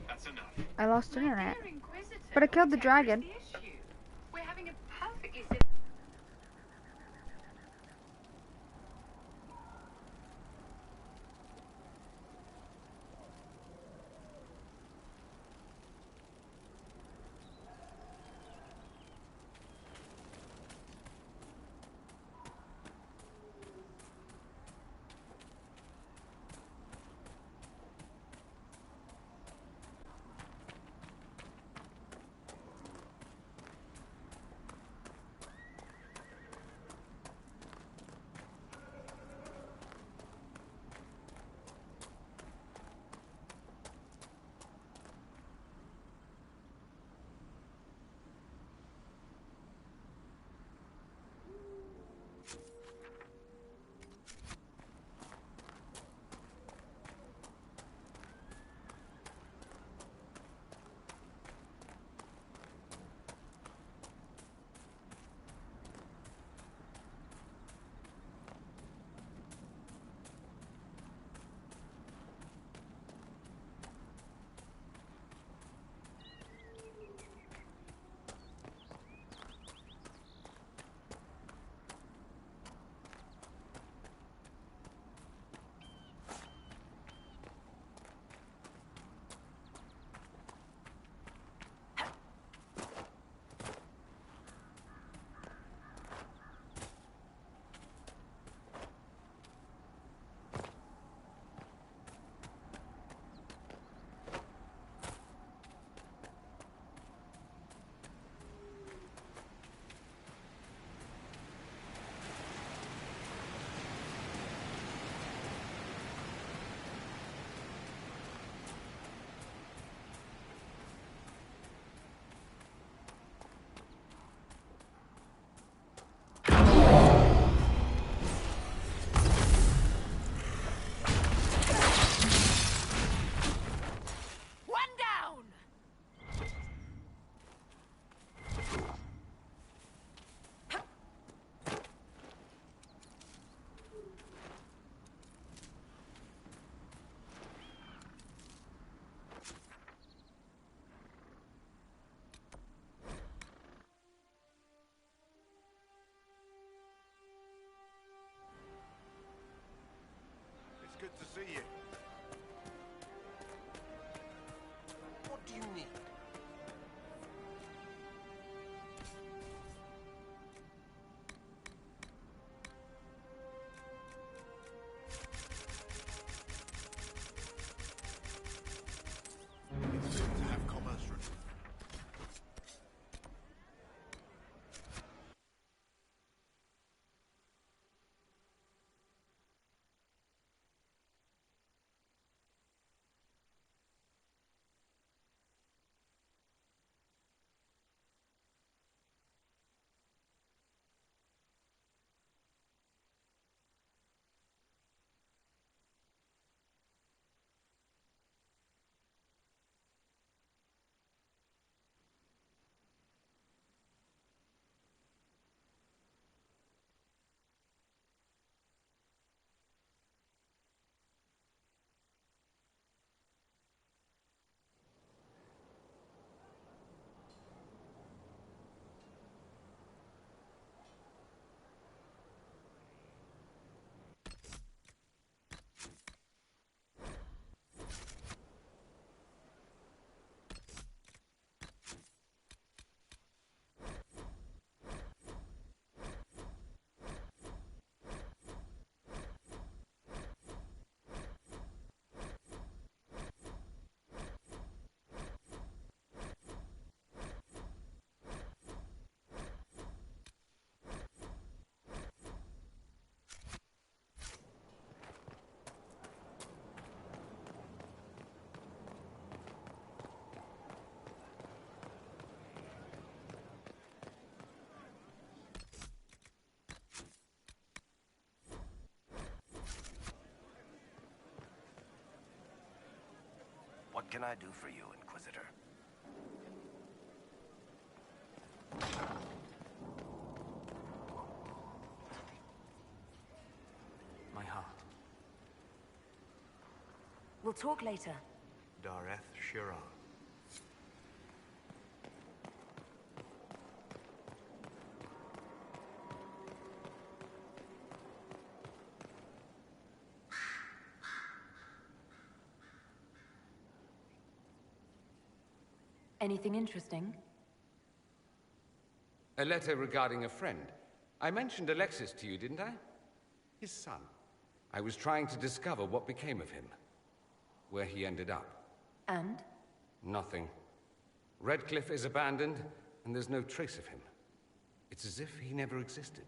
That's enough. I lost My internet. dear Inquisitor, But I killed the whatever is dragon. the issue? We're having a perfectly civil... One down! It's good to see you. What do you need? It's good to have commerce room. What can I do for you, Inquisitor? My heart. We'll talk later. Dareth Shira. Anything interesting? A letter regarding a friend. I mentioned Alexis to you, didn't I? His son. I was trying to discover what became of him. Where he ended up. And? Nothing. Redcliffe is abandoned, and there's no trace of him. It's as if he never existed.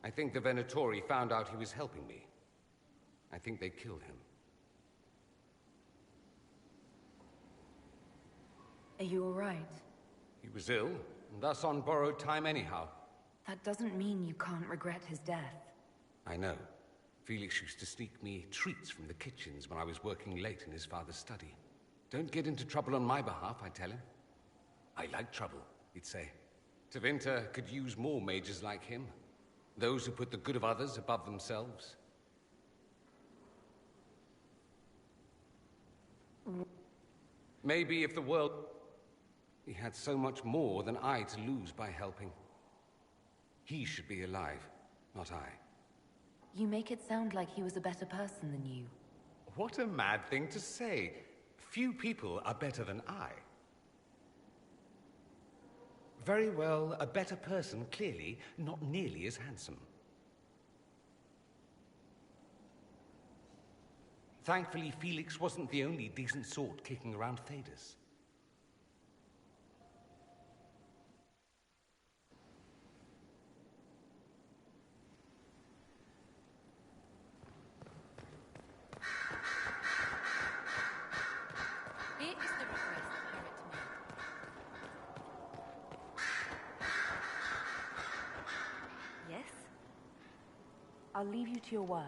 I think the Venatori found out he was helping me. I think they killed him. Are you all right? He was ill, and thus on borrowed time anyhow. That doesn't mean you can't regret his death. I know. Felix used to sneak me treats from the kitchens when I was working late in his father's study. Don't get into trouble on my behalf, I tell him. I like trouble, he'd say. Tevinter could use more mages like him. Those who put the good of others above themselves. Maybe if the world... He had so much more than I to lose by helping. He should be alive, not I. You make it sound like he was a better person than you. What a mad thing to say. Few people are better than I. Very well, a better person, clearly, not nearly as handsome. Thankfully, Felix wasn't the only decent sort kicking around Thedas. Here is the request Barrett made. Yes? I'll leave you to your work.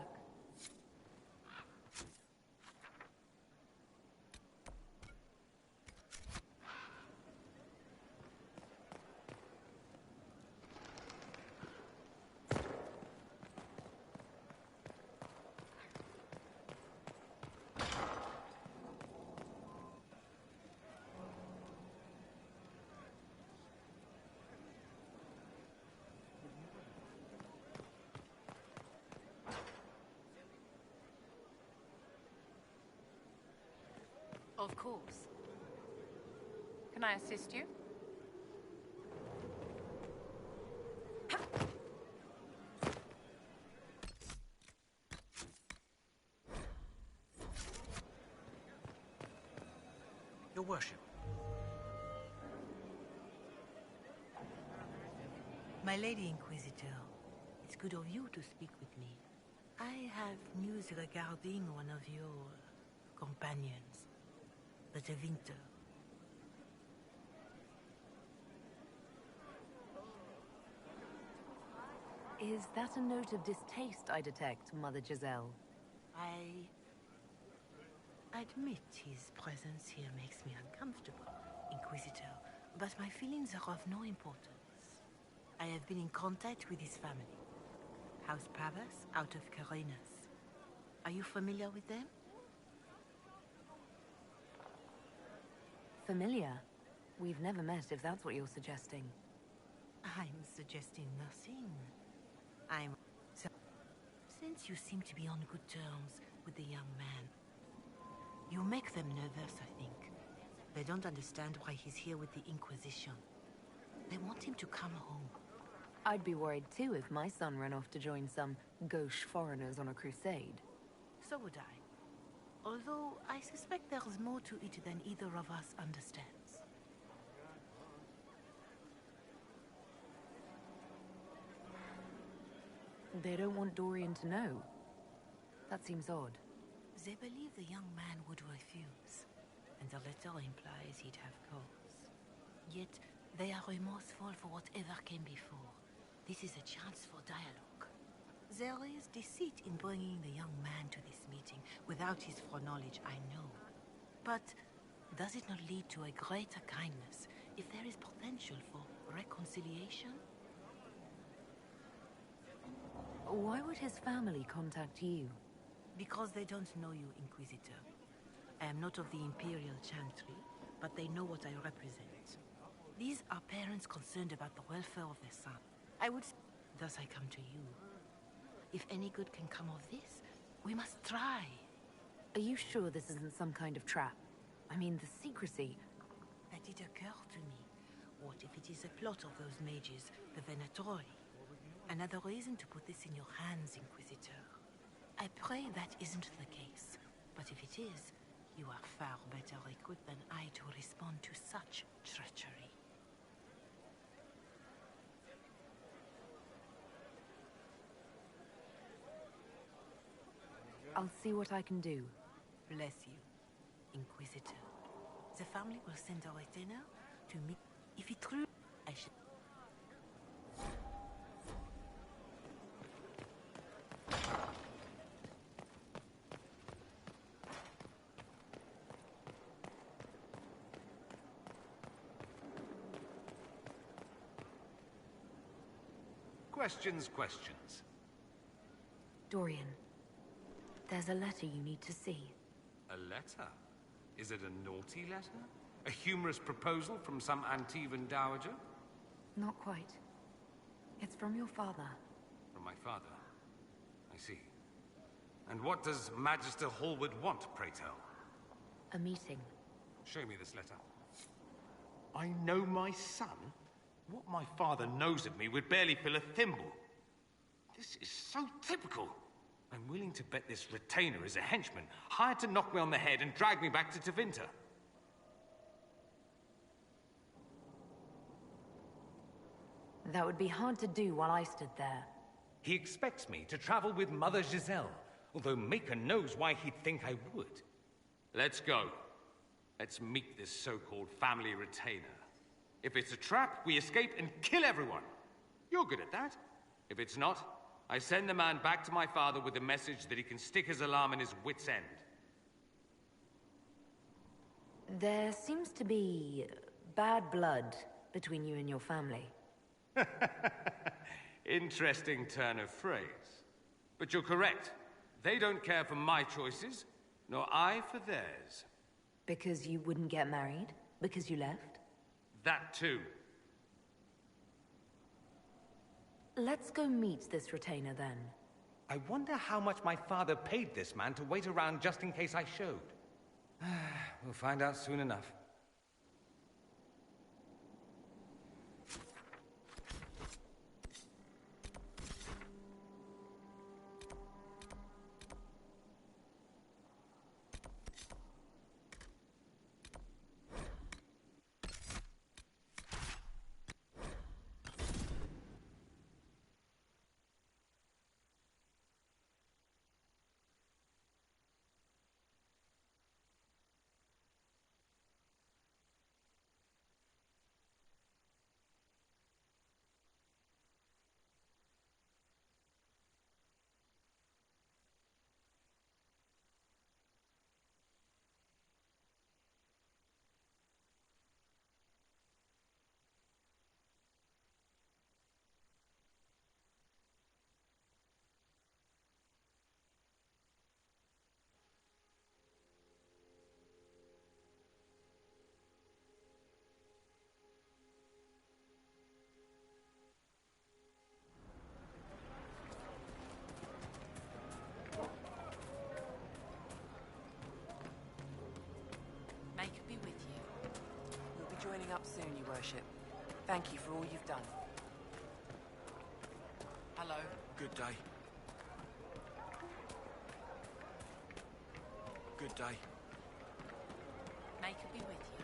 Of course. Can I assist you? Your worship. My Lady Inquisitor, it's good of you to speak with me. I have news regarding one of your companions, the Tevinter. Is that a note of distaste I detect, Mother Giselle? I admit his presence here makes me uncomfortable, Inquisitor, but my feelings are of no importance. I have been in contact with his family. House Pavas, out of Carenas. Are you familiar with them? Familiar? We've never met, if that's what you're suggesting. I'm suggesting nothing. Since you seem to be on good terms with the young man, you make them nervous, I think. They don't understand why he's here with the Inquisition. They want him to come home. I'd be worried too if my son ran off to join some gauche foreigners on a crusade. So would I. Although I suspect there's more to it than either of us understands. They don't want Dorian to know. That seems odd. They believe the young man would refuse, and the letter implies he'd have cause. Yet, they are remorseful for whatever came before. This is a chance for dialogue. There is deceit in bringing the young man to this meeting without his foreknowledge, I know. But does it not lead to a greater kindness if there is potential for reconciliation? Why would his family contact you? Because they don't know you, Inquisitor. I am not of the Imperial Chantry, but they know what I represent. These are parents concerned about the welfare of their son. Thus I come to you. If any good can come of this, we must try. Are you sure this isn't some kind of trap? I mean, the secrecy... That it occurred to me. What if it is a plot of those mages, the Venatori? Another reason to put this in your hands, Inquisitor. I pray that isn't the case. But if it is, you are far better equipped than I to respond to such treachery. I'll see what I can do. Bless you, Inquisitor. The family will send a retainer to meet. If it true, I should. Questions, questions. Dorian, there's a letter you need to see. A letter? Is it a naughty letter? A humorous proposal from some Antivan dowager? Not quite. It's from your father. From my father? I see. And what does Magister Hallward want, pray tell? A meeting. Show me this letter. I know my son? What my father knows of me would barely fill a thimble. This is so typical. I'm willing to bet this retainer is a henchman, hired to knock me on the head and drag me back to Tevinter. That would be hard to do while I stood there. He expects me to travel with Mother Giselle, although Maker knows why he'd think I would. Let's go. Let's meet this so-called family retainer. If it's a trap, we escape and kill everyone. You're good at that. If it's not, I send the man back to my father with a message that he can stick his alarm in his wit's end. There seems to be bad blood between you and your family. Interesting turn of phrase. But you're correct. They don't care for my choices, nor I for theirs. Because you wouldn't get married? Because you left? That too. Let's go meet this retainer then. I wonder how much my father paid this man to wait around just in case I showed. We'll find out soon enough. May it be with you. We'll be joining up soon, Your Worship. Thank you for all you've done. Hello. Good day. Good day. May it be with you.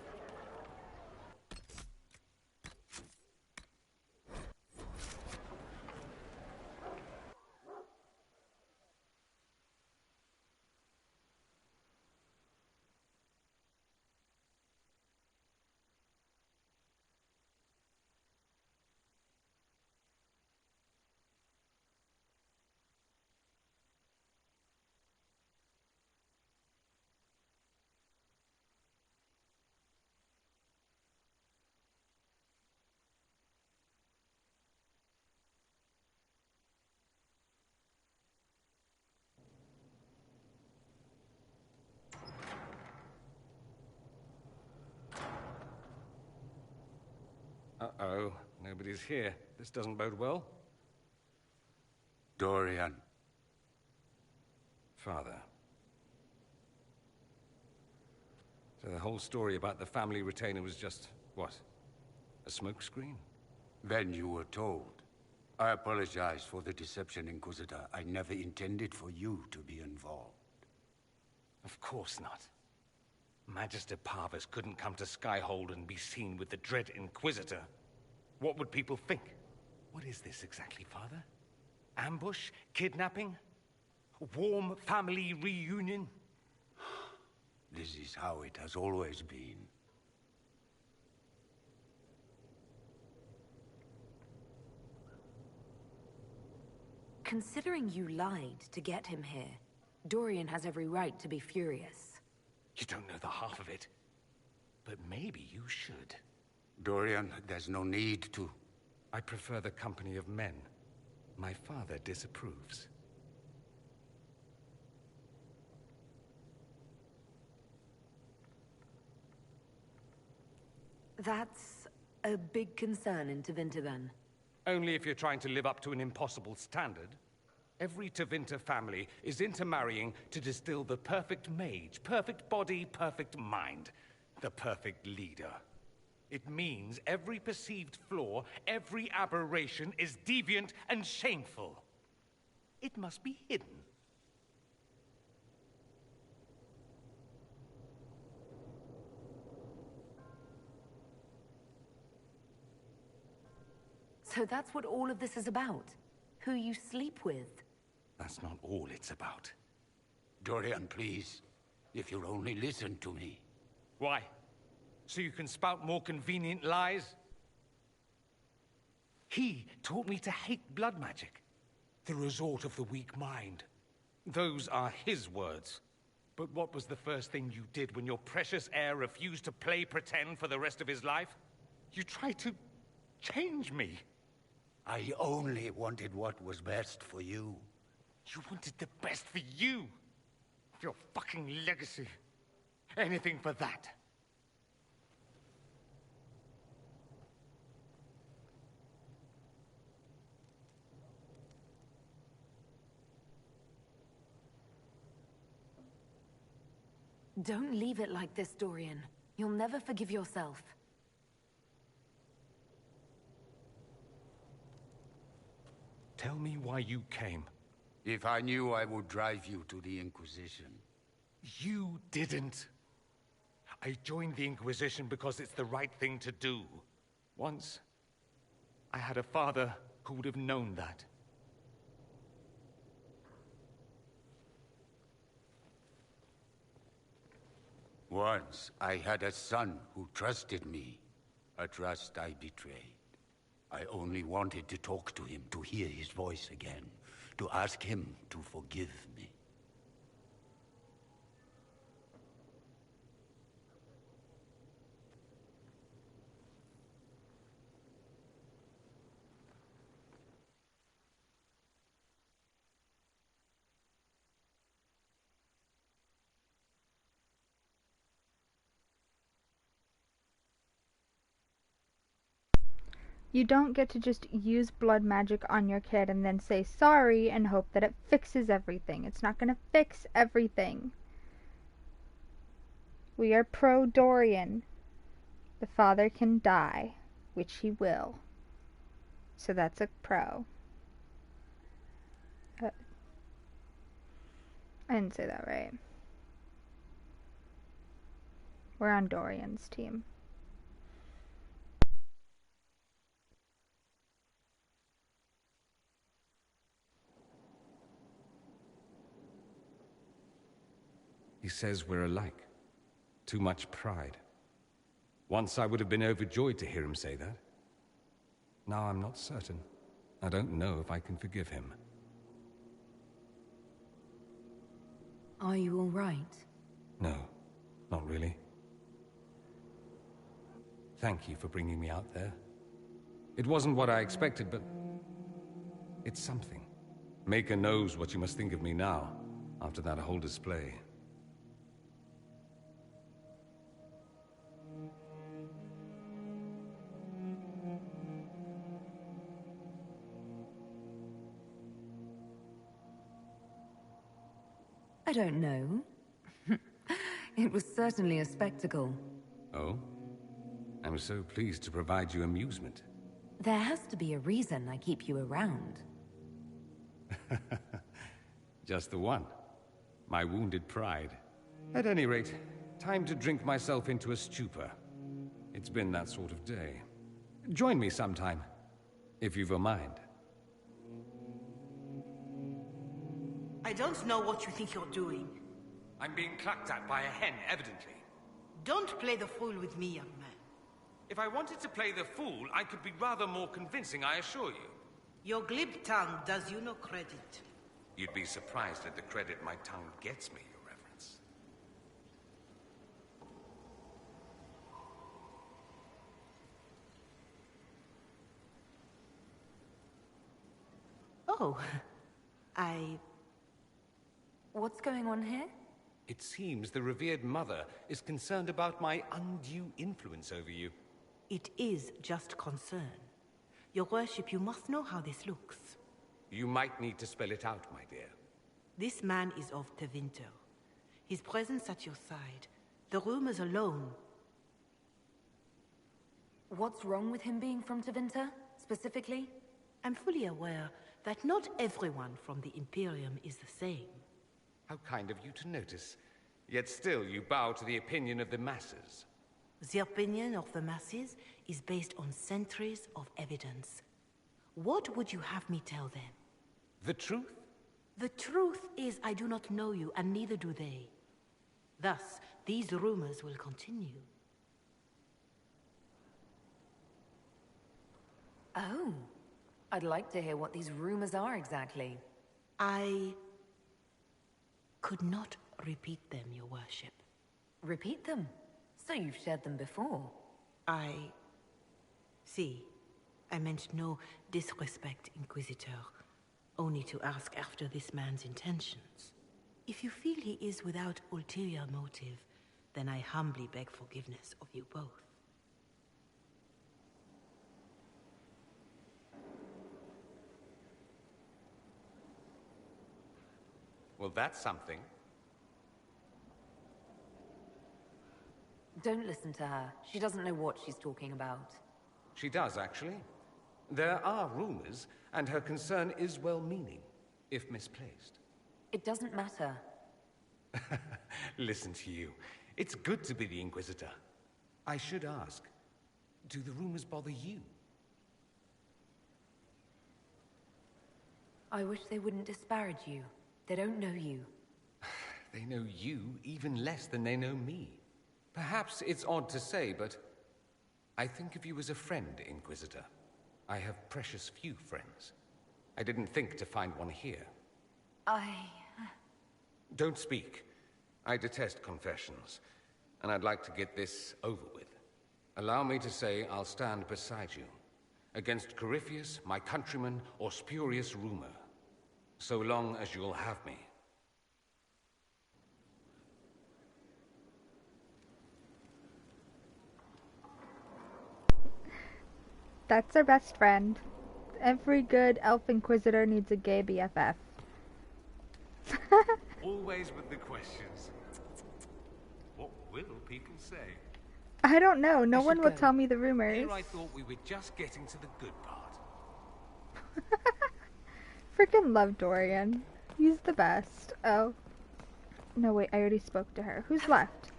Uh-oh, nobody's here. This doesn't bode well. Dorian. Father. So the whole story about the family retainer was just, what? A smokescreen? Then you were told. I apologize for the deception, Inquisitor. I never intended for you to be involved. Of course not. Magister Parvus couldn't come to Skyhold and be seen with the dread Inquisitor. What would people think? What is this exactly, Father? Ambush? Kidnapping? Warm family reunion? This is how it has always been. Considering you lied to get him here, Dorian has every right to be furious. You don't know the half of it. But maybe you should. Dorian, there's no need to. I prefer the company of men. My father disapproves. That's a big concern in Tevinter, then. Only if you're trying to live up to an impossible standard. Every Tevinter family is intermarrying to distill the perfect mage, perfect body, perfect mind, the perfect leader. It means every perceived flaw, every aberration is deviant and shameful. It must be hidden. So that's what all of this is about? Who you sleep with? That's not all it's about. Dorian, please. If you'll only listen to me. Why? So you can spout more convenient lies? He taught me to hate blood magic. The resort of the weak mind. Those are his words. But what was the first thing you did when your precious heir refused to play pretend for the rest of his life? You tried to change me. I only wanted what was best for you. You wanted the best for you. Your fucking legacy. Anything for that. Don't leave it like this, Dorian. You'll never forgive yourself. Tell me why you came. If I knew, I would drive you to the Inquisition. You didn't. I joined the Inquisition because it's the right thing to do. Once, I had a father who would have known that. Once, I had a son who trusted me. A trust I betrayed. I only wanted to talk to him, to hear his voice again, to ask him to forgive me. You don't get to just use blood magic on your kid and then say sorry and hope that it fixes everything. It's not going to fix everything. We are pro-Dorian. The father can die, which he will. So that's a pro. I didn't say that right. We're on Dorian's team. He says we're alike. Too much pride. Once I would have been overjoyed to hear him say that. Now I'm not certain. I don't know if I can forgive him. Are you all right? No, not really. Thank you for bringing me out there. It wasn't what I expected, but it's something. Maker knows what you must think of me now, after that whole display. I don't know. It was certainly a spectacle. Oh? I'm so pleased to provide you amusement. There has to be a reason I keep you around. Just the one. My wounded pride. At any rate, time to drink myself into a stupor. It's been that sort of day. Join me sometime, if you've a mind. I don't know what you think you're doing. I'm being clucked at by a hen, evidently. Don't play the fool with me, young man. If I wanted to play the fool, I could be rather more convincing, I assure you. Your glib tongue does you no credit. You'd be surprised at the credit my tongue gets me, Your Reverence. Oh, What's going on here? It seems the revered mother is concerned about my undue influence over you. It is just concern. Your worship, you must know how this looks. You might need to spell it out, my dear. This man is of Tevinter. His presence at your side, the rumors alone. What's wrong with him being from Tevinter, specifically? I'm fully aware that not everyone from the Imperium is the same. How kind of you to notice. Yet still you bow to the opinion of the masses. The opinion of the masses is based on centuries of evidence. What would you have me tell them? The truth? The truth is I do not know you, and neither do they. Thus, these rumors will continue. Oh. I'd like to hear what these rumors are exactly. I could not repeat them, your worship. Repeat them. So you've shared them before. See, I meant no disrespect, Inquisitor. Only to ask after this man's intentions. If you feel he is without ulterior motive, then I humbly beg forgiveness of you both. Well, that's something. Don't listen to her. She doesn't know what she's talking about. She does, actually. There are rumors, and her concern is well-meaning, if misplaced. It doesn't matter. Listen to you. It's good to be the Inquisitor. I should ask, do the rumors bother you? I wish they wouldn't disparage you. They don't know you. They know you even less than they know me. Perhaps it's odd to say, but I think of you as a friend, Inquisitor. I have precious few friends. I didn't think to find one here. Don't speak. I detest confessions, and I'd like to get this over with. Allow me to say I'll stand beside you, against Corypheus, my countryman, or spurious rumor, so long as you'll have me. That's our best friend. Every good elf inquisitor needs a gay BFF. Always with the questions. What will people say? I don't know. No I one should will go. tell me the rumors. Here I thought we were just getting to the good part. Freaking love Dorian. He's the best. Oh. No, wait. I already spoke to her. Who's left?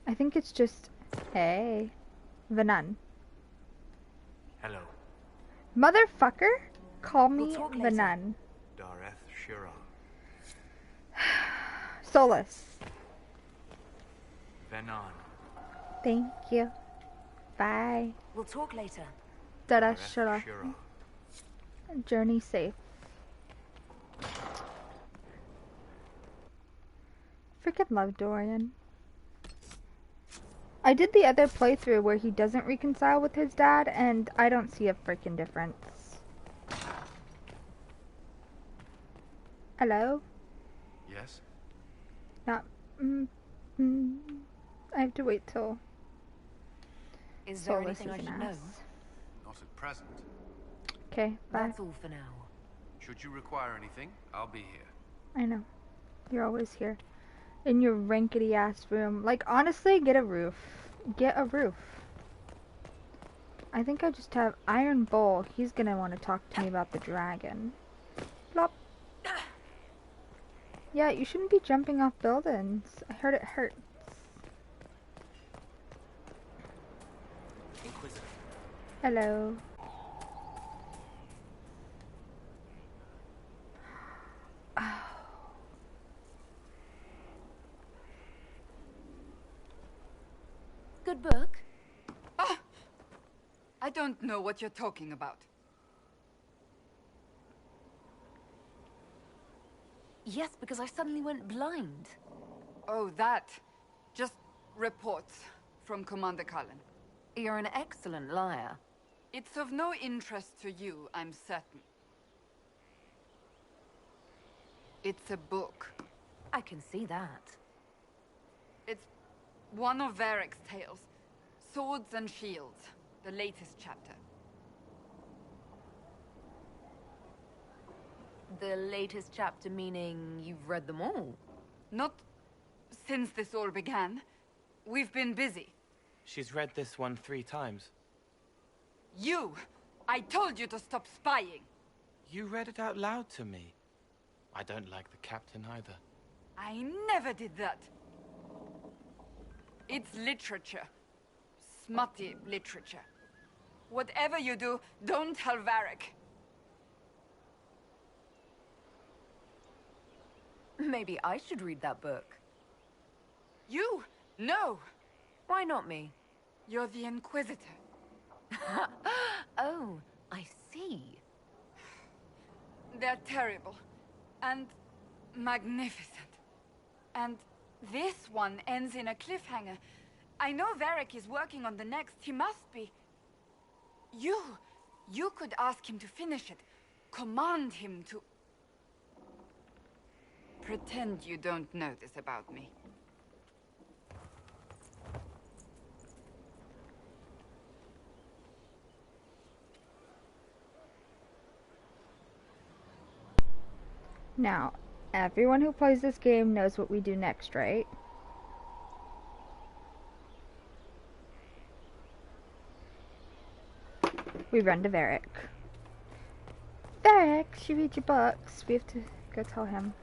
I think it's just... Hey. The nun. Hello. Motherfucker? Call me We'll talk the later. nun. Dareth Shira. Solus. Venan. Thank you. Bye. We'll talk later. Dada Dareth Shara. Shira. Journey safe. Freaking love Dorian. I did the other playthrough where he doesn't reconcile with his dad, and I don't see a freaking difference. Hello? Yes? Not. I have to wait till Is there Solus anything I is an should know? ass. Not at present. Okay, bye. That's all for now. Should you require anything, I'll be here. I know. You're always here. In your rankety ass room. Like, honestly, get a roof. Get a roof. I think I just have Iron Bull. He's gonna want to talk to me about the dragon. Plop. Yeah, you shouldn't be jumping off buildings. I heard it hurts. Inquisitor. Hello. Good book. I don't know what you're talking about. Yes, because I suddenly went blind. Oh, that. Just reports from Commander Cullen. You're an excellent liar. It's of no interest to you, I'm certain. It's a book. I can see that. It's one of Varric's tales. Swords and Shields, the latest chapter. The latest chapter meaning you've read them all? Not since this all began. We've been busy. She's read this one 3 times. You! I told you to stop spying! You read it out loud to me. I don't like the captain either. I never did that. It's literature. Smutty literature. Whatever you do, don't tell Varric. Maybe I should read that book. You? No! Why not me? You're the Inquisitor. Oh, I see. They're terrible. And magnificent. And this one ends in a cliffhanger. I know Varric is working on the next. He must be. You could ask him to finish it. Command him to... Pretend you don't know this about me. Now, everyone who plays this game knows what we do next, right? We run to Varric. Varric, she reads your books. We have to go tell him.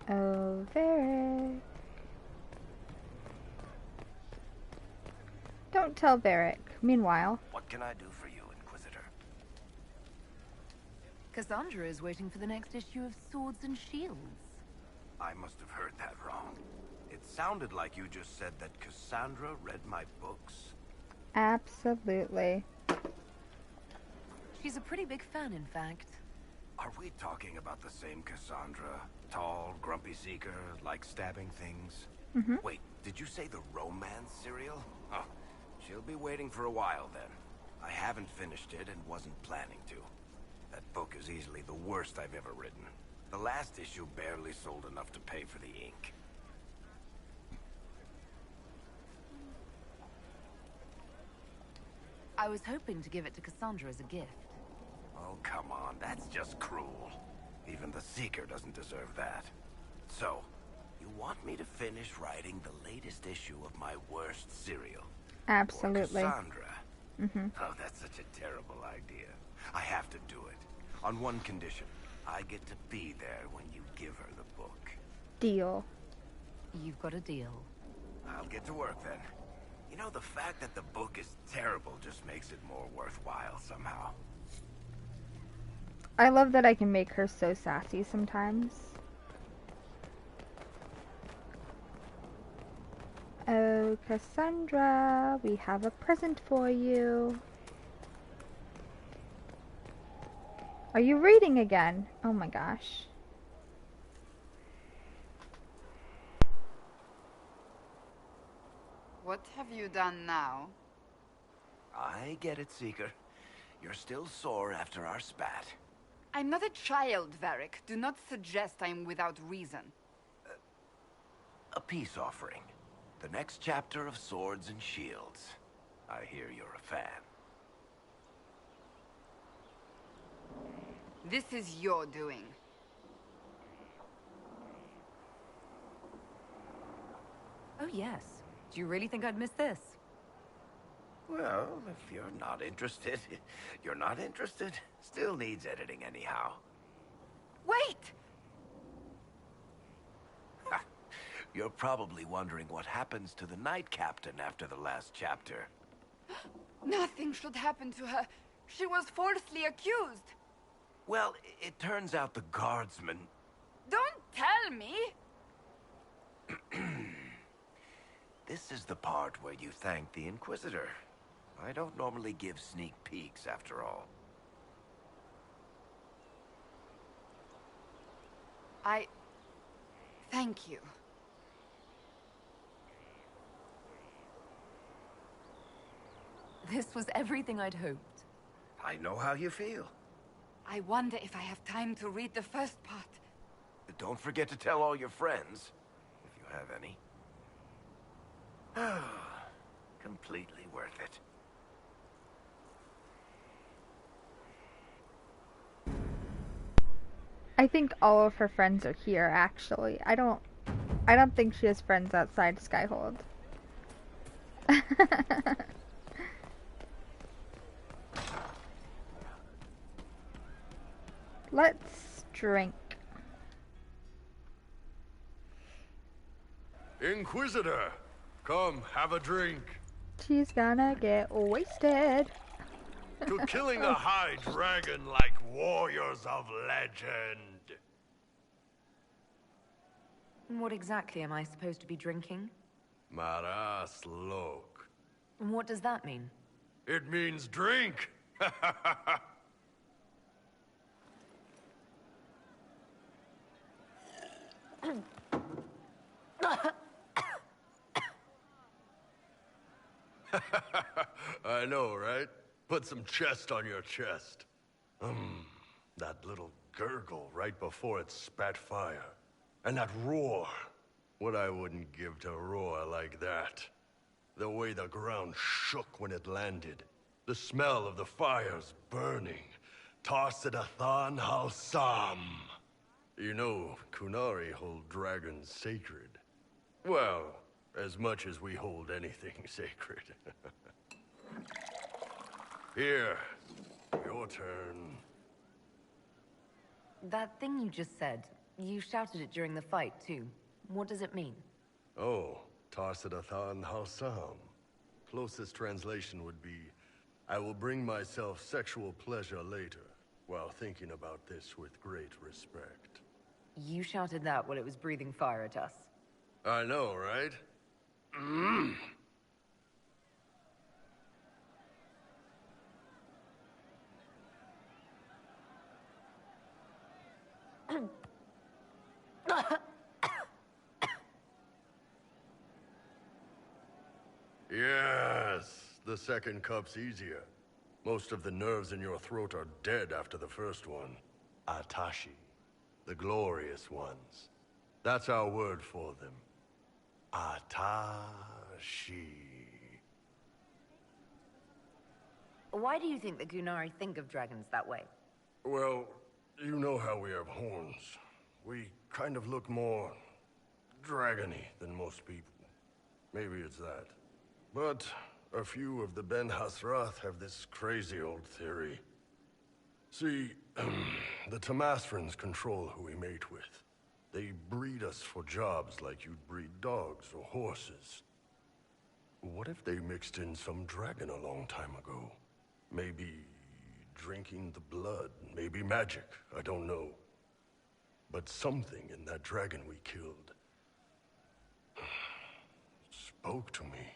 Oh, Varric. Don't tell Varric. Meanwhile, What can I do for you, Inquisitor? Cassandra is waiting for the next issue of Swords and Shields. I must have heard that wrong. It sounded like you just said that Cassandra read my books. absolutely. She's a pretty big fan, in fact. Are we talking about the same Cassandra? Tall, grumpy seeker, like stabbing things? Wait, did you say the romance serial? Huh. She'll be waiting for a while then. I haven't finished it and wasn't planning to. That book is easily the worst I've ever written. The last issue barely sold enough to pay for the ink. I was hoping to give it to Cassandra as a gift. Oh, come on, that's just cruel. Even the Seeker doesn't deserve that. So, you want me to finish writing the latest issue of my worst serial? Absolutely. For Cassandra? Oh, that's such a terrible idea. I have to do it. On one condition. I get to be there when you give her the book. Deal. You've got a deal. I'll get to work then. You know, the fact that the book is terrible just makes it more worthwhile somehow. I love that I can make her so sassy sometimes. Oh, Cassandra, we have a present for you. Are you reading again? Oh my gosh. What have you done now? I get it, Seeker. You're still sore after our spat. I'm not a child, Varric. Do not suggest I'm without reason. A peace offering. The next chapter of Swords and Shields. I hear you're a fan. This is your doing. Oh, yes. Do you really think I'd miss this? Well, if you're not interested, you're not interested. Still needs editing anyhow. Wait! You're probably wondering what happens to the Knight Captain after the last chapter. Nothing should happen to her. She was falsely accused. Well, it turns out the guardsmen... Don't tell me! This is the part where you thank the Inquisitor. I don't normally give sneak peeks, after all. Thank you. This was everything I'd hoped. I know how you feel. I wonder if I have time to read the first part. Don't forget to tell all your friends, if you have any. Completely worth it. I think all of her friends are here, actually. I don't think she has friends outside Skyhold. Let's drink. Inquisitor, come have a drink. She's gonna get wasted. To killing a high dragon like warriors of legend. What exactly am I supposed to be drinking? Maras lok. And what does that mean? It means drink. I know, right? Put some chest on your chest. That little gurgle right before it spat fire. And that roar. What I wouldn't give to roar like that. The way the ground shook when it landed. The smell of the fires burning. Tarsidathan Halsam. You know, Kunari hold dragons sacred. Well, as much as we hold anything sacred. Here, your turn. That thing you just said, you shouted it during the fight, too. What does it mean? Oh, Tarsidathan Halsam. Closest translation would be, I will bring myself sexual pleasure later, while thinking about this with great respect. You shouted that while it was breathing fire at us. I know, right? Yes, the second cup's easier. Most of the nerves in your throat are dead after the first one. Atashi, the glorious ones. That's our word for them. Atashi. Why do you think the Gunari think of dragons that way? Well, you know how we have horns. We kind of look more dragony than most people. Maybe it's that. But a few of the Ben Hasrath have this crazy old theory. See, the Tamasrans control who we mate with. They breed us for jobs like you'd breed dogs or horses. What if they mixed in some dragon a long time ago? Maybe drinking the blood, maybe magic, I don't know. But something in that dragon we killed spoke to me.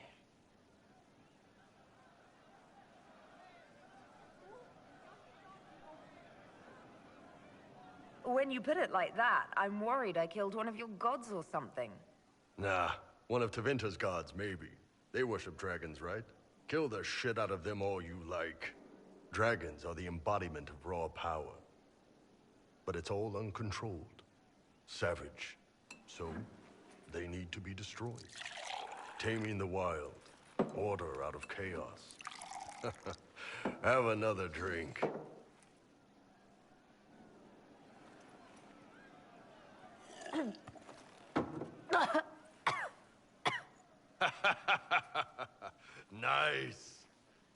When you put it like that, I'm worried I killed one of your gods or something. Nah, one of Tevinter's gods, maybe. They worship dragons, right? Kill the shit out of them all you like. Dragons are the embodiment of raw power. But it's all uncontrolled. Savage. So, they need to be destroyed. Taming the wild. Order out of chaos. Have another drink.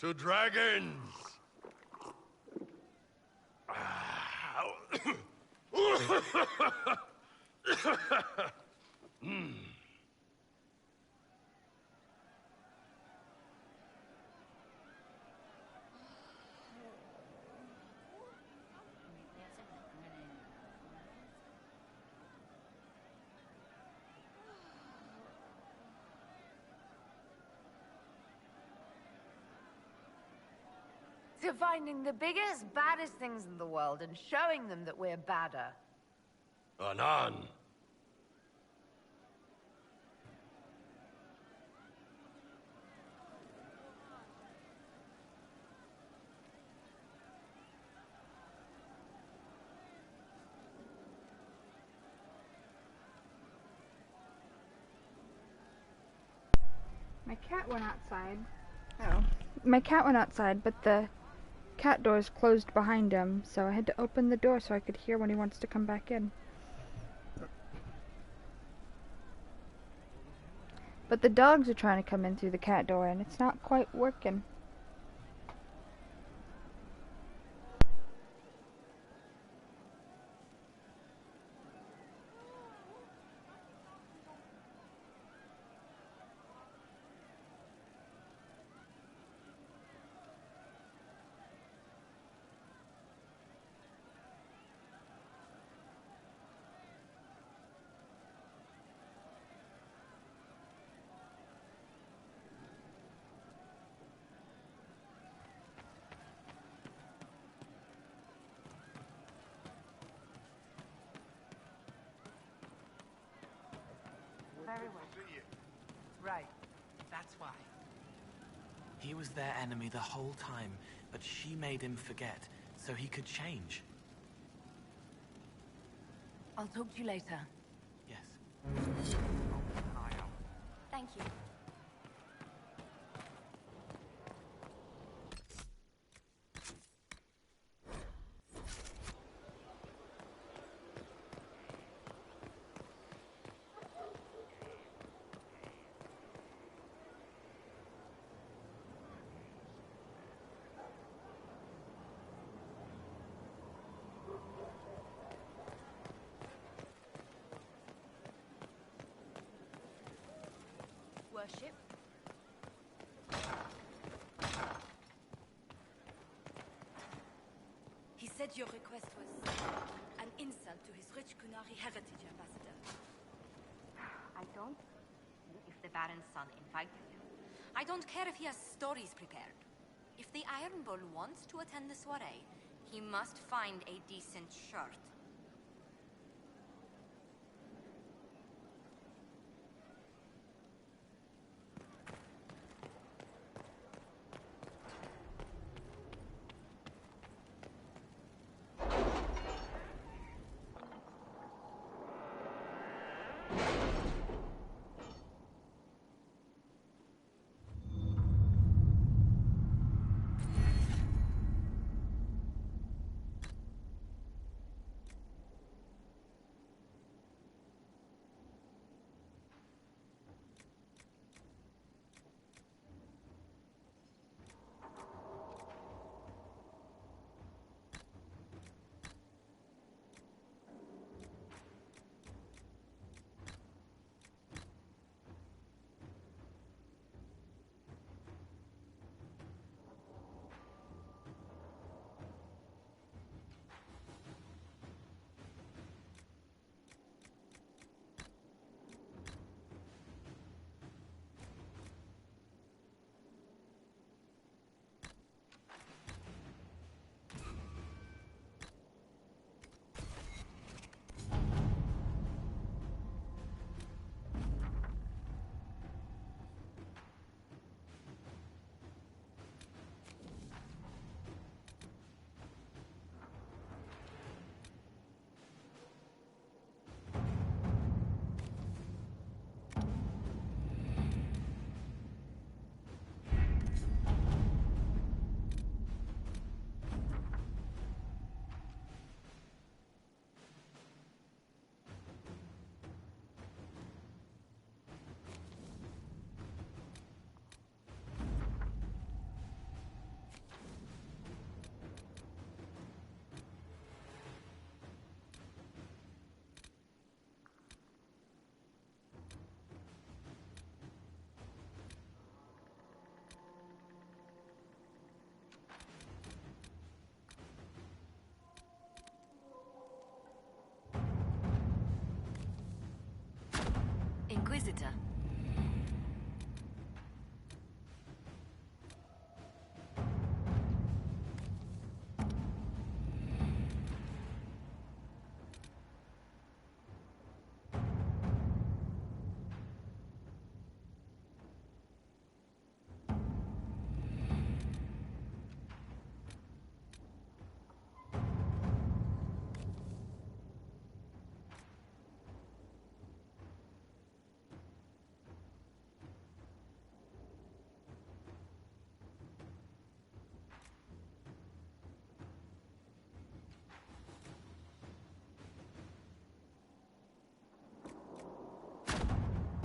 To dragons! To finding the biggest, baddest things in the world and showing them that we're badder. Anan! My cat went outside. Oh. My cat went outside, but the cat door is closed behind him, so I had to open the door so I could hear when he wants to come back in. But the dogs are trying to come in through the cat door, and it's not quite working. Very well. Right. That's why. He was their enemy the whole time, but she made him forget, so he could change. I'll talk to you later. Yes. Thank you. Worship. He said your request was an insult to his rich Kunari heritage, Ambassador. I don't care if the Baron's son invited him. I don't care if he has stories prepared. If the Iron Bull wants to attend the soiree, he must find a decent shirt. Inquisitor.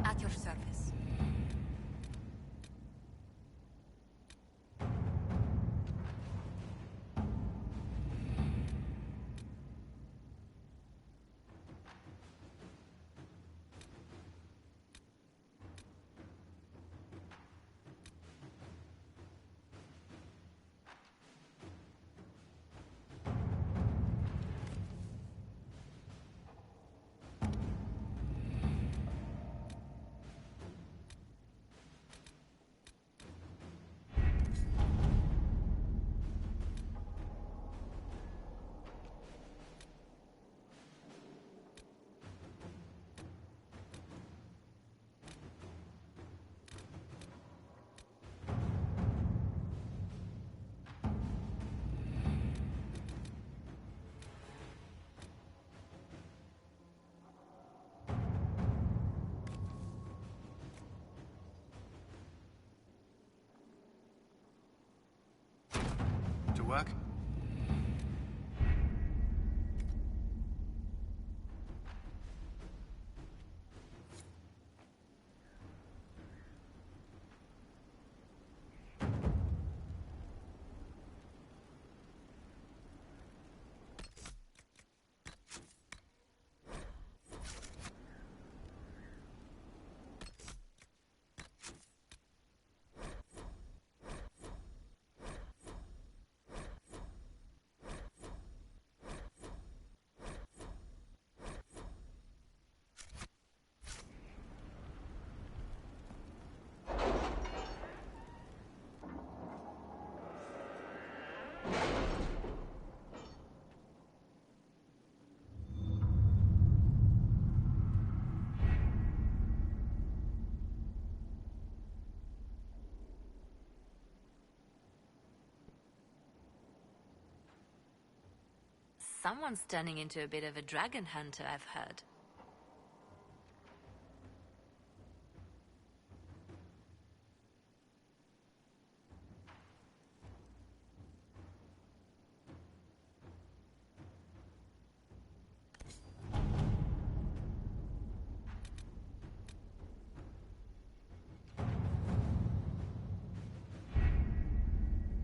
At your service. To work? Someone's turning into a bit of a dragon hunter, I've heard.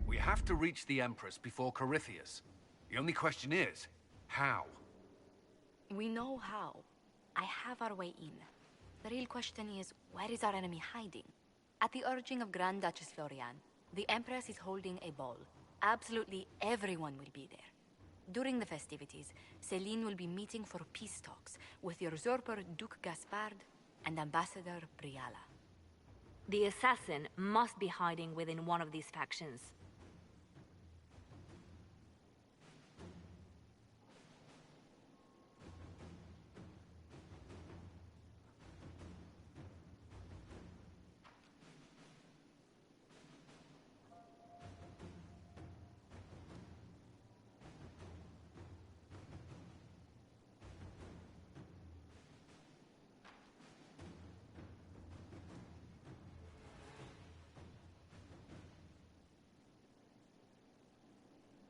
We have to reach the Empress before Corythius. The only question is, how? We know how. I have our way in. The real question is, where is our enemy hiding? At the urging of Grand Duchess Florian, the Empress is holding a ball. Absolutely everyone will be there. During the festivities, Celine will be meeting for peace talks with the usurper Duke Gaspard and Ambassador Briala. The assassin must be hiding within one of these factions.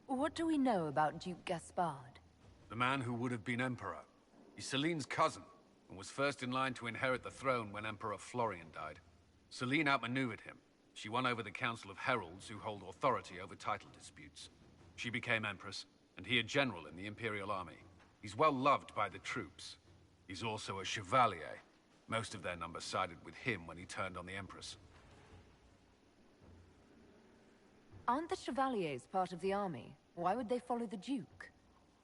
What do we know about Duke Gaspard? The man who would have been Emperor. He's Celine's cousin, and was first in line to inherit the throne when Emperor Florian died. Celine outmaneuvered him. She won over the Council of Heralds, who hold authority over title disputes. She became Empress, and he a general in the Imperial Army. He's well loved by the troops. He's also a Chevalier. Most of their number sided with him when he turned on the Empress. Aren't the Chevaliers part of the army? Why would they follow the Duke?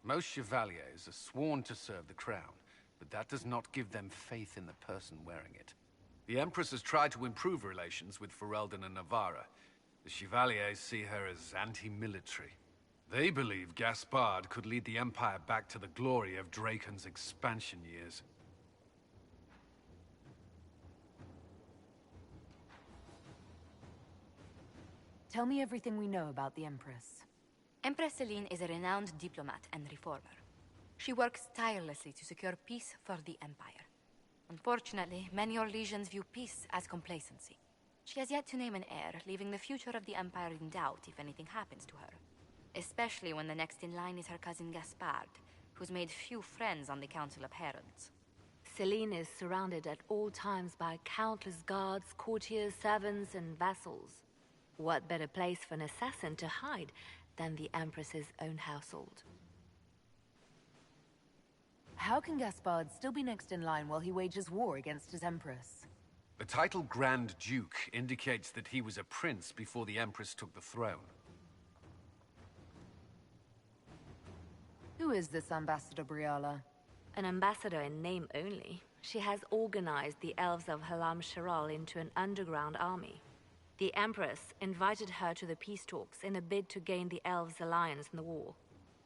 Most Chevaliers are sworn to serve the crown, but that does not give them faith in the person wearing it. The Empress has tried to improve relations with Ferelden and Navarra. The Chevaliers see her as anti-military. They believe Gaspard could lead the Empire back to the glory of Draken's expansion years. Tell me everything we know about the Empress. Empress Celine is a renowned diplomat and reformer. She works tirelessly to secure peace for the Empire. Unfortunately, many Orlesians view peace as complacency. She has yet to name an heir, leaving the future of the Empire in doubt if anything happens to her. Especially when the next in line is her cousin Gaspard, who's made few friends on the Council of Heralds. Celine is surrounded at all times by countless guards, courtiers, servants, and vassals. What better place for an assassin to hide than the Empress's own household? How can Gaspard still be next in line while he wages war against his Empress? The title Grand Duke indicates that he was a prince before the Empress took the throne. Who is this Ambassador Briala? An ambassador in name only. She has organized the elves of Halam Shiral into an underground army. The Empress invited her to the peace talks in a bid to gain the elves' alliance in the war.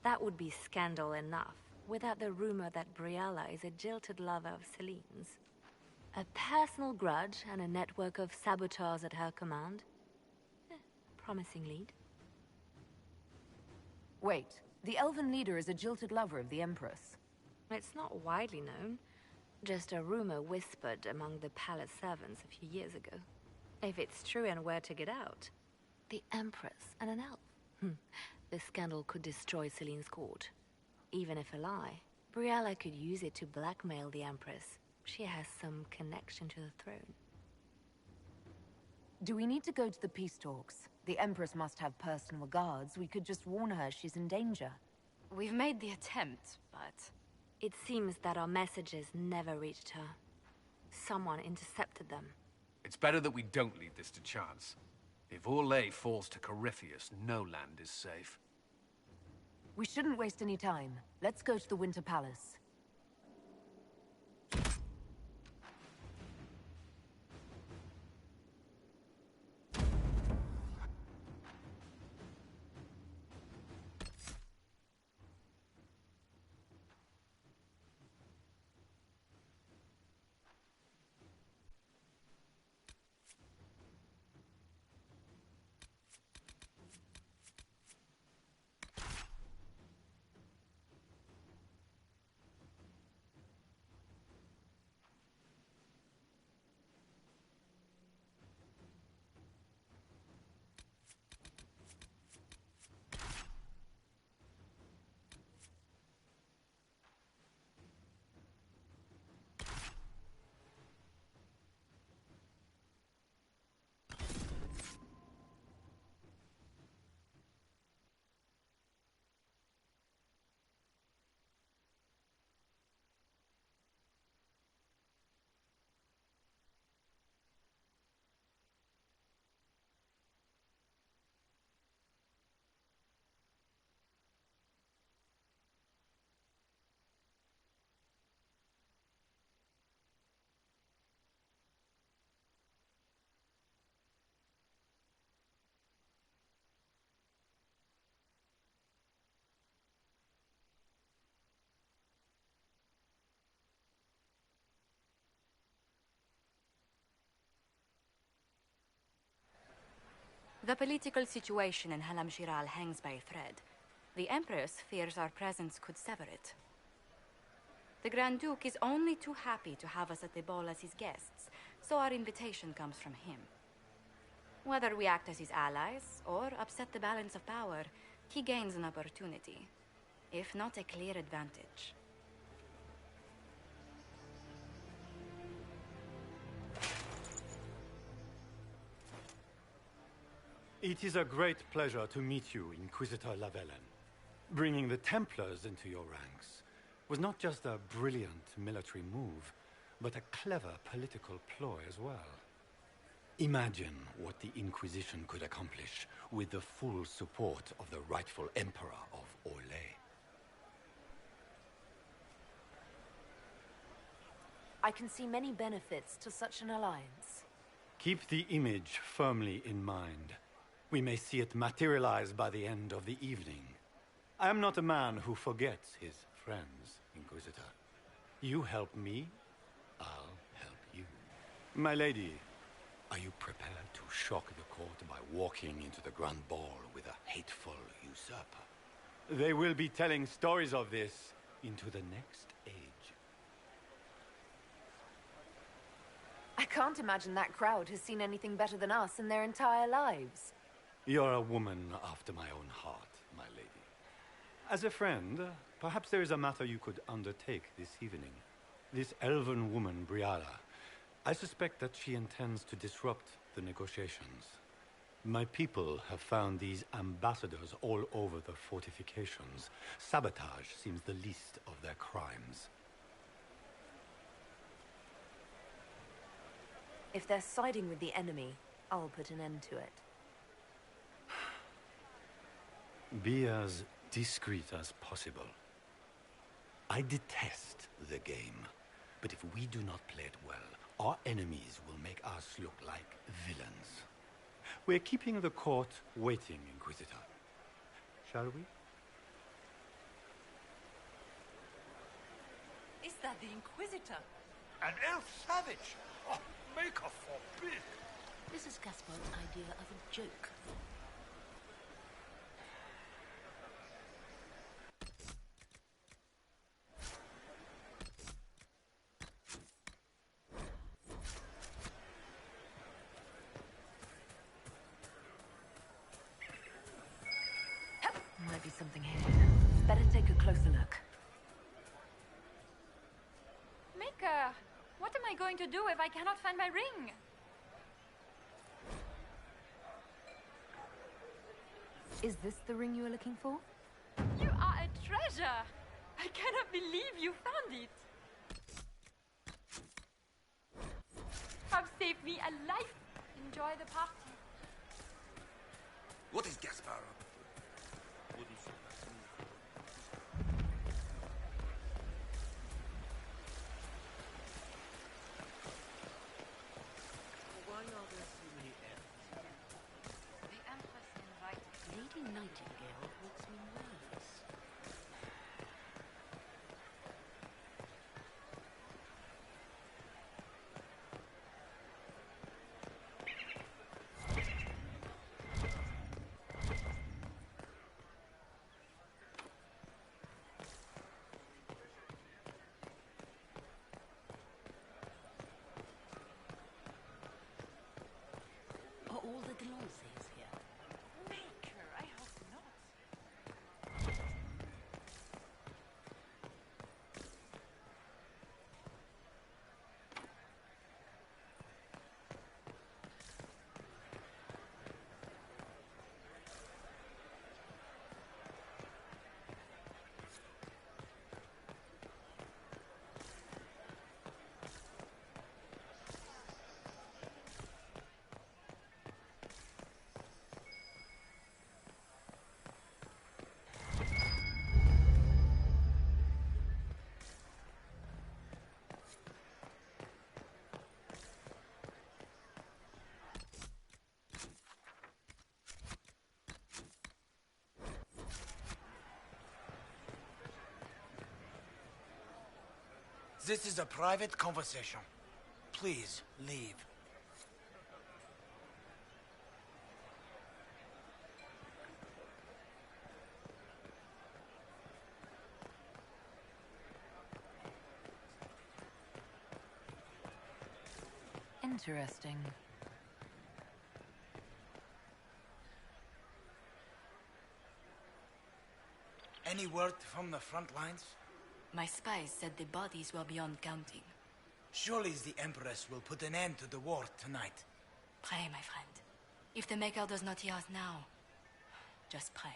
That would be scandal enough, without the rumor that Briala is a jilted lover of Celine's. A personal grudge and a network of saboteurs at her command. Promising lead. Wait, the elven leader is a jilted lover of the Empress. It's not widely known. Just a rumor whispered among the palace servants a few years ago. If it's true and were to get out, the Empress and an elf. The scandal could destroy Celine's court. Even if a lie, Briala could use it to blackmail the Empress. She has some connection to the throne. Do we need to go to the peace talks? The Empress must have personal guards. We could just warn her she's in danger. We've made the attempt, but... It seems that our messages never reached her. Someone intercepted them. It's better that we don't leave this to chance. If Orlais falls to Corypheus, no land is safe. We shouldn't waste any time. Let's go to the Winter Palace. The political situation in Halam Shiral hangs by a thread. The Empress fears our presence could sever it. The Grand Duke is only too happy to have us at the ball as his guests, so our invitation comes from him. Whether we act as his allies or upset the balance of power, he gains an opportunity, if not a clear advantage. It is a great pleasure to meet you, Inquisitor Lavellen. Bringing the Templars into your ranks was not just a brilliant military move, but a clever political ploy as well. Imagine what the Inquisition could accomplish with the full support of the rightful Emperor of Orlais. I can see many benefits to such an alliance. Keep the image firmly in mind. We may see it materialize by the end of the evening. I am not a man who forgets his friends, Inquisitor. You help me, I'll help you. My lady, are you prepared to shock the court by walking into the Grand Ball with a hateful usurper? They will be telling stories of this into the next age. I can't imagine that crowd has seen anything better than us in their entire lives. You're a woman after my own heart, my lady. As a friend, perhaps there is a matter you could undertake this evening. This elven woman, Briala, I suspect that she intends to disrupt the negotiations. My people have found these ambassadors all over the fortifications. Sabotage seems the least of their crimes. If they're siding with the enemy, I'll put an end to it. Be as discreet as possible. I detest the game, but if we do not play it well, our enemies will make us look like villains. We're keeping the court waiting, Inquisitor. Shall we? Is that the Inquisitor? An elf savage! Oh, Maker forbid! This is Gaspar's idea of a joke. Might be something here. Better take a closer look. Maker, what am I going to do if I cannot find my ring? Is this the ring you were looking for? You are a treasure! I cannot believe you found it! Have saved me a life! Enjoy the party. What is Gaspar? Why are there so many elves? The Empress invited Lady Nightingale makes me nervous. Are all the Delancey's here? Maker, I hope not. This is a private conversation. Please, leave. Interesting. Any word from the front lines? My spies said the bodies were beyond counting. Surely the Empress will put an end to the war tonight. Pray, my friend. If the Maker does not hear us now, just pray.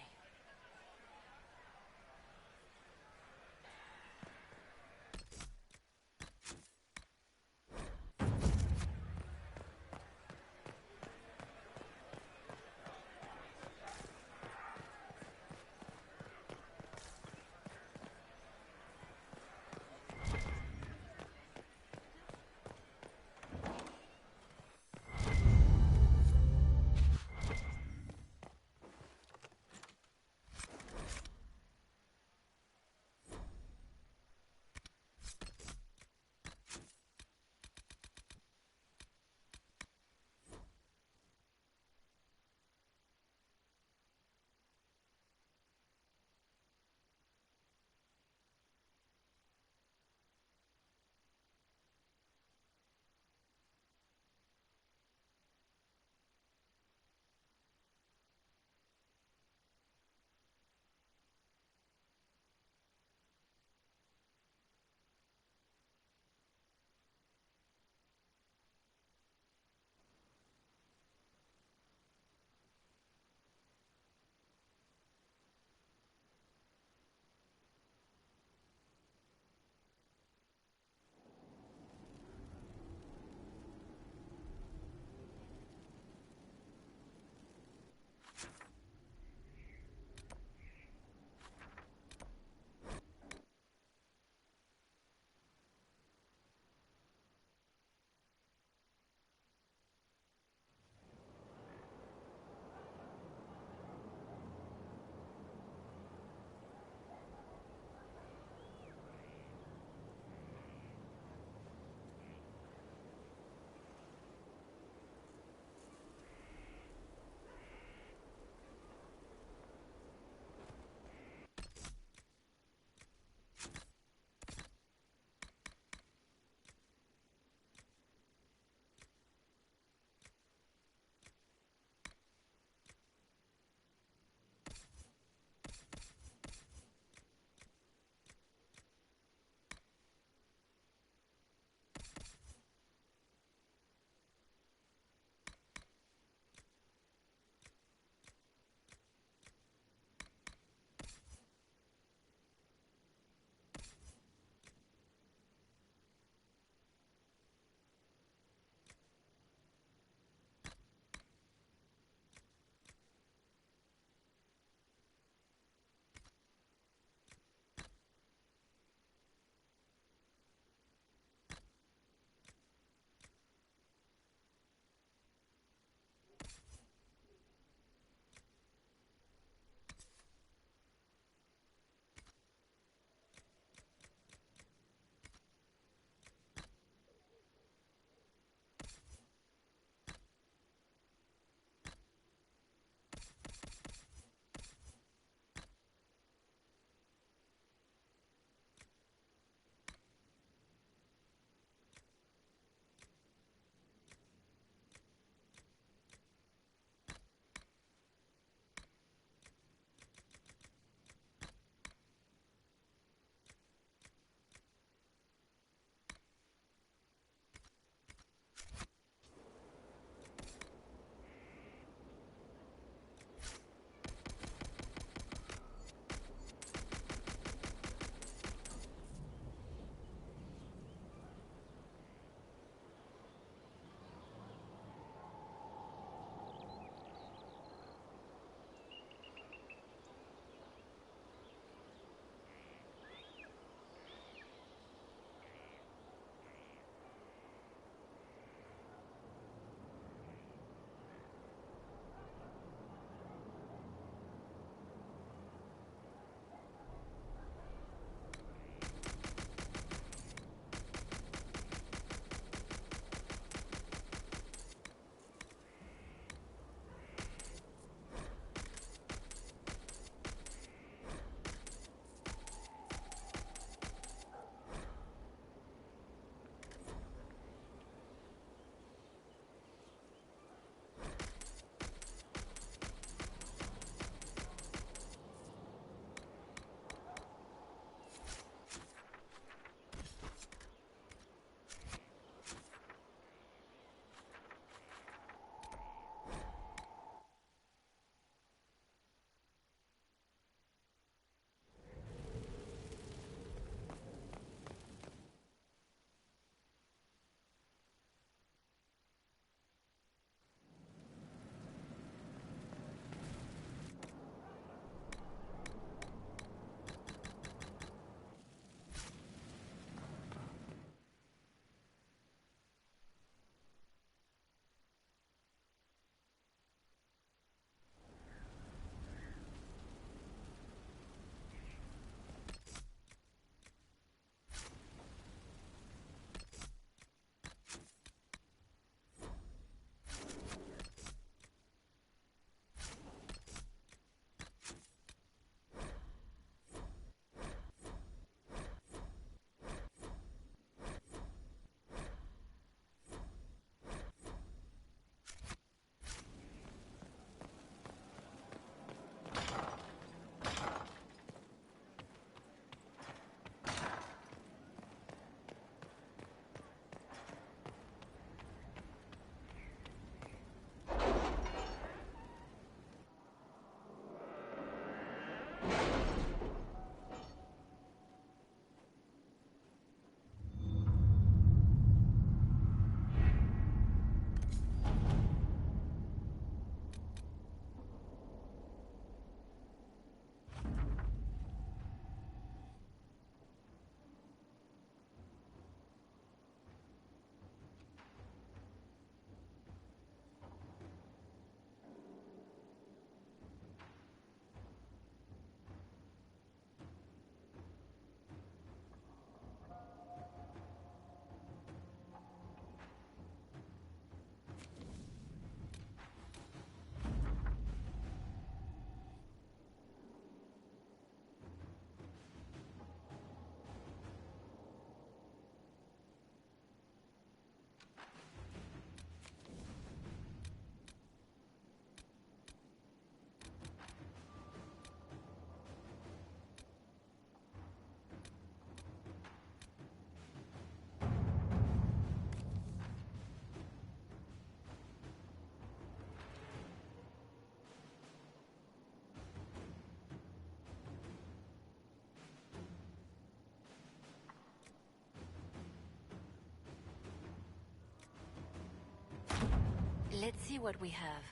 Let's see what we have.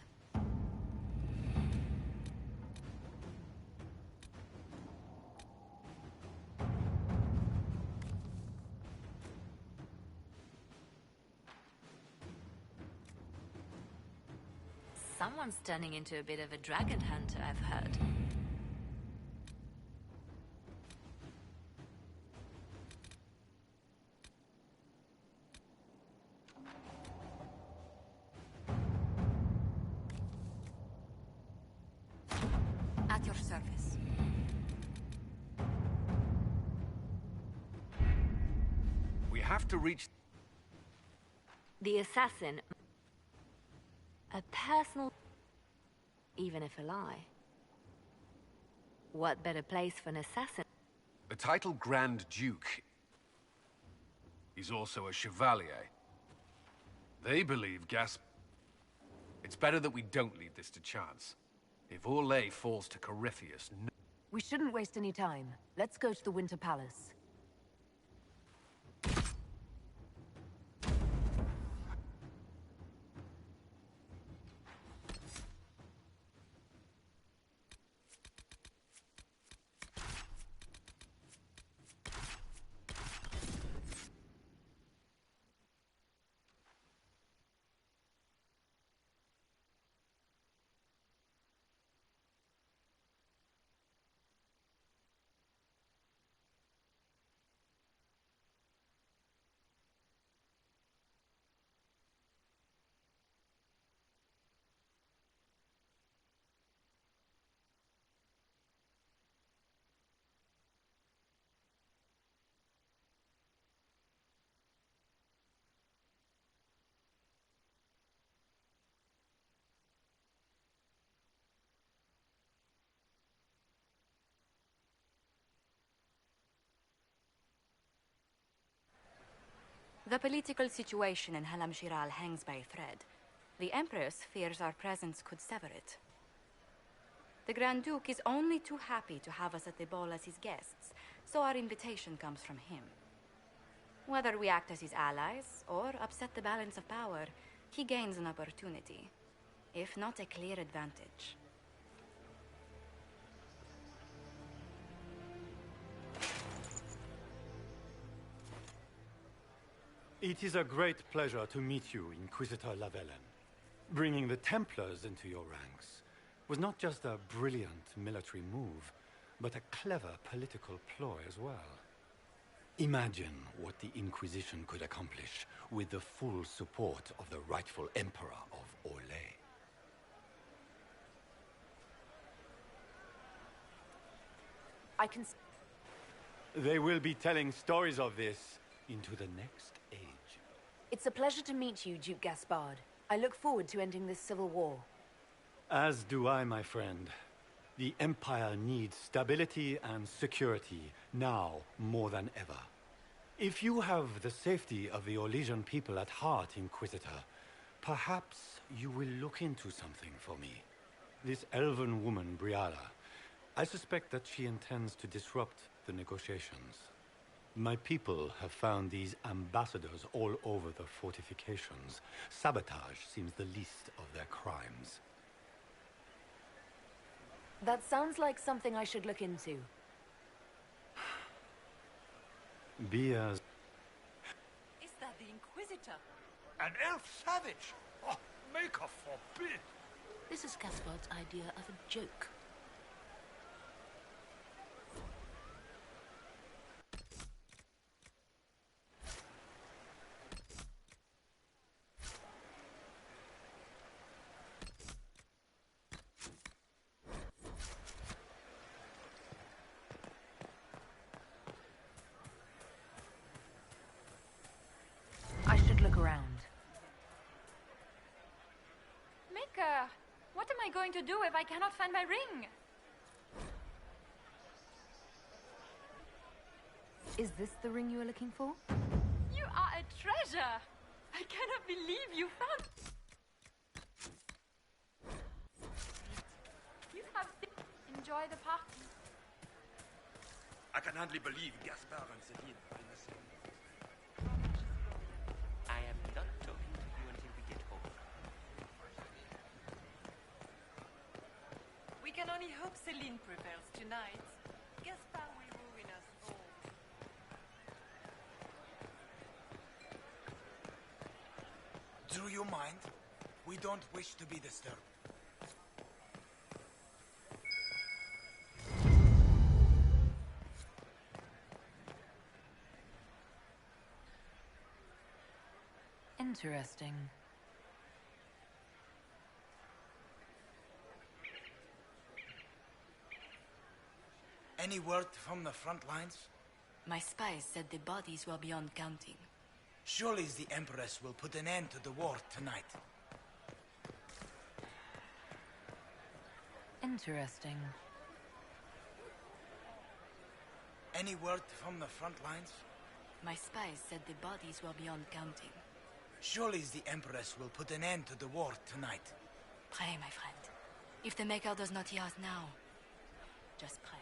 Someone's turning into a bit of a dragon hunter, I've heard. At your service. We have to reach... The assassin... A personal... even if a lie. What better place for an assassin? The title Grand Duke. He's also a chevalier. They believe It's better that we don't leave this to chance. If Orlais falls to Corypheus... We shouldn't waste any time. Let's go to the Winter Palace. The political situation in Halam Shiral hangs by a thread. The Empress fears our presence could sever it. The Grand Duke is only too happy to have us at the ball as his guests, so our invitation comes from him. Whether we act as his allies or upset the balance of power, he gains an opportunity, if not a clear advantage. It is a great pleasure to meet you, Inquisitor Lavellen. Bringing the Templars into your ranks was not just a brilliant military move, but a clever political ploy as well. Imagine what the Inquisition could accomplish with the full support of the rightful Emperor of Orlais. I can... They will be telling stories of this into the next age. It's a pleasure to meet you, Duke Gaspard. I look forward to ending this civil war. As do I, my friend. The Empire needs stability and security, now more than ever. If you have the safety of the Orlesian people at heart, Inquisitor, perhaps you will look into something for me. This elven woman, Briala, I suspect that she intends to disrupt the negotiations. My people have found these ambassadors all over the fortifications. Sabotage seems the least of their crimes. That sounds like something I should look into. Be as... Is that the Inquisitor? An elf savage? Oh, Maker forbid! This is Gaspard's idea of a joke. What am I going to do if I cannot find my ring? Is this the ring you are looking for? You are a treasure! I cannot believe you found... You have... Enjoy the party. I can hardly believe Gaspard and Celine are in the same. I am not talking to you until we get home. only hope Celine prevails tonight. Gaspard will ruin us all. Do you mind? We don't wish to be disturbed. Interesting. Any word from the front lines? My spies said the bodies were beyond counting. Surely the Empress will put an end to the war tonight. Interesting. Any word from the front lines? My spies said the bodies were beyond counting. Surely the Empress will put an end to the war tonight. Pray, my friend. If the Maker does not hear us now, just pray.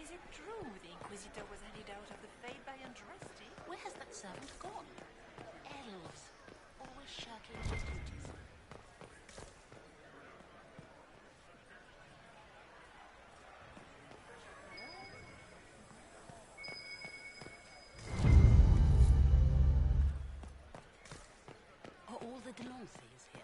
Is it true the Inquisitor was headed out of the Fade by Andraste? Where has that servant gone? Elves. Always shirking their duties. Are all the Delancey's here?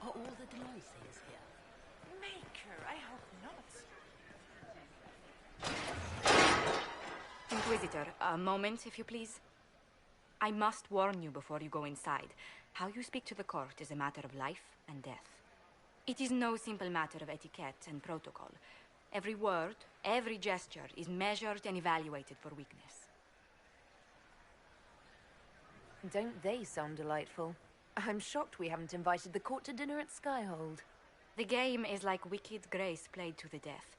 Are all the Delancey's here? Maker, I hope not. Inquisitor, a moment, if you please. I must warn you before you go inside. How you speak to the court is a matter of life and death. It is no simple matter of etiquette and protocol. Every word, every gesture is measured and evaluated for weakness. Don't they sound delightful? I'm shocked we haven't invited the court to dinner at Skyhold. The game is like Wicked Grace played to the death.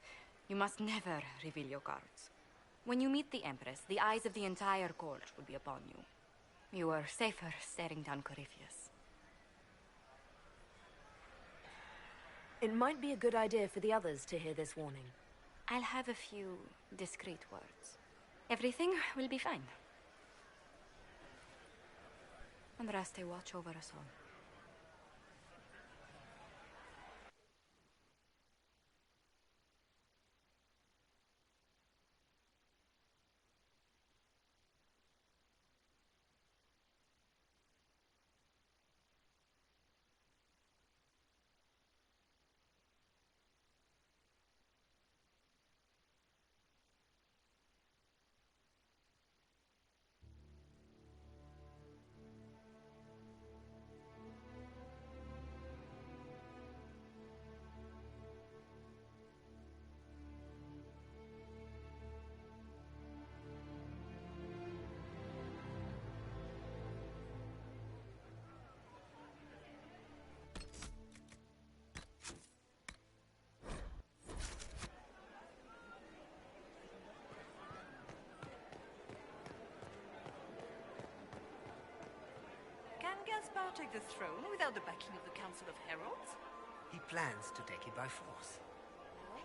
You must never reveal your cards. When you meet the Empress, the eyes of the entire court will be upon you. You are safer staring down Corypheus. It might be a good idea for the others to hear this warning. I'll have a few discreet words. Everything will be fine. Andraste, watch over us all. Can Gaspard take the throne without the backing of the Council of Heralds? He plans to take it by force.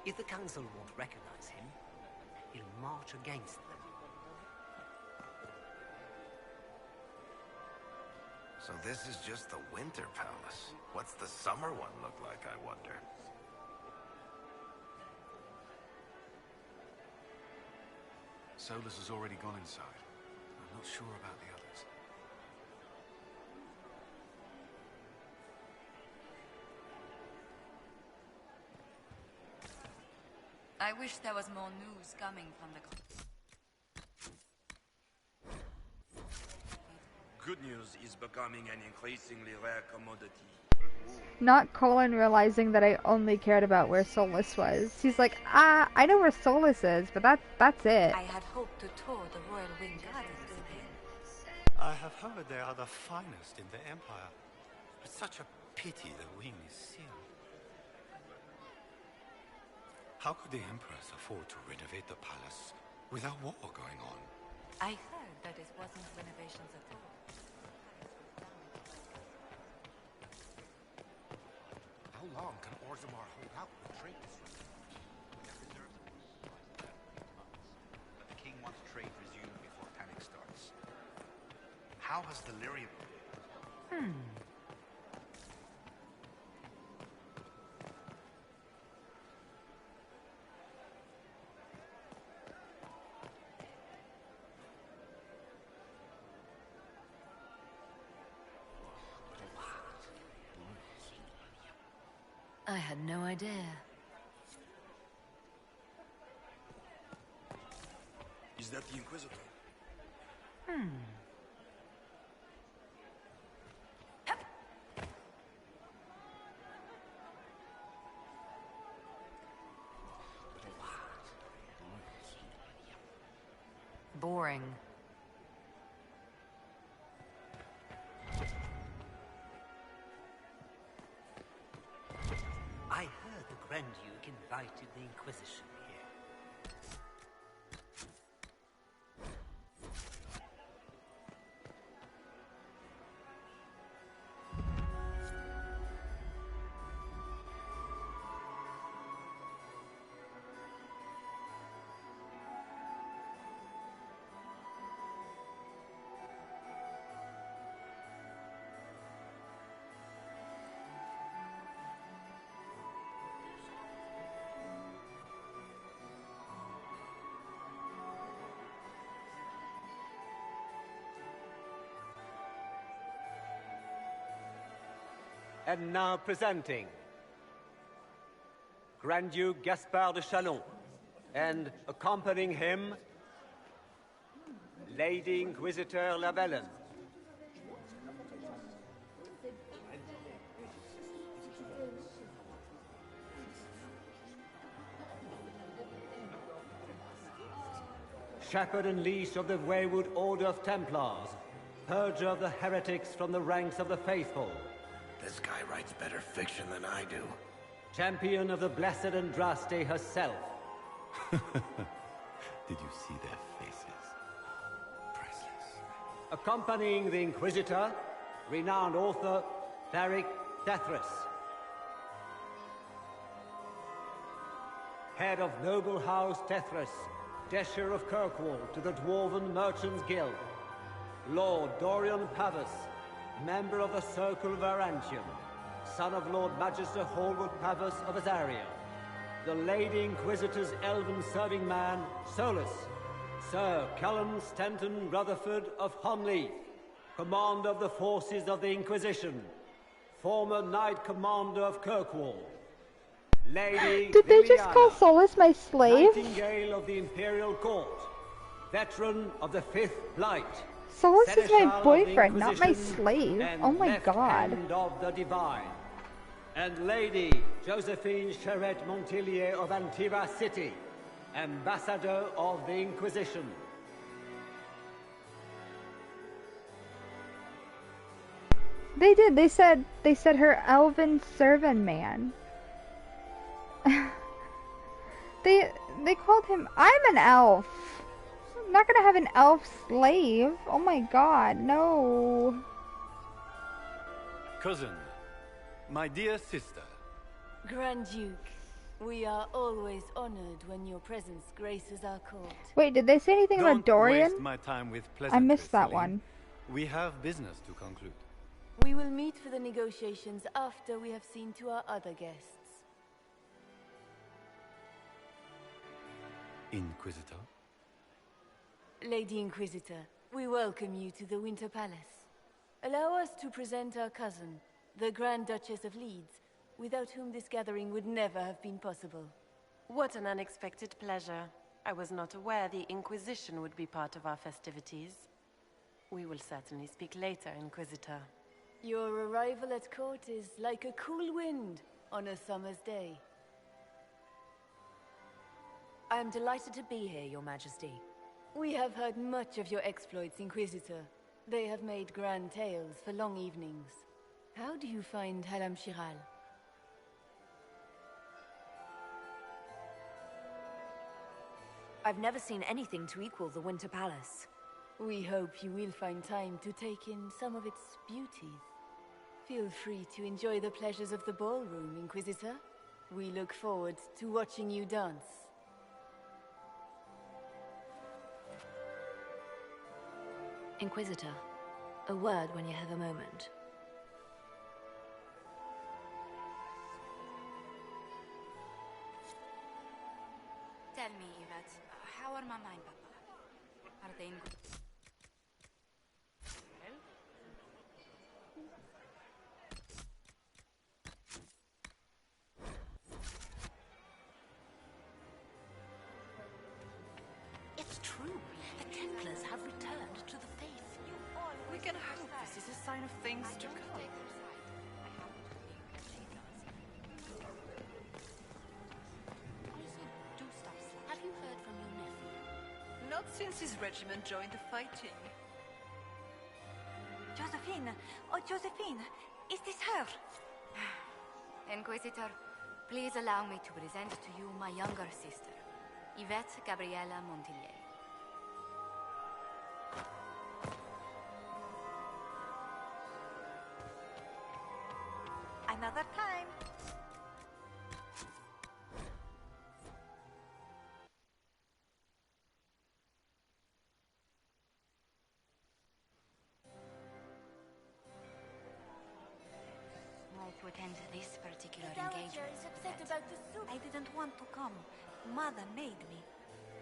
If the council won't recognize him, he'll march against them. So this is just the winter palace. What's the summer one look like, I wonder? Solus has already gone inside. I'm not sure about the others. I wish there was more news coming from the... Good news is becoming an increasingly rare commodity. Not Colin realizing that I only cared about where Solus was. He's like, I know where Solus is, but that's it. I had hoped to tour the Royal Wing Gardens again. I have heard they are the finest in the Empire. It's such a pity the wing is sealed. How could the Empress afford to renovate the palace without war going on? I heard that it wasn't renovations at all. How long can Orzammar hold out with trade disruption? But the king wants trade resumed before panic starts. How has delirium... I had no idea. Is that the Inquisitor? Boring. I heard the Grand Duke invited the Inquisition here. And now presenting Grand Duke Gaspard de Chalon, and accompanying him, Lady Inquisitor Lavellen. Shepherd and leash of the wayward Order of Templars, purger of the heretics from the ranks of the faithful. This guy writes better fiction than I do. Champion of the Blessed Andraste herself. Did you see their faces? Priceless. Accompanying the Inquisitor, renowned author, Cleric Tethras. Head of Noble House Tethras, Desher of Kirkwall to the Dwarven Merchants Guild. Lord Dorian Pavus, member of the Circle Varantium, son of Lord Magister Hallwood Pavus of Azaria. The Lady Inquisitor's elven serving man, Solus, Sir Callum Stanton Rutherford of Homley, commander of the forces of the Inquisition, former Knight Commander of Kirkwall. Lady Did they just call Solus my slave? Nightingale of the Imperial Court, veteran of the Fifth Blight. Solus is my boyfriend, not my slave. Oh my god. Hand of the Divine. And Lady Josephine Charette Montilier of Antira City, Ambassador of the Inquisition. They did. They said her elven servant man. They called him. I'm an elf. I'm not gonna have an elf slave. Oh my god, no. Cousin, my dear sister. Grand Duke, We are always honored when your presence graces our court. Wait, did they say anything about Dorian? Waste my time with I missed that Celine. one. We have business to conclude. We will meet for the negotiations after we have seen to our other guests. Inquisitor? Lady Inquisitor, we welcome you to the Winter Palace. Allow us to present our cousin, the Grand Duchess of Leeds, without whom this gathering would never have been possible. What an unexpected pleasure. I was not aware the Inquisition would be part of our festivities. We will certainly speak later, Inquisitor. Your arrival at court is like a cool wind on a summer's day. I am delighted to be here, Your Majesty. We have heard much of your exploits, Inquisitor. They have made grand tales for long evenings. How do you find Haram Shiral? I've never seen anything to equal the Winter Palace. We hope you will find time to take in some of its beauties. Feel free to enjoy the pleasures of the ballroom, Inquisitor. We look forward to watching you dance. Inquisitor, a word when you have a moment. Tell me, Yvette, how are Mama and Papa? Are they in good... It's true. The Templars have returned to the faith. We can hope this is a sign of things to come. Have you heard from your nephew? Not since his regiment joined the fighting. Josephine! Oh, Josephine! Is this her? Inquisitor, please allow me to present to you my younger sister, Yvette Gabriella Montillier. Another time. To attend this particular The Dowager engagement. is upset about the soup. I didn't want to come. Mother made me.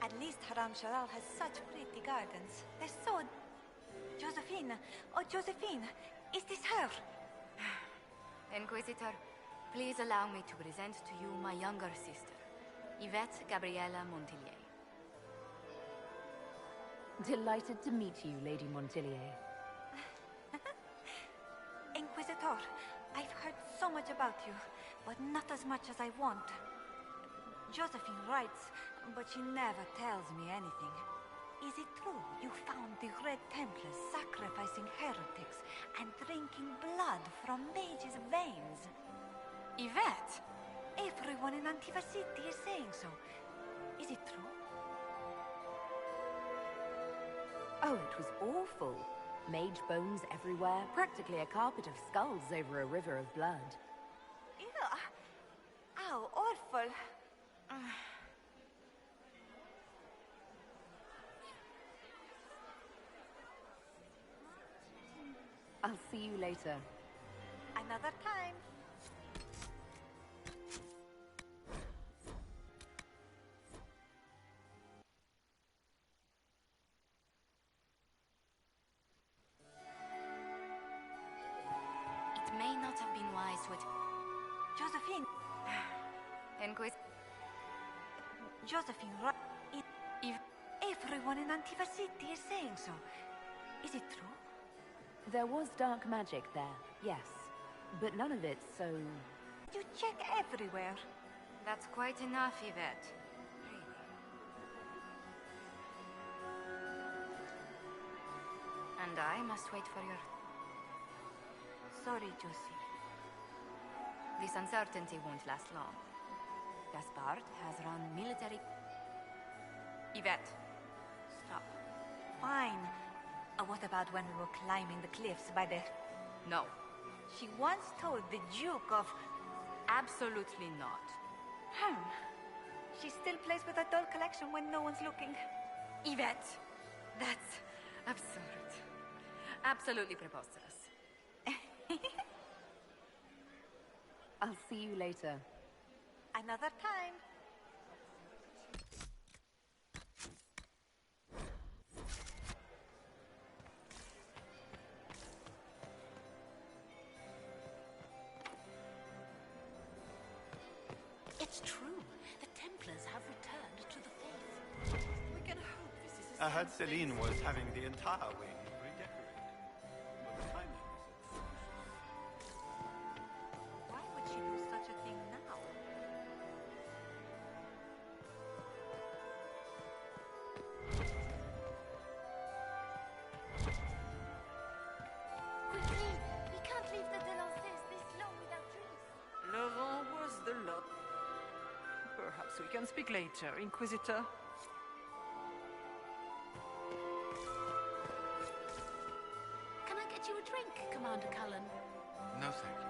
At least Haram Sharal has such pretty gardens. They're so... Josephine! Oh, Josephine! Is this her? Inquisitor, please allow me to present to you my younger sister, Yvette Gabriella Montillier. Delighted to meet you, Lady Montillier. Inquisitor, I've heard so much about you, but not as much as I want. Josephine writes, but she never tells me anything. Is it true you found the Red Templars sacrificing heretics and drinking blood from mages' veins? Yvette! Everyone in Antiva City is saying so. Is it true? Oh, it was awful. Mage bones everywhere, practically a carpet of skulls over a river of blood. Ew. Ow, awful. I'll see you later. Another time. It may not have been wise to... Josephine! Josephine, if everyone in Antiva City is saying so. Is it true? There was dark magic there, yes. But none of it so... You check everywhere. That's quite enough, Yvette. And I must wait for your... Sorry, Josie. This uncertainty won't last long. Gaspard has run military... Yvette, stop. Fine. What about when we were climbing the cliffs by the... No. She once told the Duke of... Absolutely not. She still plays with her doll collection when no one's looking. Yvette, that's absurd. Absolutely preposterous. I'll see you later. Another time. It's true. The Templars have returned to the faith. We can hope this is I heard Celine was having the entire wing redecorated. But the timing is Why would she do such a thing now? Quickly! We can't leave the Delancers this long without drinks. Laurent was the lot. Perhaps we can speak later, Inquisitor. Can I get you a drink, Commander Cullen? No, thank you.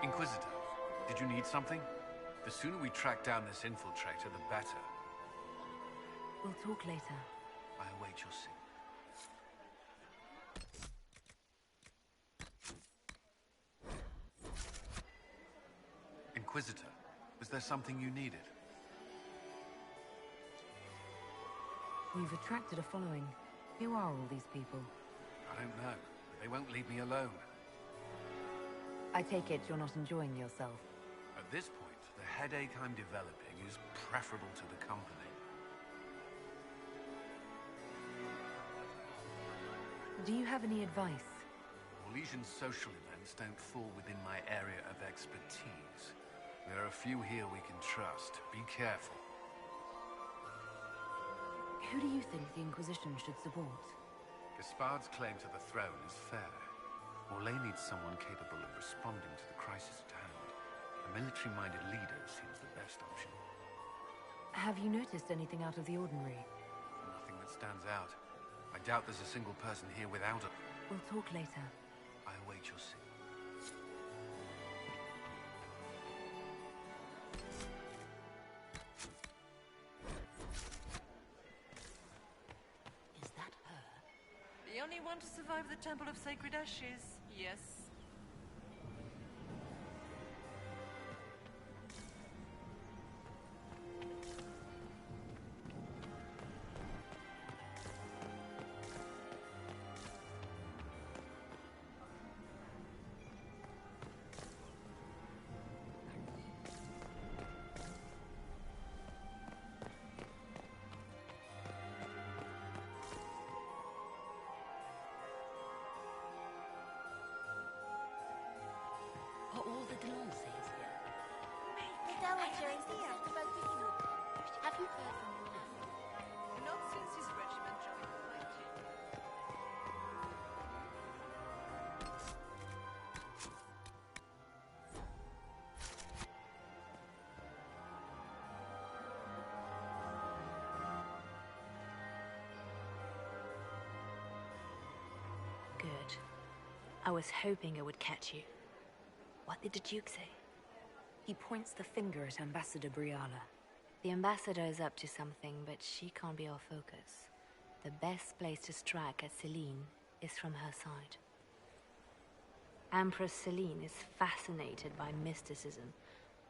Inquisitor, did you need something? The sooner we track down this infiltrator, the better. We'll talk later. I await your signal. Inquisitor, was there something you needed? We've attracted a following. Who are all these people? I don't know, but they won't leave me alone. I take it you're not enjoying yourself. At this point, the headache I'm developing is preferable to the company. Do you have any advice? Orlesian social events don't fall within my area of expertise. There are a few here we can trust. Be careful. Who do you think the Inquisition should support? Gaspard's claim to the throne is fair. Orlais needs someone capable of responding to the crisis at hand. A military-minded leader seems the best option. Have you noticed anything out of the ordinary? Nothing that stands out. I doubt there's a single person here without a... We'll talk later. I await your signal. Is that her? The only one to survive the Temple of Sacred Ashes, yes. Are all the Delancers here? The Dowager is upset about the soup. Have you heard from him now? Not since his regiment joined the fighting. Good. I was hoping I would catch you. What did the Duke say? He points the finger at Ambassador Briala. The ambassador is up to something, but she can't be our focus. The best place to strike at Celine is from her side. Empress Celine is fascinated by mysticism,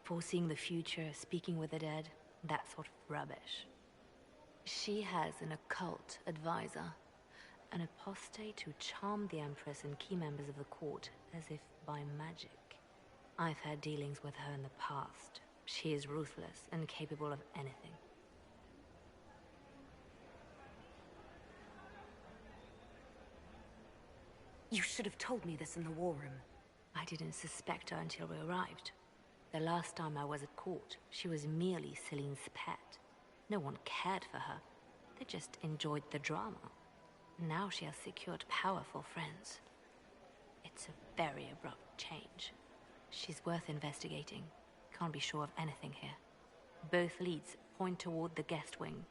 foreseeing the future, speaking with the dead, that sort of rubbish. She has an occult advisor, an apostate who charmed the Empress and key members of the court as if by magic. I've had dealings with her in the past. She is ruthless and capable of anything. You should have told me this in the war room. I didn't suspect her until we arrived. The last time I was at court, she was merely Celine's pet. No one cared for her. They just enjoyed the drama. Now she has secured powerful friends. It's a very abrupt change. She's worth investigating. Can't be sure of anything here. Both leads point toward the guest wing.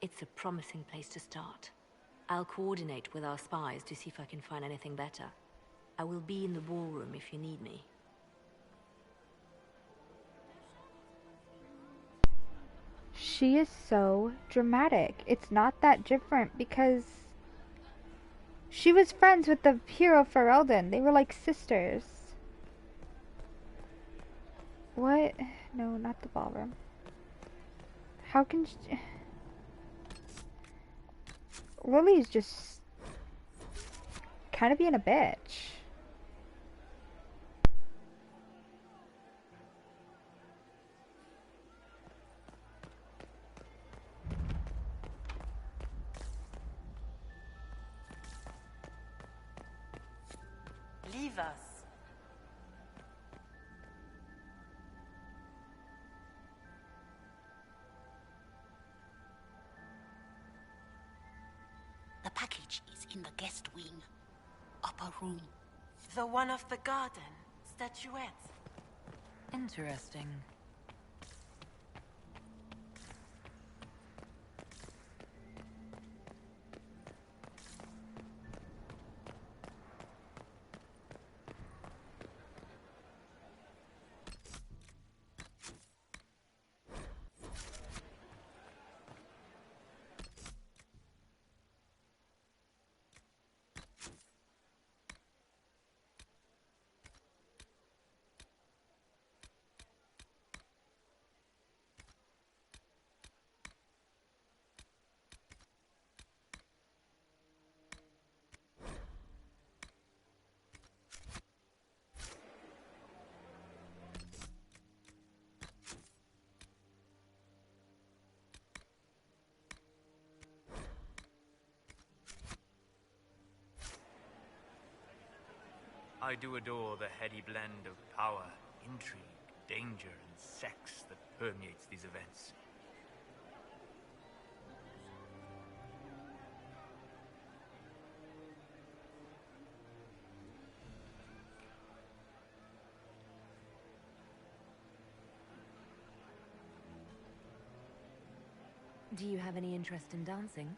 It's a promising place to start. I'll coordinate with our spies to see if I can find anything better. I will be in the ballroom if you need me. She is so dramatic. It's not that different because she was friends with the hero Ferelden. They were like sisters. What? No, not the ballroom. How can she... Lily's just kind of being a bitch. Leave us. The package is in the guest wing. Upper room. The one of the garden. Statuette. Interesting. I do adore the heady blend of power, intrigue, danger, and sex that permeates these events. Do you have any interest in dancing?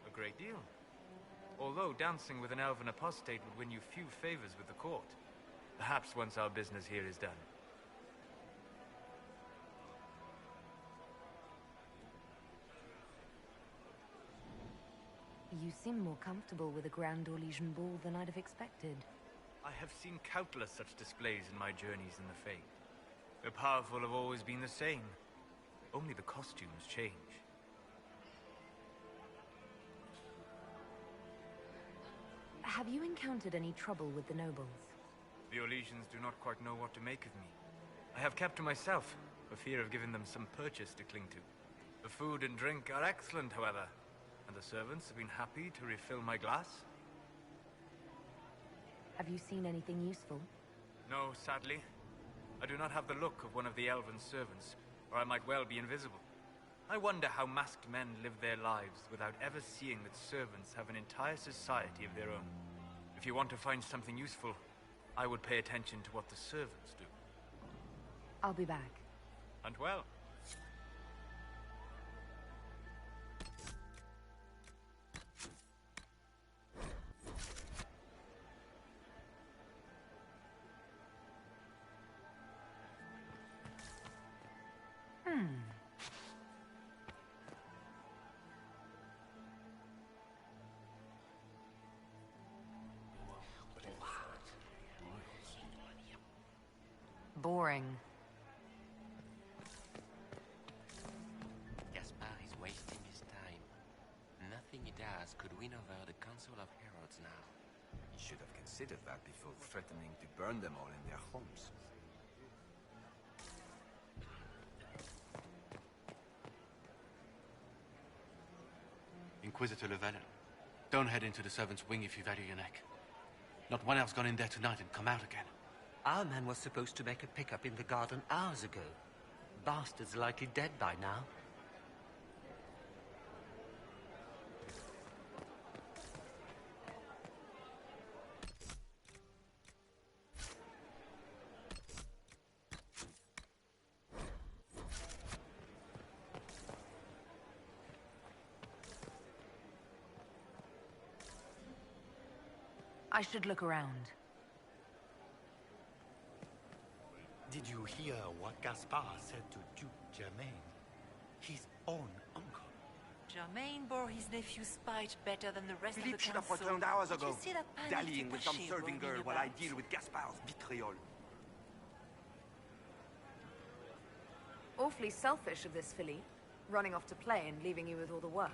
A great deal. Although dancing with an elven apostate would win you few favors with the court. Perhaps once our business here is done. You seem more comfortable with a Grand Orlesian ball than I'd have expected. I have seen countless such displays in my journeys in the Fae. The powerful have always been the same. Only the costumes change. Have you encountered any trouble with the nobles? The Orlesians do not quite know what to make of me. I have kept to myself, for fear of giving them some purchase to cling to. The food and drink are excellent, however, and the servants have been happy to refill my glass. Have you seen anything useful? No, sadly. I do not have the look of one of the elven servants, or I might well be invisible. I wonder how masked men live their lives without ever seeing that servants have an entire society of their own. If you want to find something useful, I would pay attention to what the servants do. I'll be back. And well. Boring. Gaspar is wasting his time. Nothing he does could win over the Council of Heralds now. He should have considered that before threatening to burn them all in their homes. Inquisitor Llewellyn, don't head into the servants' wing if you value your neck. Not one elf's gone in there tonight and come out again. Our man was supposed to make a pickup in the garden hours ago. Bastard's likely dead by now. I should look around. hear what Gaspard said to Duke Germain? His own uncle. Germain bore his nephew's spite better than the rest Philippe of the should have council. returned hours Did ago, you see that panic dallying with some depêché serving girl roaming while I about? deal with Gaspard's vitriol. Awfully selfish of this filly, running off to play and leaving you with all the work.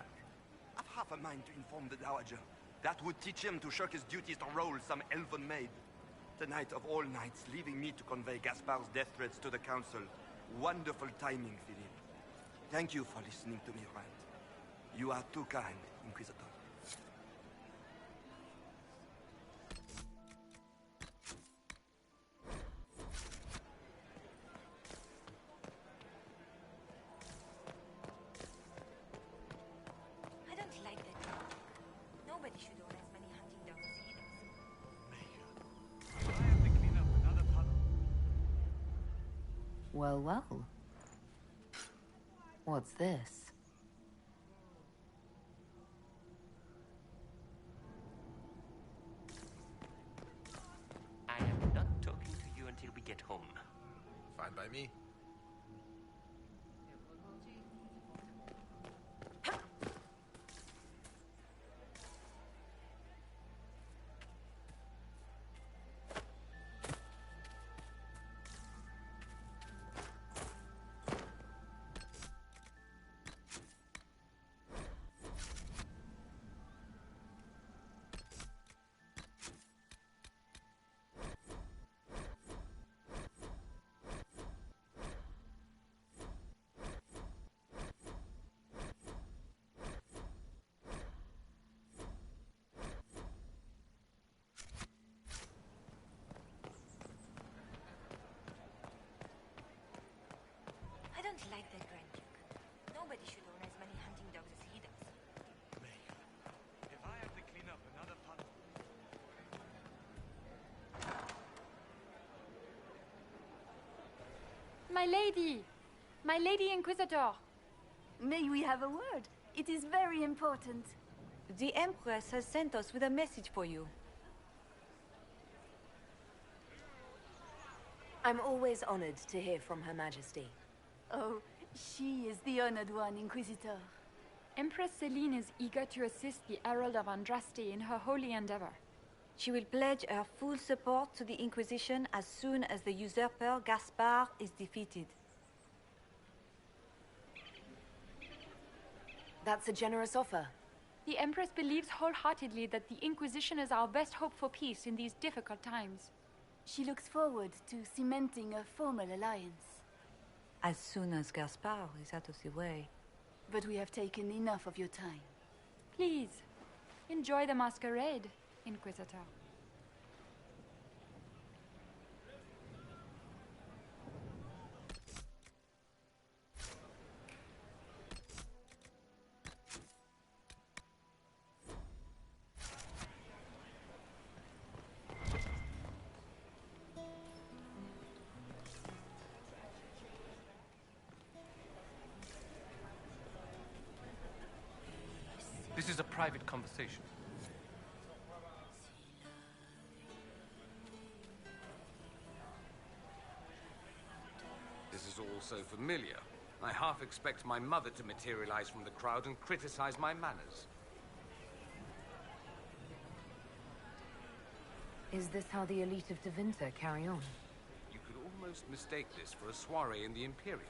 I've half a mind to inform the Dowager. That would teach him to shirk his duties to roll some elven maid. Tonight of all nights, leaving me to convey Gaspard's death threats to the council. Wonderful timing, Philippe. Thank you for listening to me rant. You are too kind, Inquisitor. I don't like that dog. Nobody should own as many hunting dogs as he does. I have to clean up another puddle. Well, well. What's this? I am not talking to you until we get home. Fine by me. I don't like that Grand Duke. Nobody should own as many hunting dogs as he does. If I have to clean up another puddle. My lady! My lady Inquisitor! May we have a word? It is very important. The Empress has sent us with a message for you. I'm always honored to hear from Her Majesty. Oh, she is the honored one, Inquisitor. Empress Celine is eager to assist the Herald of Andraste in her holy endeavor. She will pledge her full support to the Inquisition as soon as the usurper Gaspard is defeated. That's a generous offer. The Empress believes wholeheartedly that the Inquisition is our best hope for peace in these difficult times. She looks forward to cementing a formal alliance. As soon as Gaspard is out of the way. But we have taken enough of your time. Please, enjoy the masquerade, Inquisitor. This is a private conversation. This is all so familiar. I half expect my mother to materialize from the crowd and criticize my manners. Is this how the elite of Devinter carry on? You could almost mistake this for a soiree in the Imperium.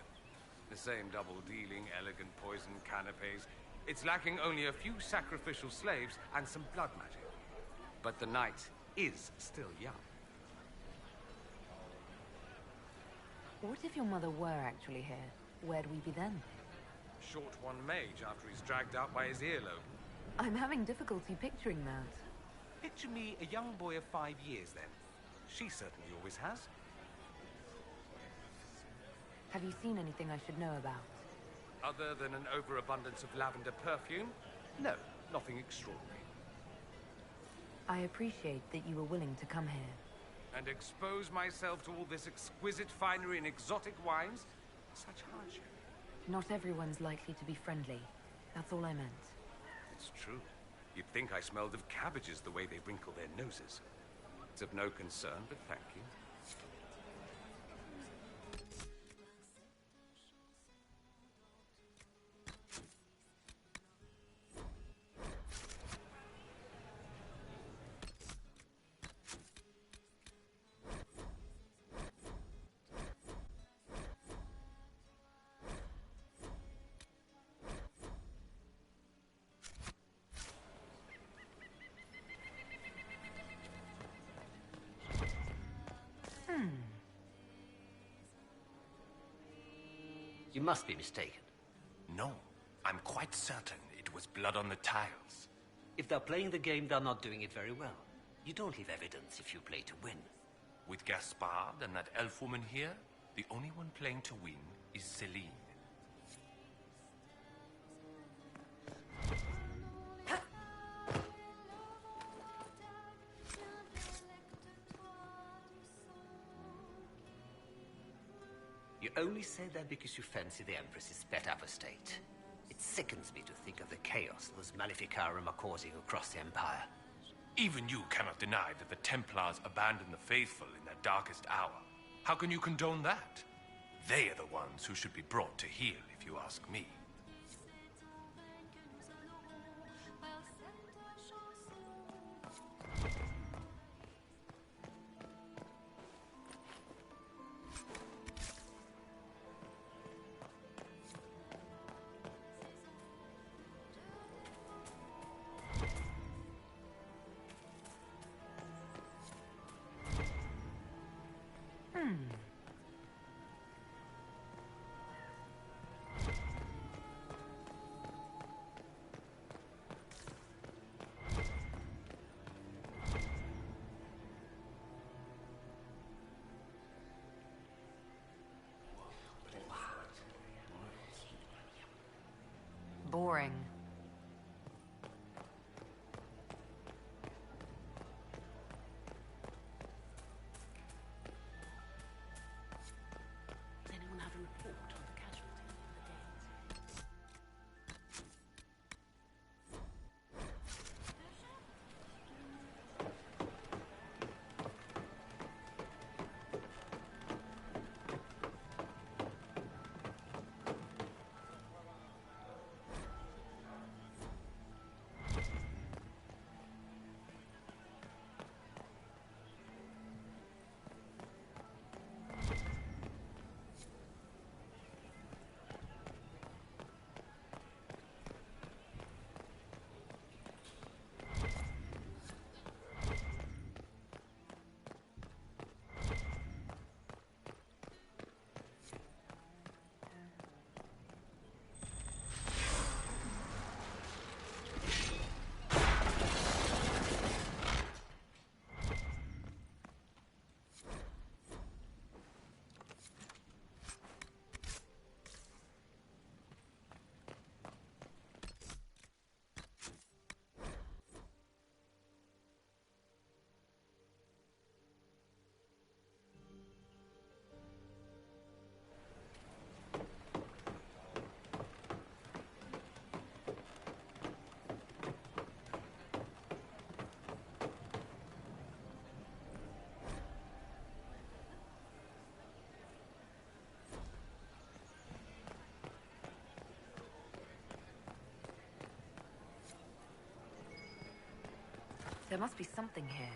The same double-dealing, elegant poison canapes. It's lacking only a few sacrificial slaves and some blood magic. But the night is still young. What if your mother were actually here? Where'd we be then? Short one mage after he's dragged out by his earlobe. I'm having difficulty picturing that. Picture me a young boy of 5 years then. She certainly always has. Have you seen anything I should know about? Other than an overabundance of lavender perfume? No, nothing extraordinary. I appreciate that you were willing to come here. And expose myself to all this exquisite finery and exotic wines? Such hardship. Not everyone's likely to be friendly. That's all I meant. It's true. You'd think I smelled of cabbages the way they wrinkle their noses. It's of no concern, but thank you. You must be mistaken. No, I'm quite certain it was blood on the tiles. If they're playing the game, they're not doing it very well. You don't leave evidence if you play to win. With Gaspard and that elf woman here, the only one playing to win is Celine. You only say that because you fancy the Empress's pet apostate. It sickens me to think of the chaos those Maleficarum are causing across the Empire. Even you cannot deny that the Templars abandoned the faithful in their darkest hour. How can you condone that? They are the ones who should be brought to heel, if you ask me. Boring. Does anyone have a report on the casualties and the deaths? There must be something here.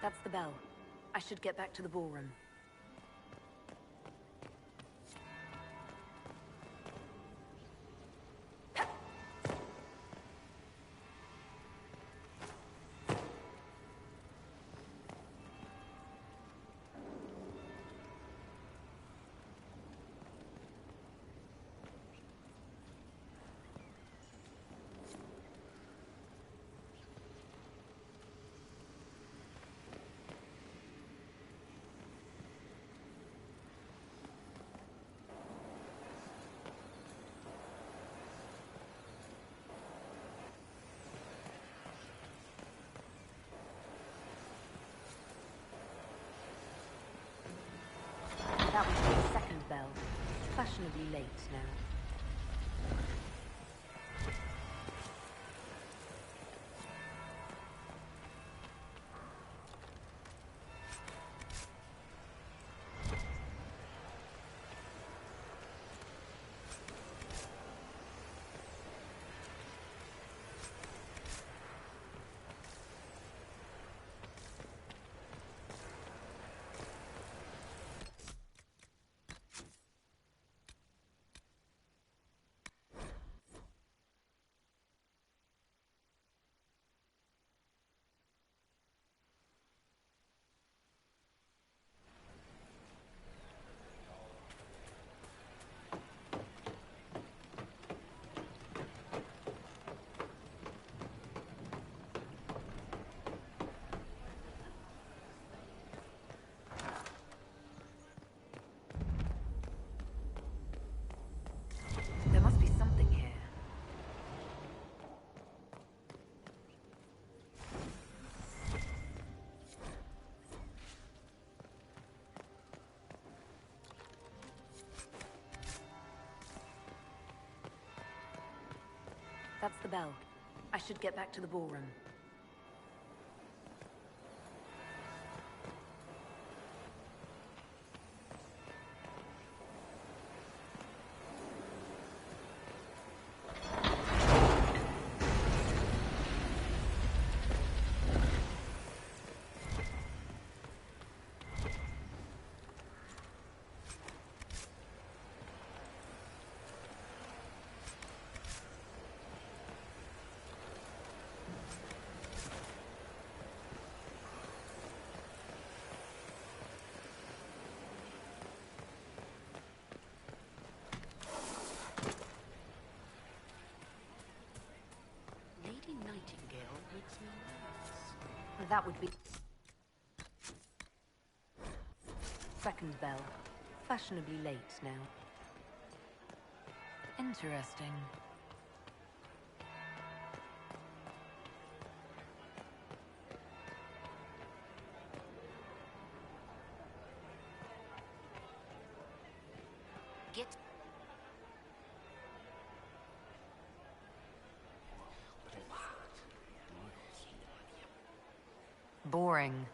That's the bell. I should get back to the ballroom. That was the second bell. Fashionably late now. There must be something here. That's the bell. I should get back to the ballroom. That would be... Second bell. Fashionably late now. Interesting. Get... Boring.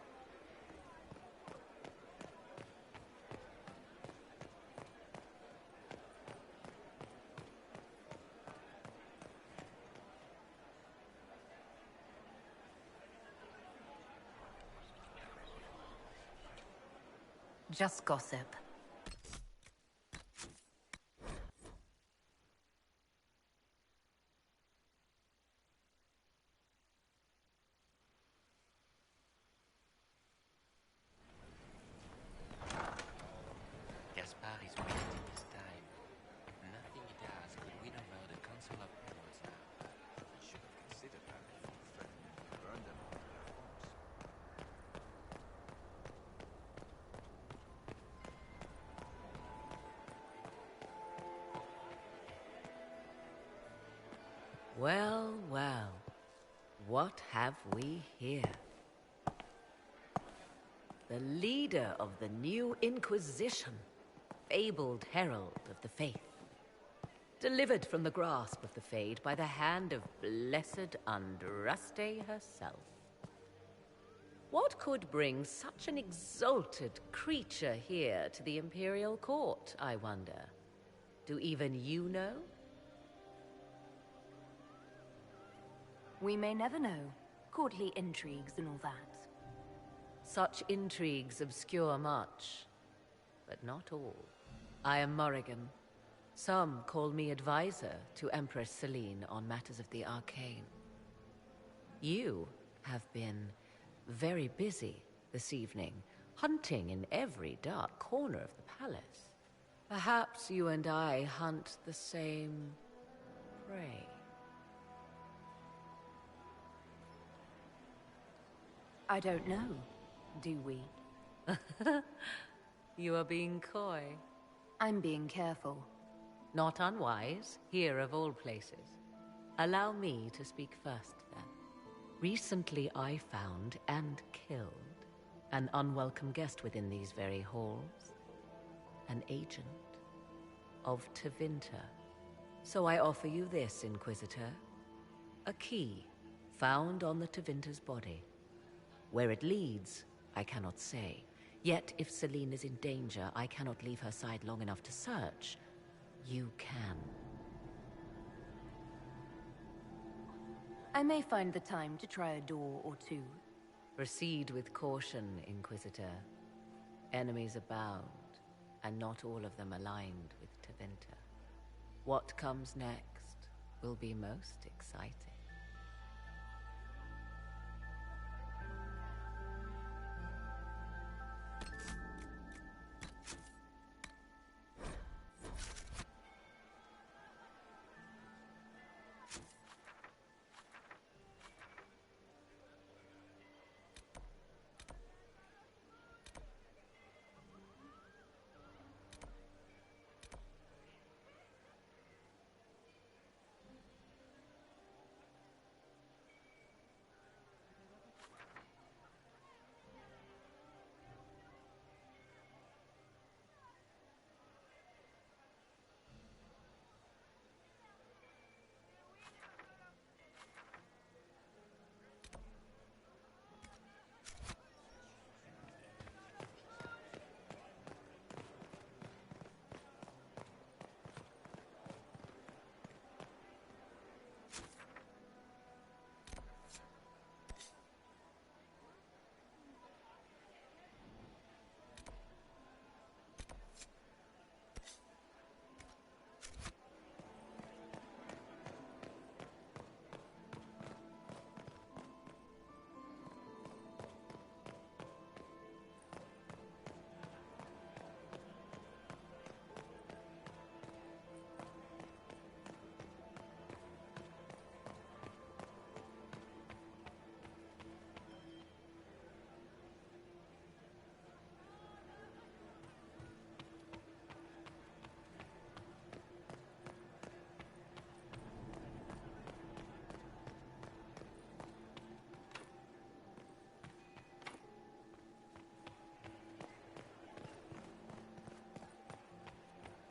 Just gossip. Gaspard is wasting his time. Nothing he does could win over the Council of Heralds now. I should have considered that before threatening to burn them on their homes. Well, well. What have we here? The leader of the new Inquisition, fabled herald of the faith. Delivered from the grasp of the Fade by the hand of blessed Andraste herself. What could bring such an exalted creature here to the Imperial Court, I wonder? Do even you know? We may never know. Courtly intrigues and all that. Such intrigues obscure much, but not all. I am Morrigan. Some call me advisor to Empress Celine on matters of the arcane. You have been very busy this evening, hunting in every dark corner of the palace. Perhaps you and I hunt the same prey. I don't know. Do we? You are being coy. I'm being careful. Not unwise, here of all places. Allow me to speak first, then. Recently I found and killed an unwelcome guest within these very halls. An agent of Tevinter. So I offer you this, Inquisitor. A key found on the Tevinter's body. Where it leads, I cannot say. Yet if Celine is in danger, I cannot leave her side long enough to search. You can. I may find the time to try a door or two. Proceed with caution, Inquisitor. Enemies abound, and not all of them aligned with Tevinter. What comes next will be most exciting.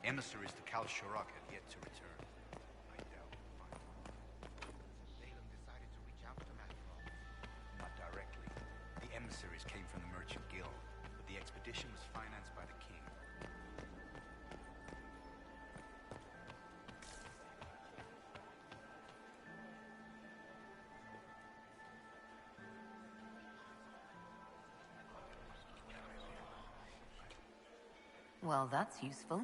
Emissaries to Kal Shurak have yet to return. I doubt we'll find them. Leyland decided to reach out to Makarov. Not directly. The emissaries came from the Merchant Guild, but the expedition was financed by the king. Well, that's useful.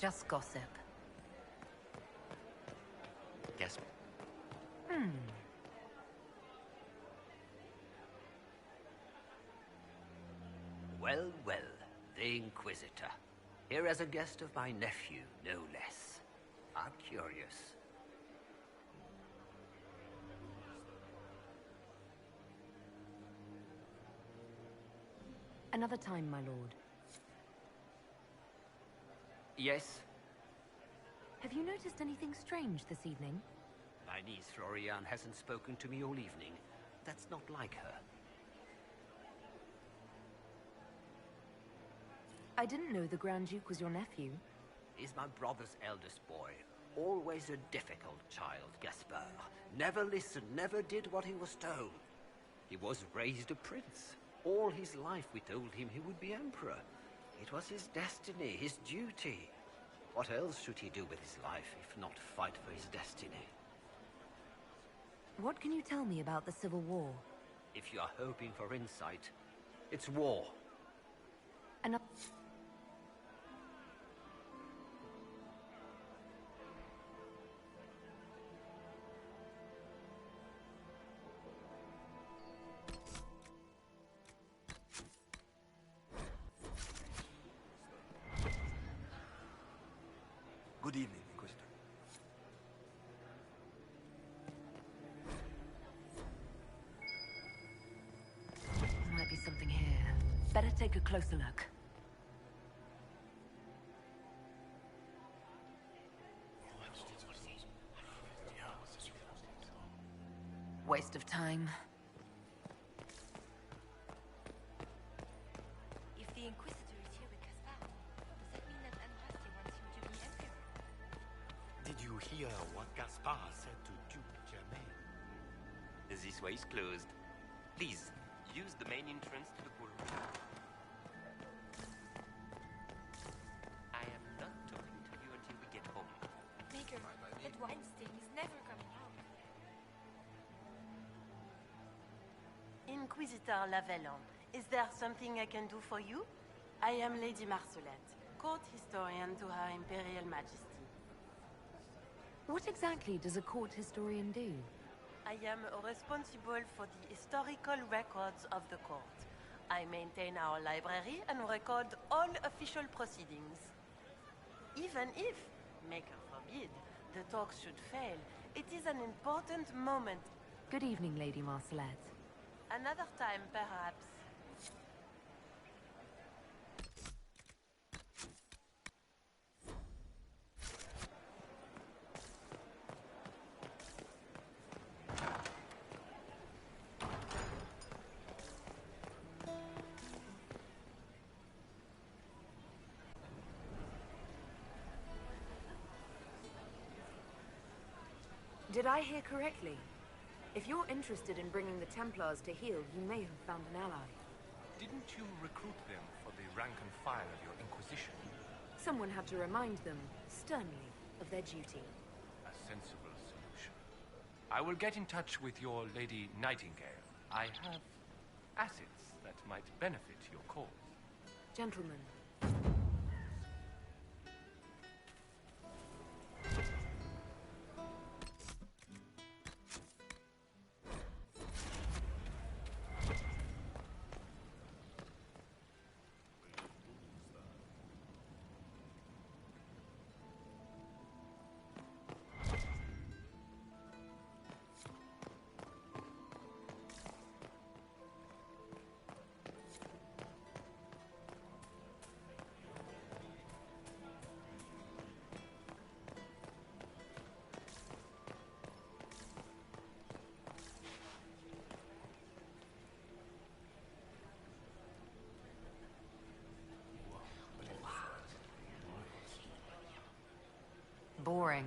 Just gossip. Yes. Well, well, the Inquisitor. Here as a guest of my nephew, no less. How curious. Another time, my lord. Yes? Have you noticed anything strange this evening? My niece Florian hasn't spoken to me all evening. That's not like her. I didn't know the Grand Duke was your nephew. He's my brother's eldest boy. Always a difficult child, Gaspard. Never listened, never did what he was told. He was raised a prince. All his life we told him he would be emperor. It was his destiny, his duty. What else should he do with his life, if not fight for his destiny? What can you tell me about the Civil War? If you are hoping for insight, it's war. And Good evening, Inquisitor. there might be something here. Better take a closer look. Waste of time. If the Inquisitor is here with Gaspard, does that mean that Andraste wants him to be Emperor? Did you hear what Gaspard said to Duke Germain? This way is closed. Please, use the main entrance to the ballroom. I am not talking to you until we get home. Maker, that wine stain is never coming out. Inquisitor Lavellon, is there something I can do for you? I am Lady Marcelette, court historian to Her Imperial Majesty. What exactly does a court historian do? I am responsible for the historical records of the court. I maintain our library and record all official proceedings. Even if, Maker forbid, the talks should fail, it is an important moment. Good evening, Lady Marcelette. Another time, perhaps. Did I hear correctly? If you're interested in bringing the Templars to heel, you may have found an ally. Didn't you recruit them for the rank and file of your Inquisition? Someone had to remind them, sternly, of their duty. A sensible solution. I will get in touch with your Lady Nightingale. I have assets that might benefit your cause. Gentlemen. Boring.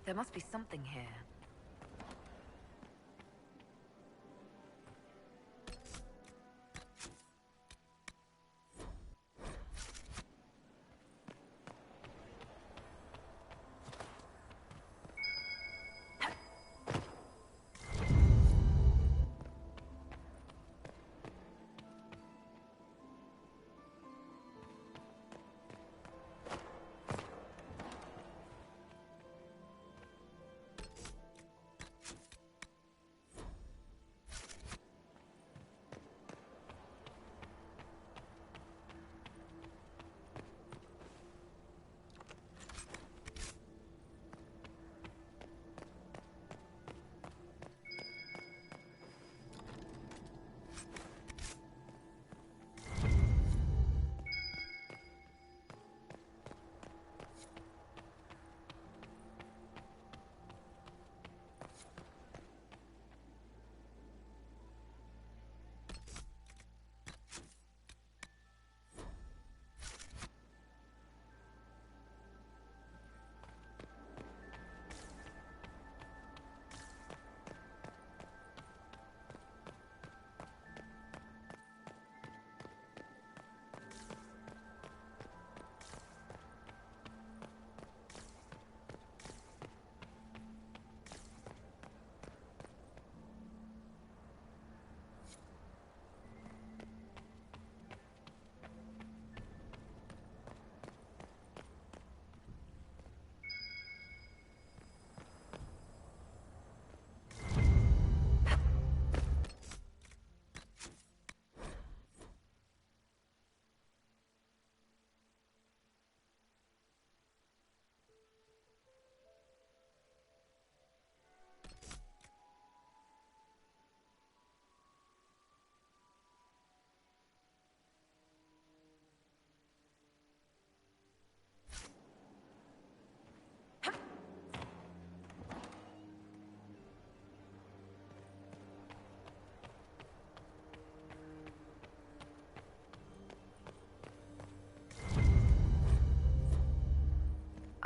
There must be something here.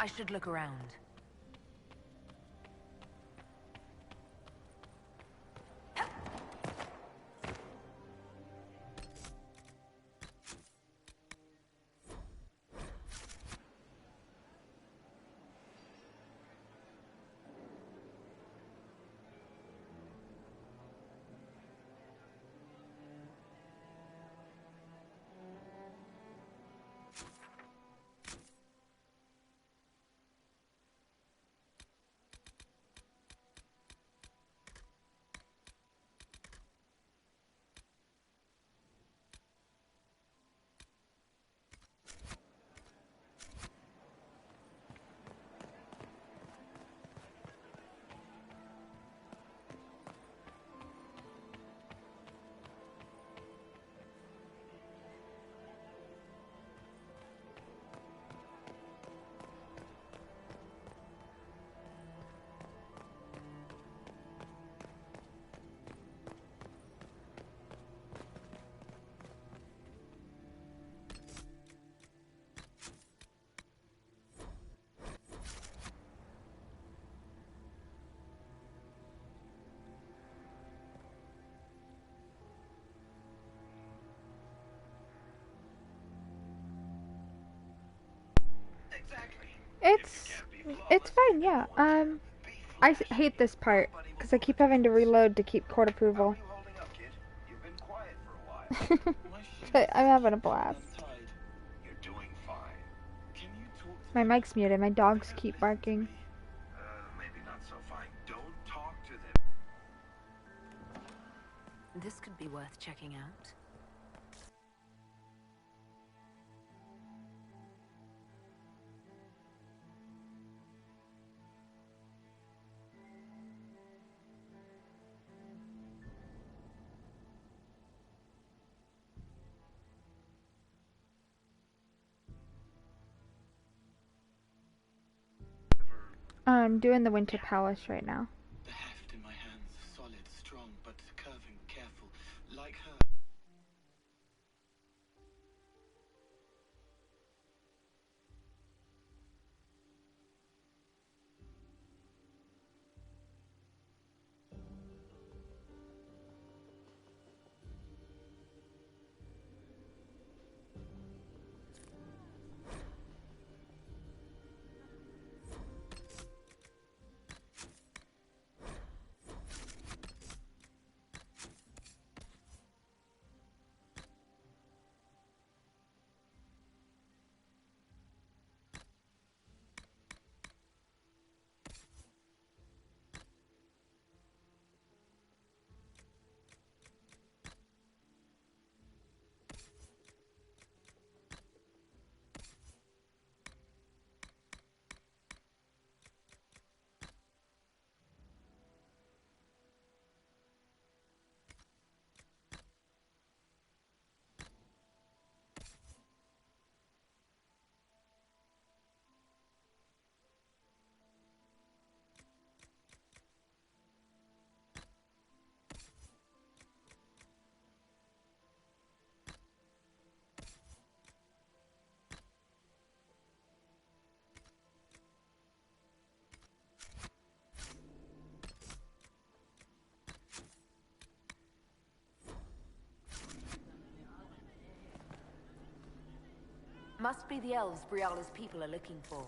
I should look around. It's fine, yeah. Hate this part because I keep having to reload to keep court approval. But I'm having a blast. My mic's muted. My dogs keep barking. Maybe not so fine. Don't talk to them. This could be worth checking out. I'm doing the Winter Palace right now. The heft in my hands, solid, strong, but curving, careful, like her. Must be the elves Briala's people are looking for.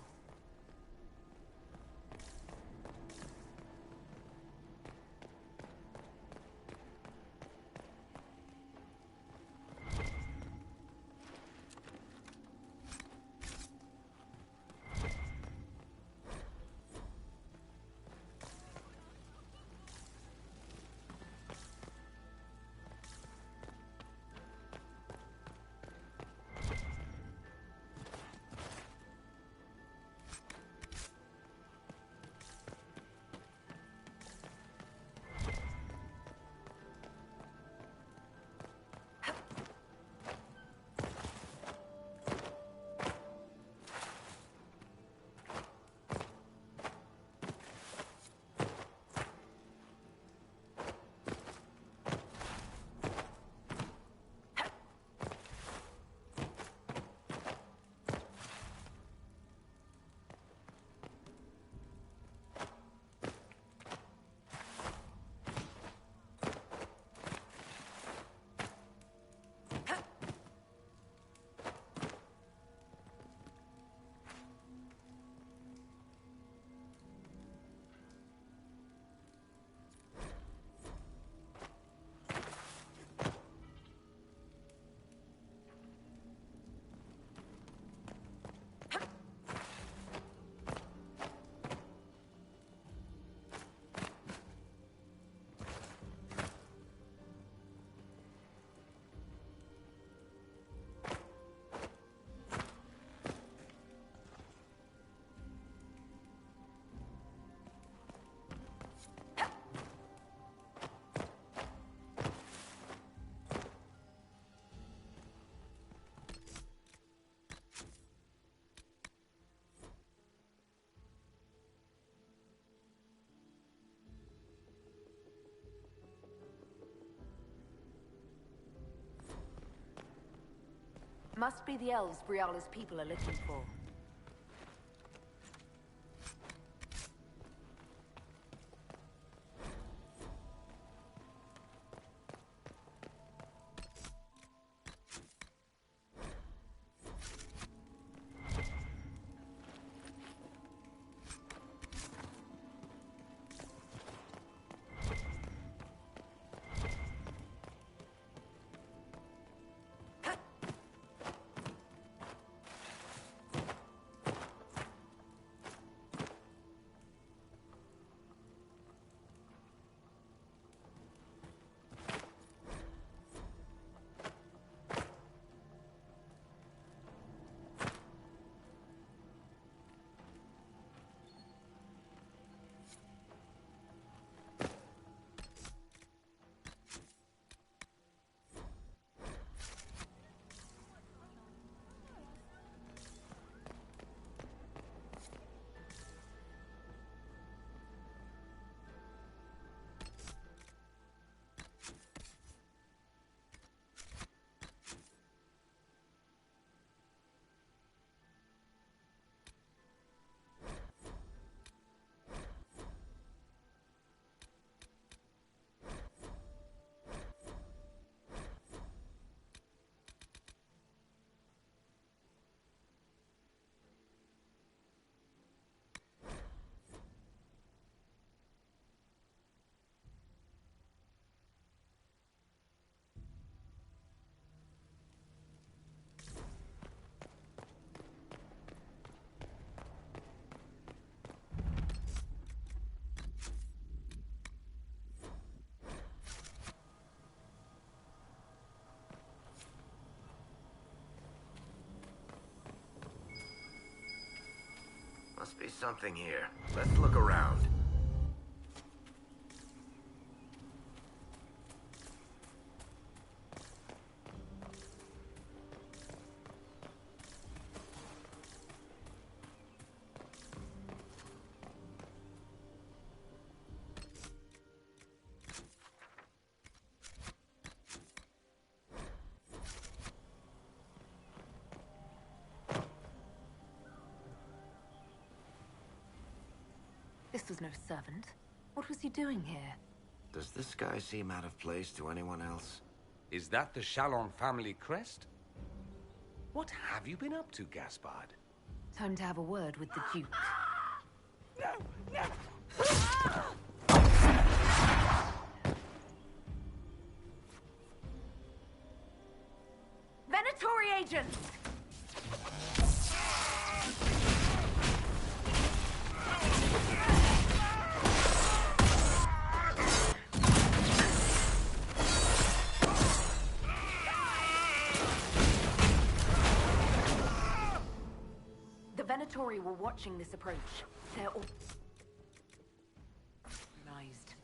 Must be the elves Briala's people are looking for. Must be something here. Let's look around. This was no servant. What was he doing here? Does this guy seem out of place to anyone else? Is that the Chalon family crest? What have you been up to, Gaspard? Time to have a word with the Duke. Venatori agents! The Venatori were watching this approach. They're all organized.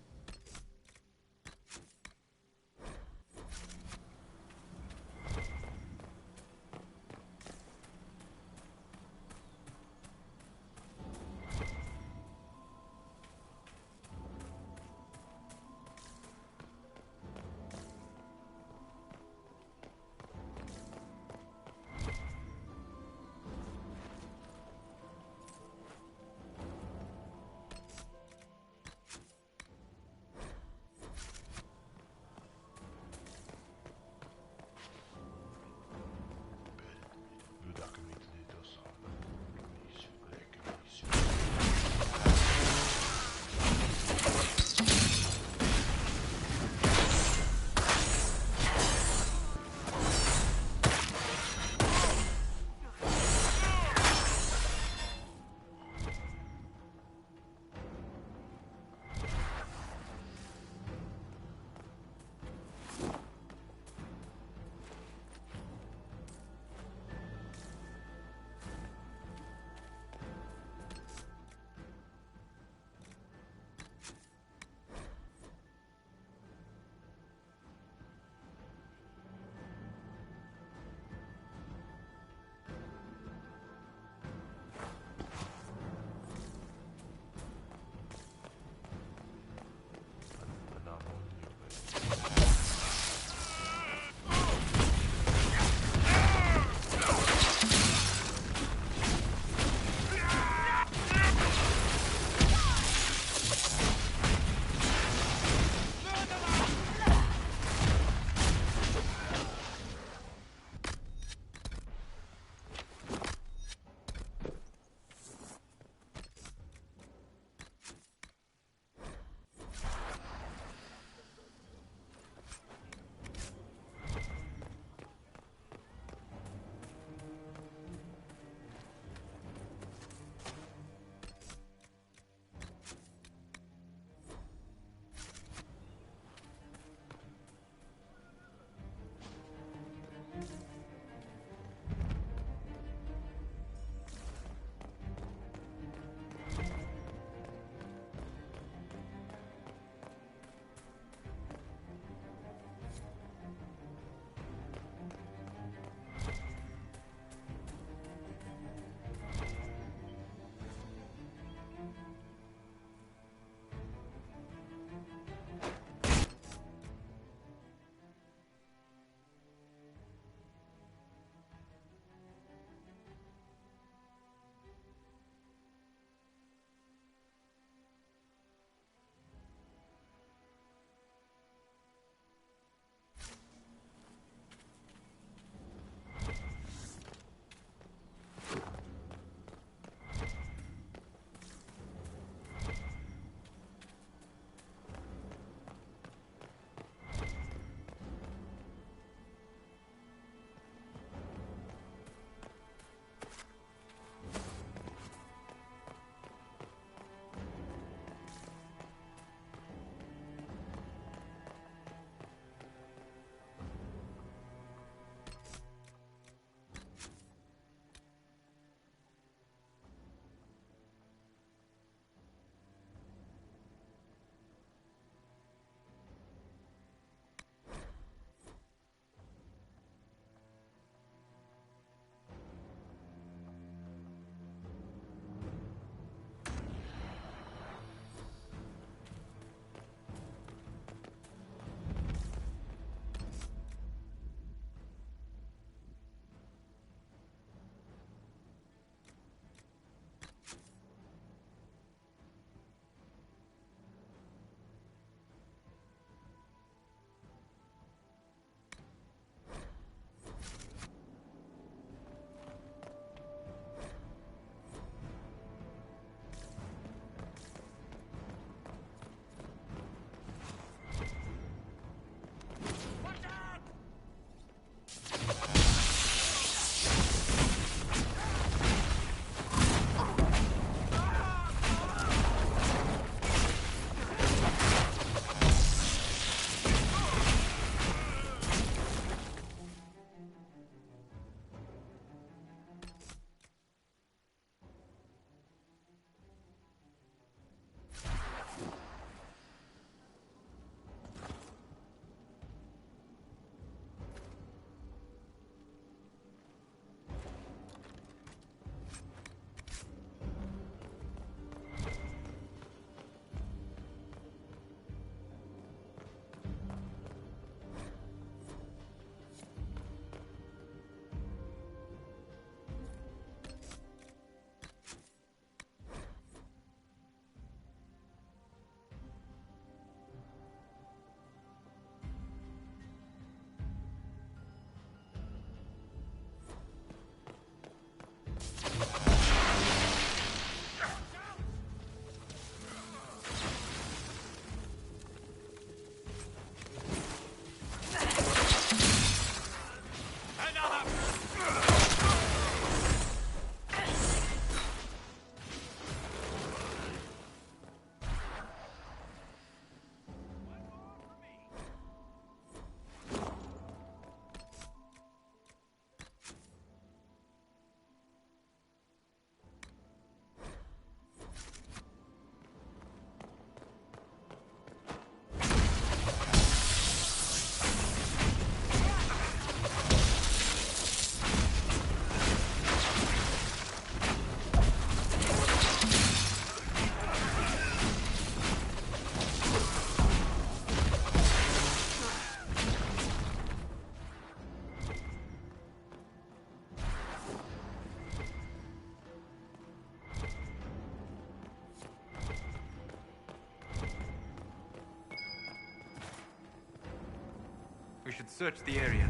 could search the area.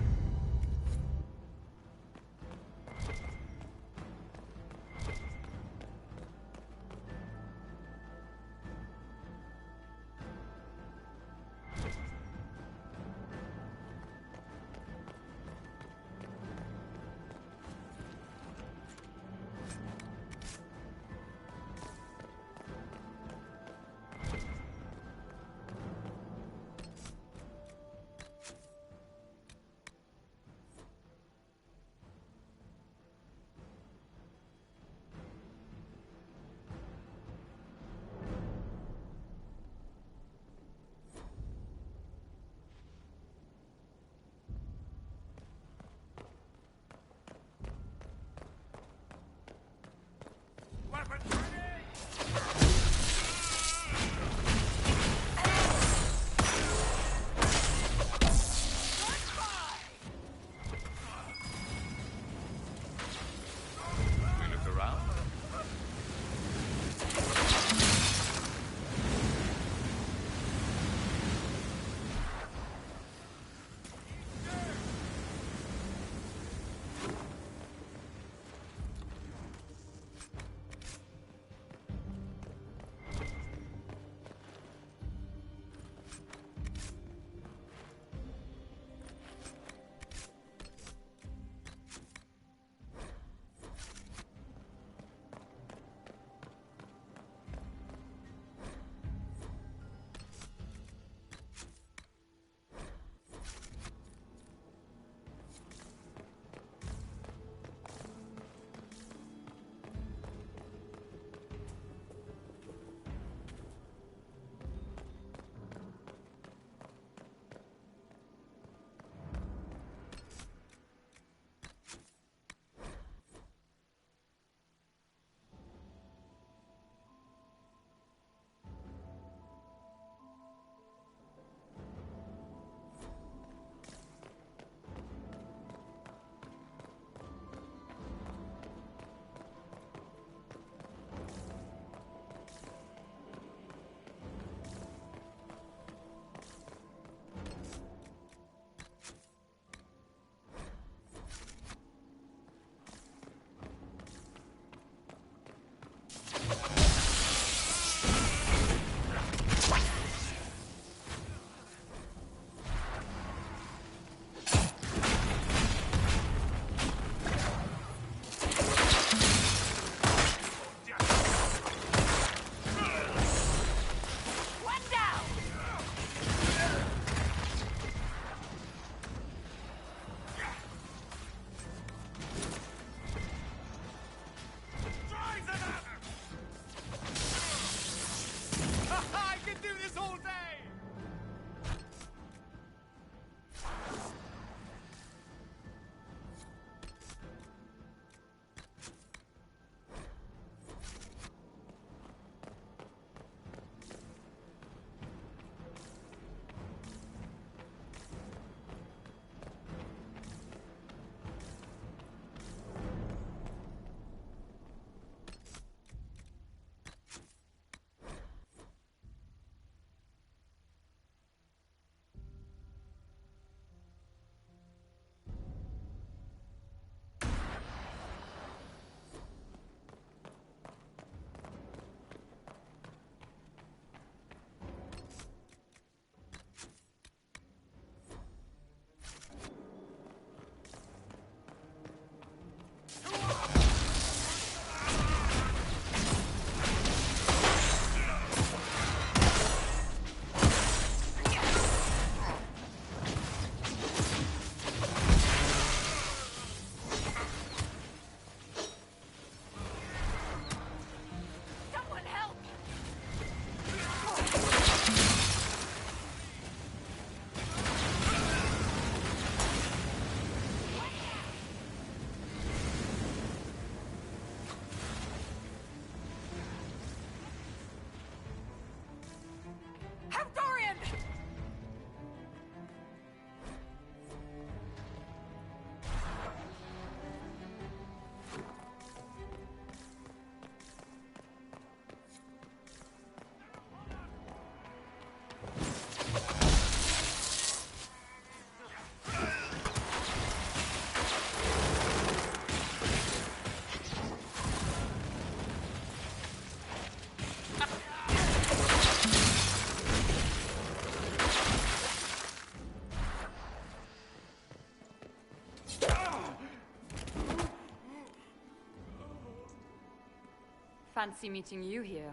Fancy meeting you here.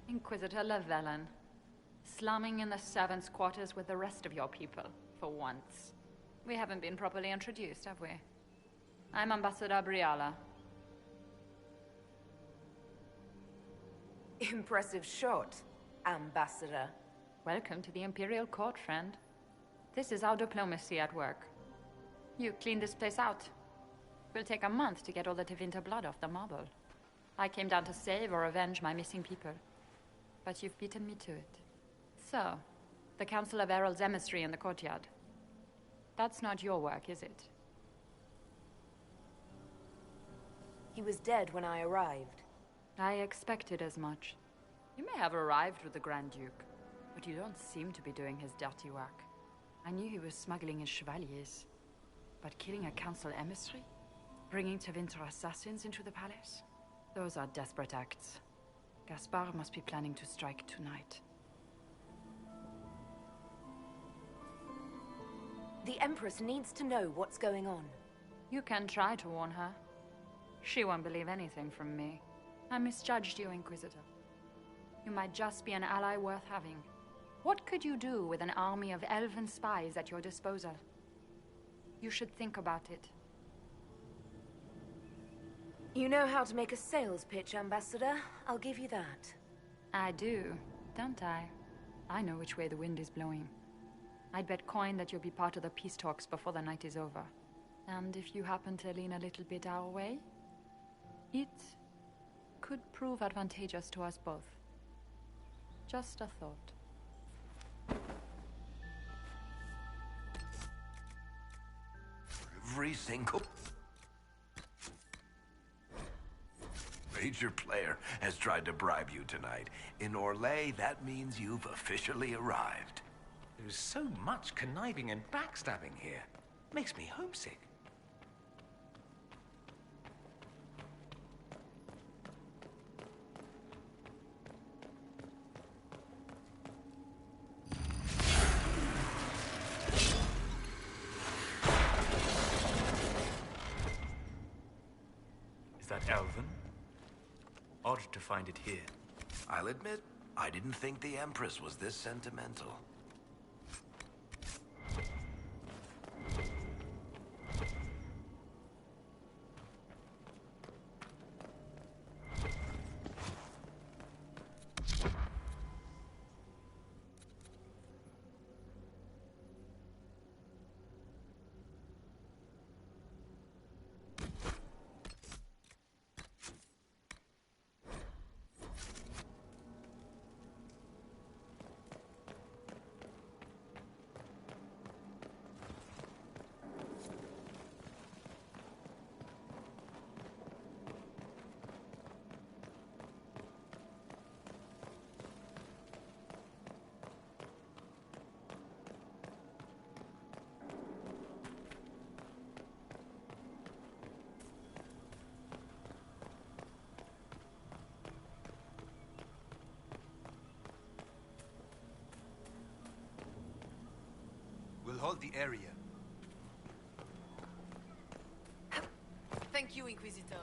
Inquisitor Lavellen. Slumming in the servants' quarters with the rest of your people, for once. We haven't been properly introduced, have we? I'm Ambassador Briala. Impressive shot, Ambassador. Welcome to the Imperial Court, friend. This is our diplomacy at work. You clean this place out. Will take a month to get all the Tevinter blood off the marble. I came down to save or avenge my missing people. But you've beaten me to it. So, the Council of Herald's emissary in the courtyard. That's not your work, is it? He was dead when I arrived. I expected as much. You may have arrived with the Grand Duke, but you don't seem to be doing his dirty work. I knew he was smuggling his chevaliers. But killing a council emissary? Bringing Tevinter assassins into the palace? Those are desperate acts. Gaspard must be planning to strike tonight. The Empress needs to know what's going on. You can try to warn her. She won't believe anything from me. I misjudged you, Inquisitor. You might just be an ally worth having. What could you do with an army of elven spies at your disposal? You should think about it. You know how to make a sales pitch, Ambassador. I'll give you that. I do, don't I? I know which way the wind is blowing. I'd bet coin that you'll be part of the peace talks before the night is over. And if you happen to lean a little bit our way, it could prove advantageous to us both. Just a thought. Every single major player has tried to bribe you tonight. In Orlais, that means you've officially arrived. There's so much conniving and backstabbing here. Makes me homesick. Is that Elven? Odd to find it here. I'll admit, I didn't think the Empress was this sentimental. We'll hold the area. Thank you, Inquisitor.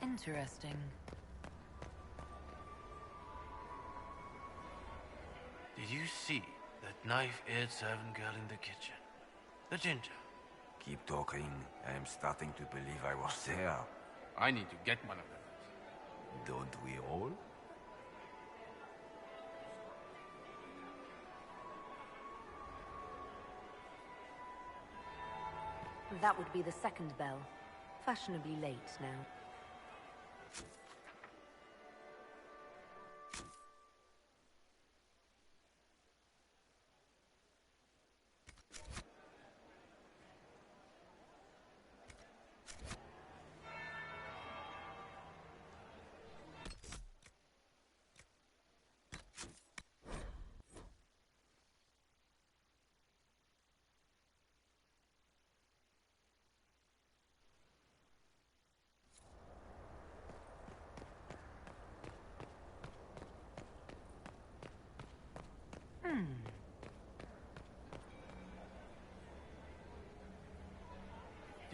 Interesting. Did you see that knife-eared servant girl in the kitchen? The ginger. Keep talking. I am starting to believe I was there. I need to get one of them. Don't we all? That would be the second bell. Fashionably late now.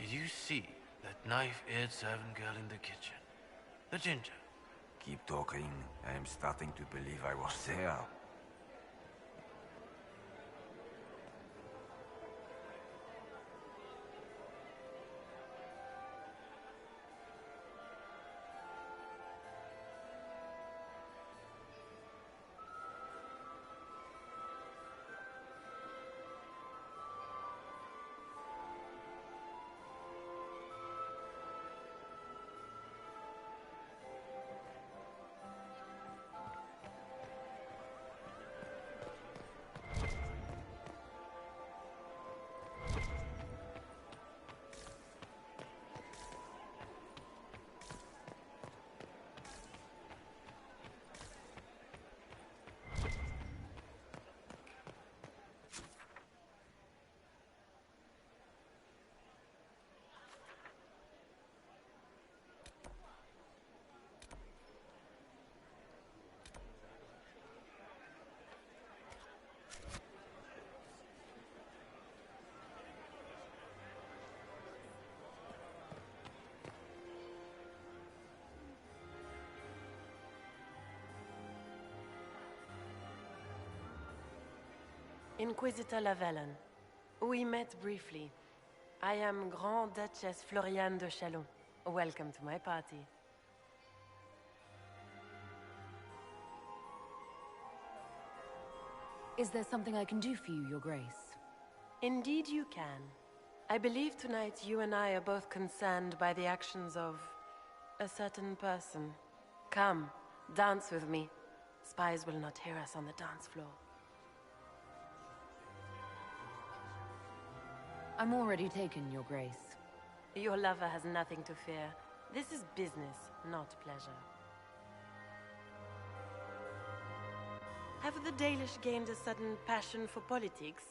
Did you see that knife-eared servant girl in the kitchen? The ginger. Keep talking. I am starting to believe I was there. Inquisitor Lavellen. We met briefly. I am Grand Duchess Floriane de Chalon. Welcome to my party. Is there something I can do for you, Your Grace? Indeed you can. I believe tonight you and I are both concerned by the actions of a certain person. Come, dance with me. Spies will not hear us on the dance floor. I'm already taken, Your Grace. Your lover has nothing to fear. This is business, not pleasure. Have the Dalish gained a sudden passion for politics?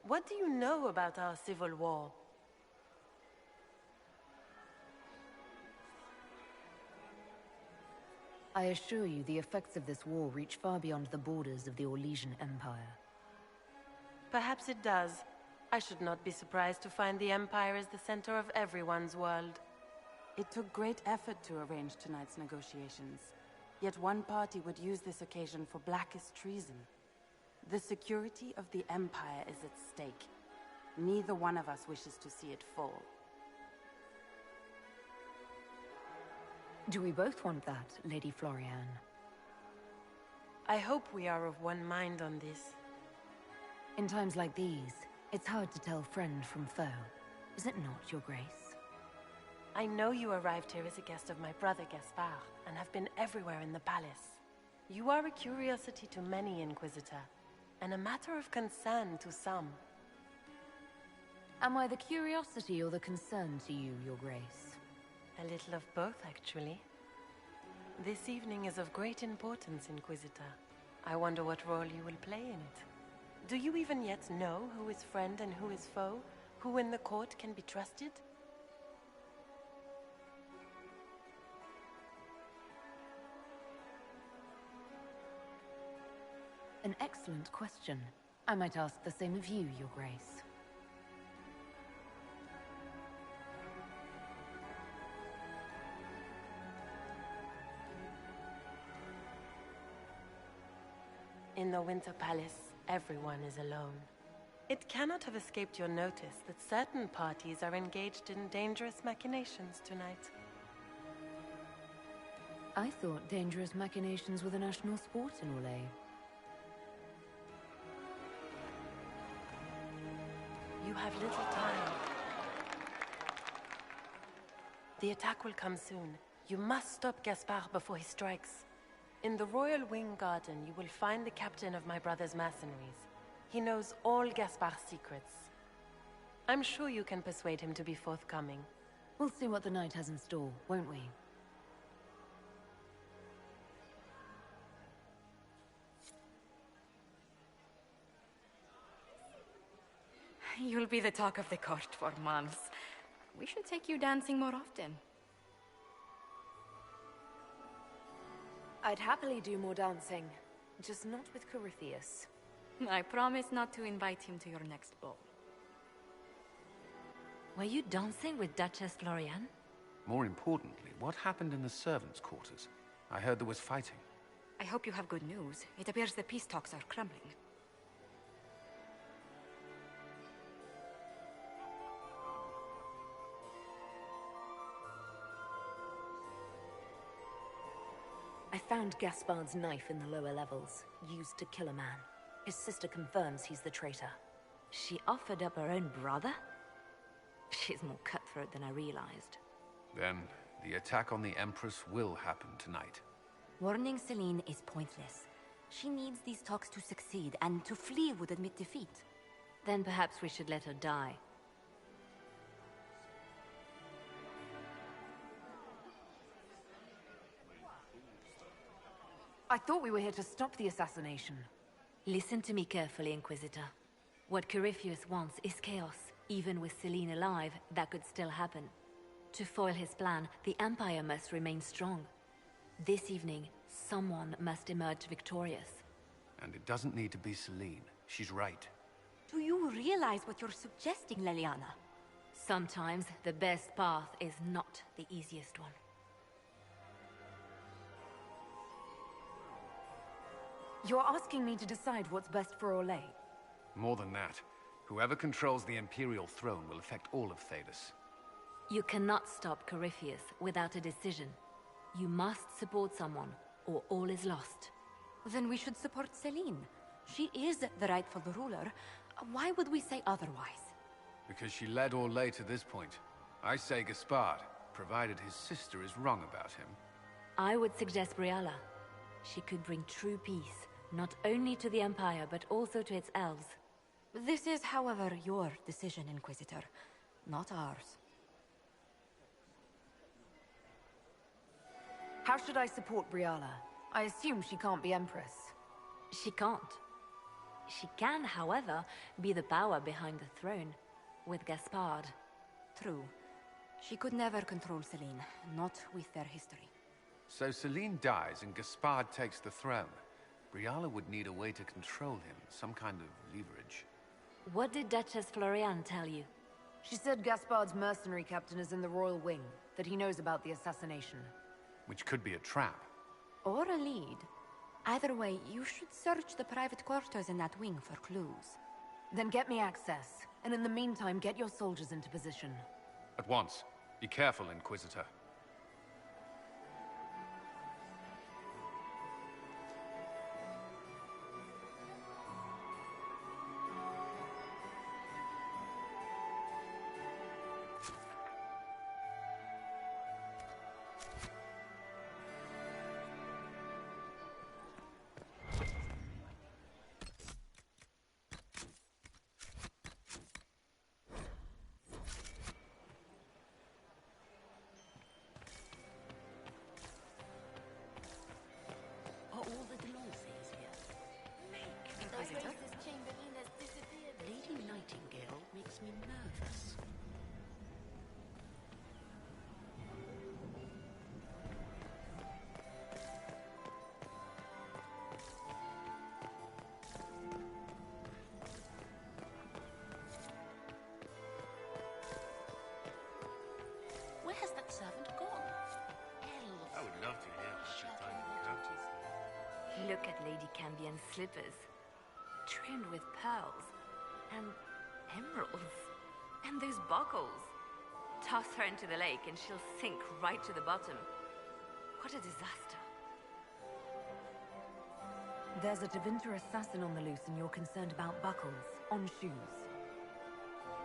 What do you know about our civil war? I assure you the effects of this war reach far beyond the borders of the Orlesian Empire. Perhaps it does. I should not be surprised to find the Empire is the center of everyone's world. It took great effort to arrange tonight's negotiations. Yet one party would use this occasion for blackest treason. The security of the Empire is at stake. Neither one of us wishes to see it fall. Do we both want that, Lady Floriane? I hope we are of one mind on this. In times like these, it's hard to tell friend from foe. Is it not, Your Grace? I know you arrived here as a guest of my brother Gaspard, and have been everywhere in the palace. You are a curiosity to many, Inquisitor, and a matter of concern to some. Am I the curiosity or the concern to you, Your Grace? A little of both, actually. This evening is of great importance, Inquisitor. I wonder what role you will play in it. Do you even yet know who is friend and who is foe? Who in the court can be trusted? An excellent question. I might ask the same of you, Your Grace. In the Winter Palace, everyone is alone. It cannot have escaped your notice that certain parties are engaged in dangerous machinations tonight. I thought dangerous machinations were the national sport in Orlais. You have little time. The attack will come soon. You must stop Gaspard before he strikes. In the Royal Wing Garden, you will find the captain of my brother's mercenaries. He knows all Gaspard's secrets. I'm sure you can persuade him to be forthcoming. We'll see what the night has in store, won't we? You'll be the talk of the court for months. We should take you dancing more often. I'd happily do more dancing, just not with Corypheus. I promise not to invite him to your next ball. Were you dancing with Duchess Florian? More importantly, what happened in the servants' quarters? I heard there was fighting. I hope you have good news. It appears the peace talks are crumbling. I found Gaspard's knife in the lower levels, used to kill a man. His sister confirms he's the traitor. She offered up her own brother? She's more cutthroat than I realized. Then, the attack on the Empress will happen tonight. Warning Celine is pointless. She needs these talks to succeed, and to flee would admit defeat. Then perhaps we should let her die. I thought we were here to stop the assassination. Listen to me carefully, Inquisitor. What Corypheus wants is chaos. Even with Celine alive, that could still happen. To foil his plan, the Empire must remain strong. This evening, someone must emerge victorious. And it doesn't need to be Celine. She's right. Do you realize what you're suggesting, Leliana? Sometimes the best path is not the easiest one. You're asking me to decide what's best for Orlais? More than that, whoever controls the Imperial throne will affect all of Thedas. You cannot stop Corypheus without a decision. You must support someone, or all is lost. Then we should support Celine. She is the rightful ruler. Why would we say otherwise? Because she led Orlais to this point. I say Gaspard, provided his sister is wrong about him. I would suggest Briala. She could bring true peace, not only to the Empire, but also to its elves. This is, however, your decision, Inquisitor, not ours. How should I support Briala? I assume she can't be Empress. She can't. She can, however, be the power behind the throne, with Gaspard. True. She could never control Celine, not with their history. So Celine dies and Gaspard takes the throne. Briala would need a way to control him, some kind of leverage. What did Duchess Florian tell you? She said Gaspard's mercenary captain is in the Royal Wing, that he knows about the assassination. Which could be a trap. Or a lead. Either way, you should search the private quarters in that wing for clues. Then get me access, and in the meantime, get your soldiers into position. At once. Be careful, Inquisitor. Where has that servant gone? I would love to hear about your time in the countess. Look at Lady Cambion's slippers. Trimmed with pearls. And emeralds. And those buckles. Toss her into the lake and she'll sink right to the bottom. What a disaster. There's a Tevinter assassin on the loose and you're concerned about buckles on shoes.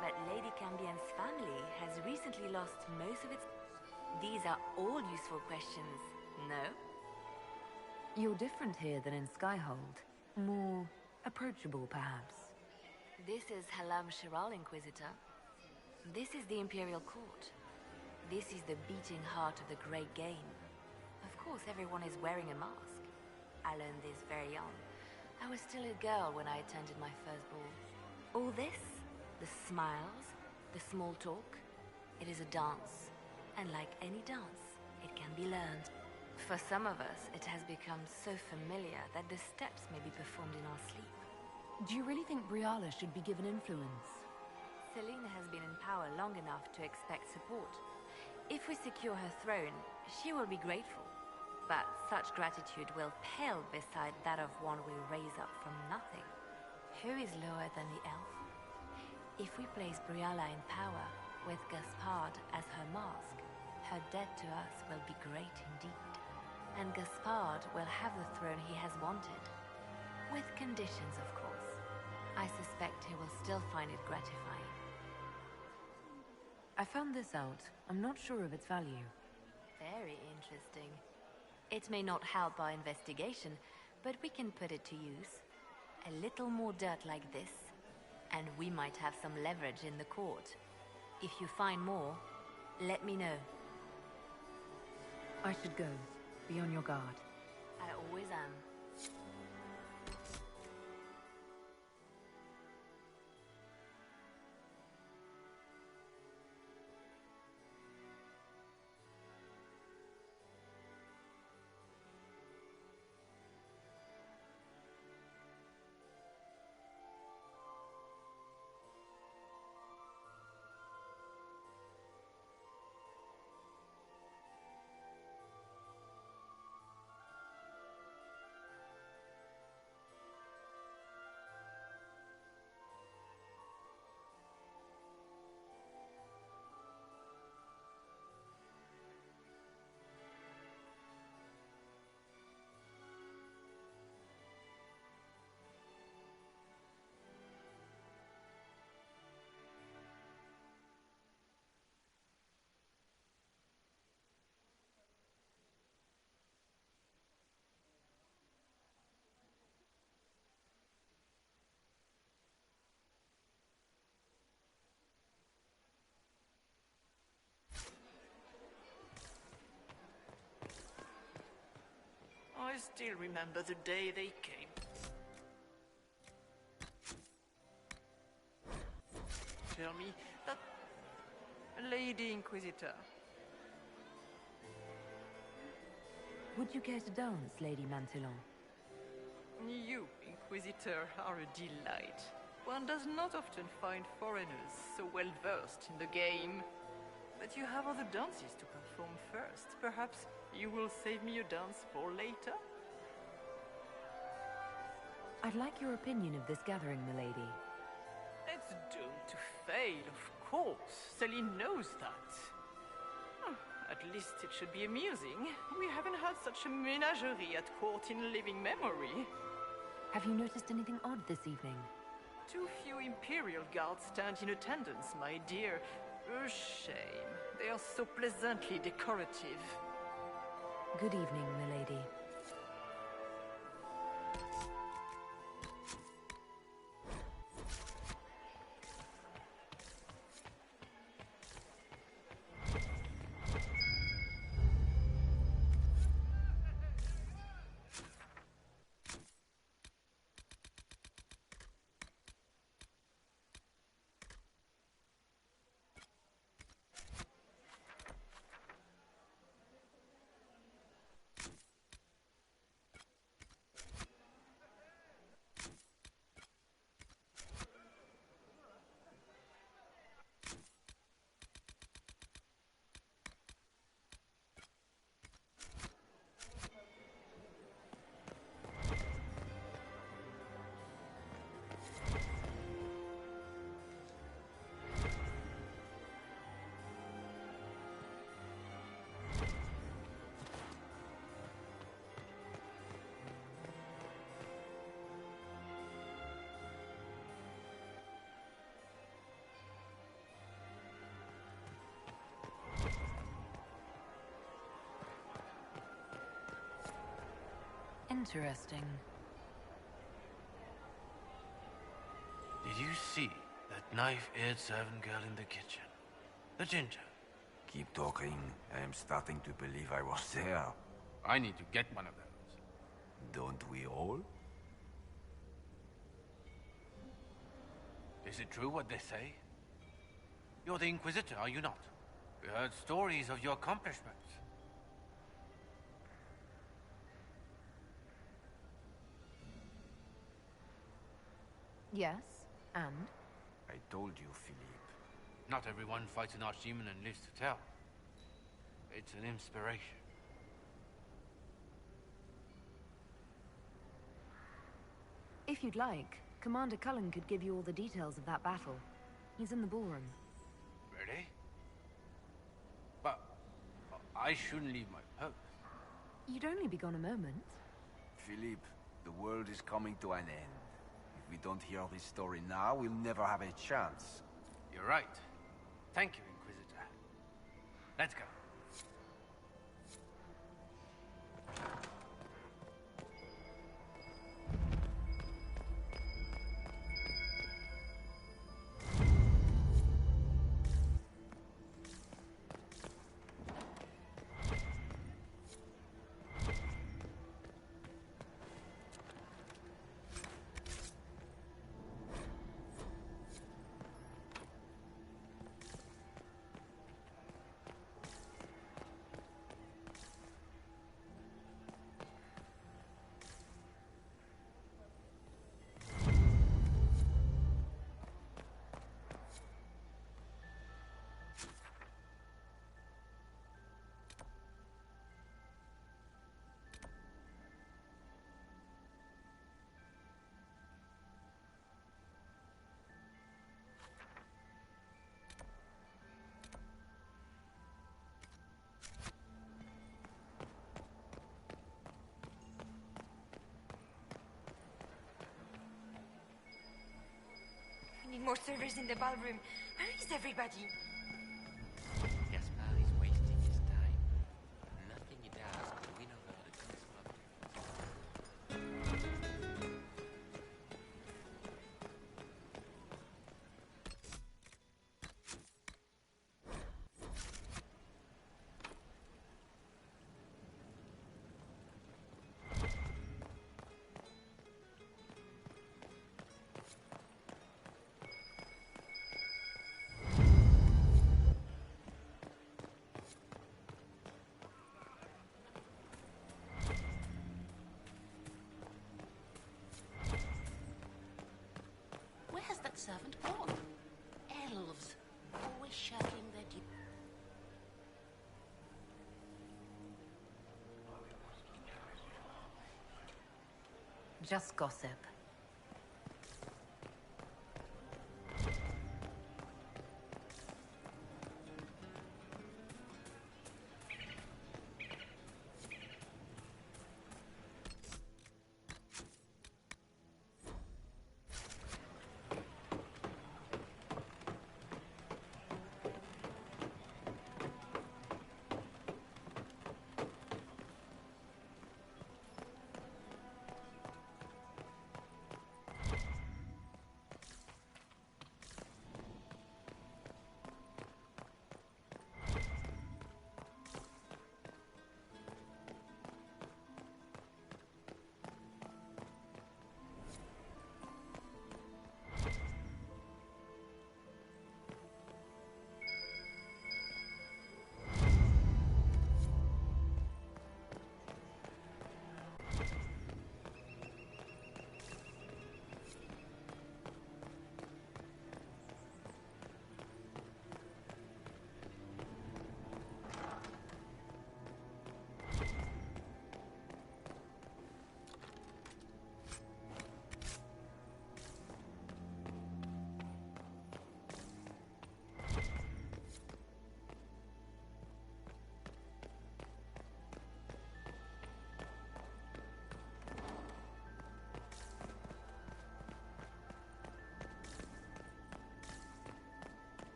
But Lady Cambion's family has recently lost most of its... These are all useful questions, no? You're different here than in Skyhold. More approachable, perhaps. This is Halam Shiral, Inquisitor. This is the Imperial Court. This is the beating heart of the Great Game. Of course, everyone is wearing a mask. I learned this very young. I was still a girl when I attended my first ball. All this, the smiles, the small talk, it is a dance. And like any dance, it can be learned. For some of us, it has become so familiar that the steps may be performed in our sleep. Do you really think Briala should be given influence? Selena has been in power long enough to expect support. If we secure her throne, she will be grateful. But such gratitude will pale beside that of one we raise up from nothing. Who is lower than the elf? If we place Briala in power, with Gaspard as her mask, her debt to us will be great indeed. And Gaspard will have the throne he has wanted. With conditions, of course. I suspect he will still find it gratifying. I found this out. I'm not sure of its value. Very interesting. It may not help our investigation, but we can put it to use. A little more dirt like this, and we might have some leverage in the court. If you find more, let me know. I should go. Be on your guard. I always am. I still remember the day they came. Tell me that... Lady Inquisitor. Would you care to dance, Lady Mantillon? You, Inquisitor, are a delight. One does not often find foreigners so well versed in the game. But you have other dances to perform first. Perhaps you will save me a dance for later? I'd like your opinion of this gathering, milady. It's doomed to fail, of course. Celine knows that. At least it should be amusing. We haven't had such a menagerie at court in living memory. Have you noticed anything odd this evening? Too few Imperial guards stand in attendance, my dear. A shame. They are so pleasantly decorative. Good evening, milady. Interesting. Did you see that knife-eared servant girl in the kitchen? The ginger. Keep talking. I am starting to believe I was there. I need to get one of those. Don't we all? Is it true what they say? You're the Inquisitor, are you not? We heard stories of your accomplishments. Yes, and? I told you, Philippe. Not everyone fights an archdemon and lives to tell. It's an inspiration. If you'd like, Commander Cullen could give you all the details of that battle. He's in the ballroom. Really? But I shouldn't leave my post. You'd only be gone a moment. Philippe, the world is coming to an end. If we don't hear this story now, we'll never have a chance. You're right. Thank you, Inquisitor. Let's go. We need more servers in the ballroom. Where is everybody? Gaspar is wasting his time. Nothing he does could win over the Council of... Where has that servant gone? Elves, always shirking their duty. Just gossip.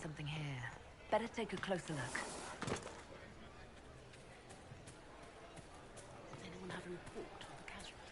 something here. Better take a closer look. Does anyone have a report on the casualties?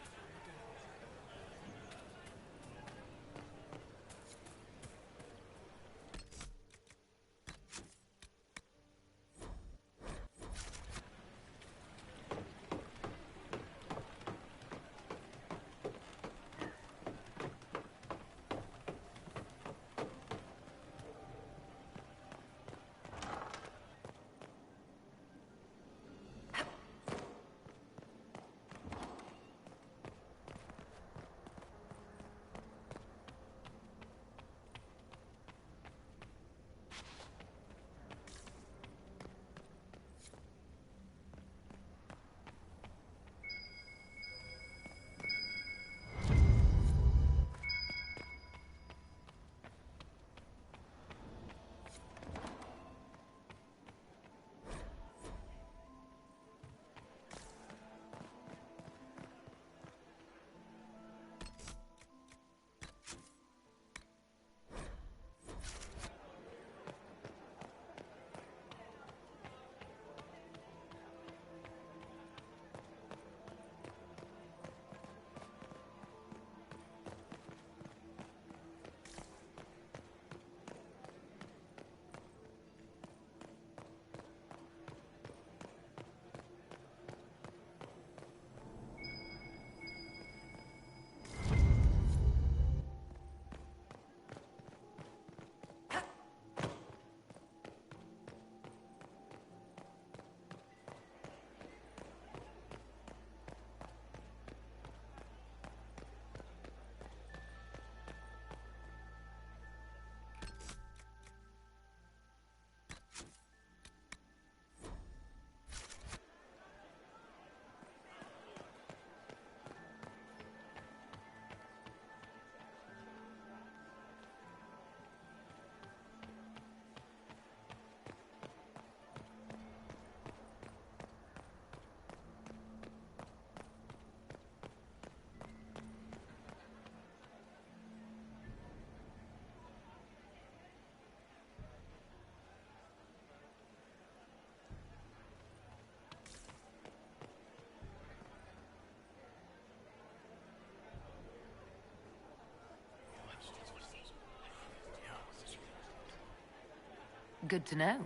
Good to know.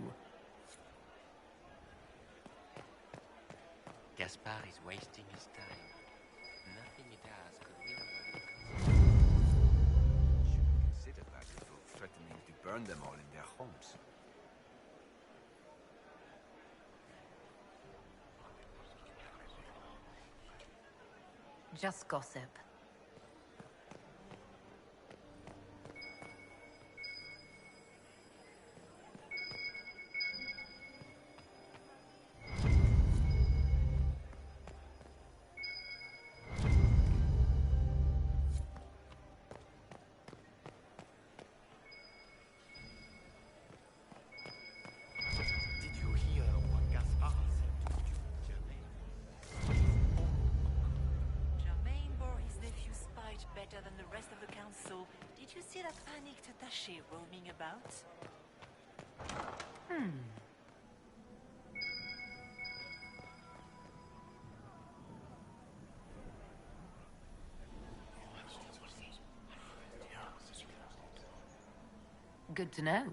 Gaspard is wasting his time. Nothing he does could win over the council. Should consider that before threatening to burn them all in their homes. Just gossip. Did you see that panicked attaché roaming about? Good to know.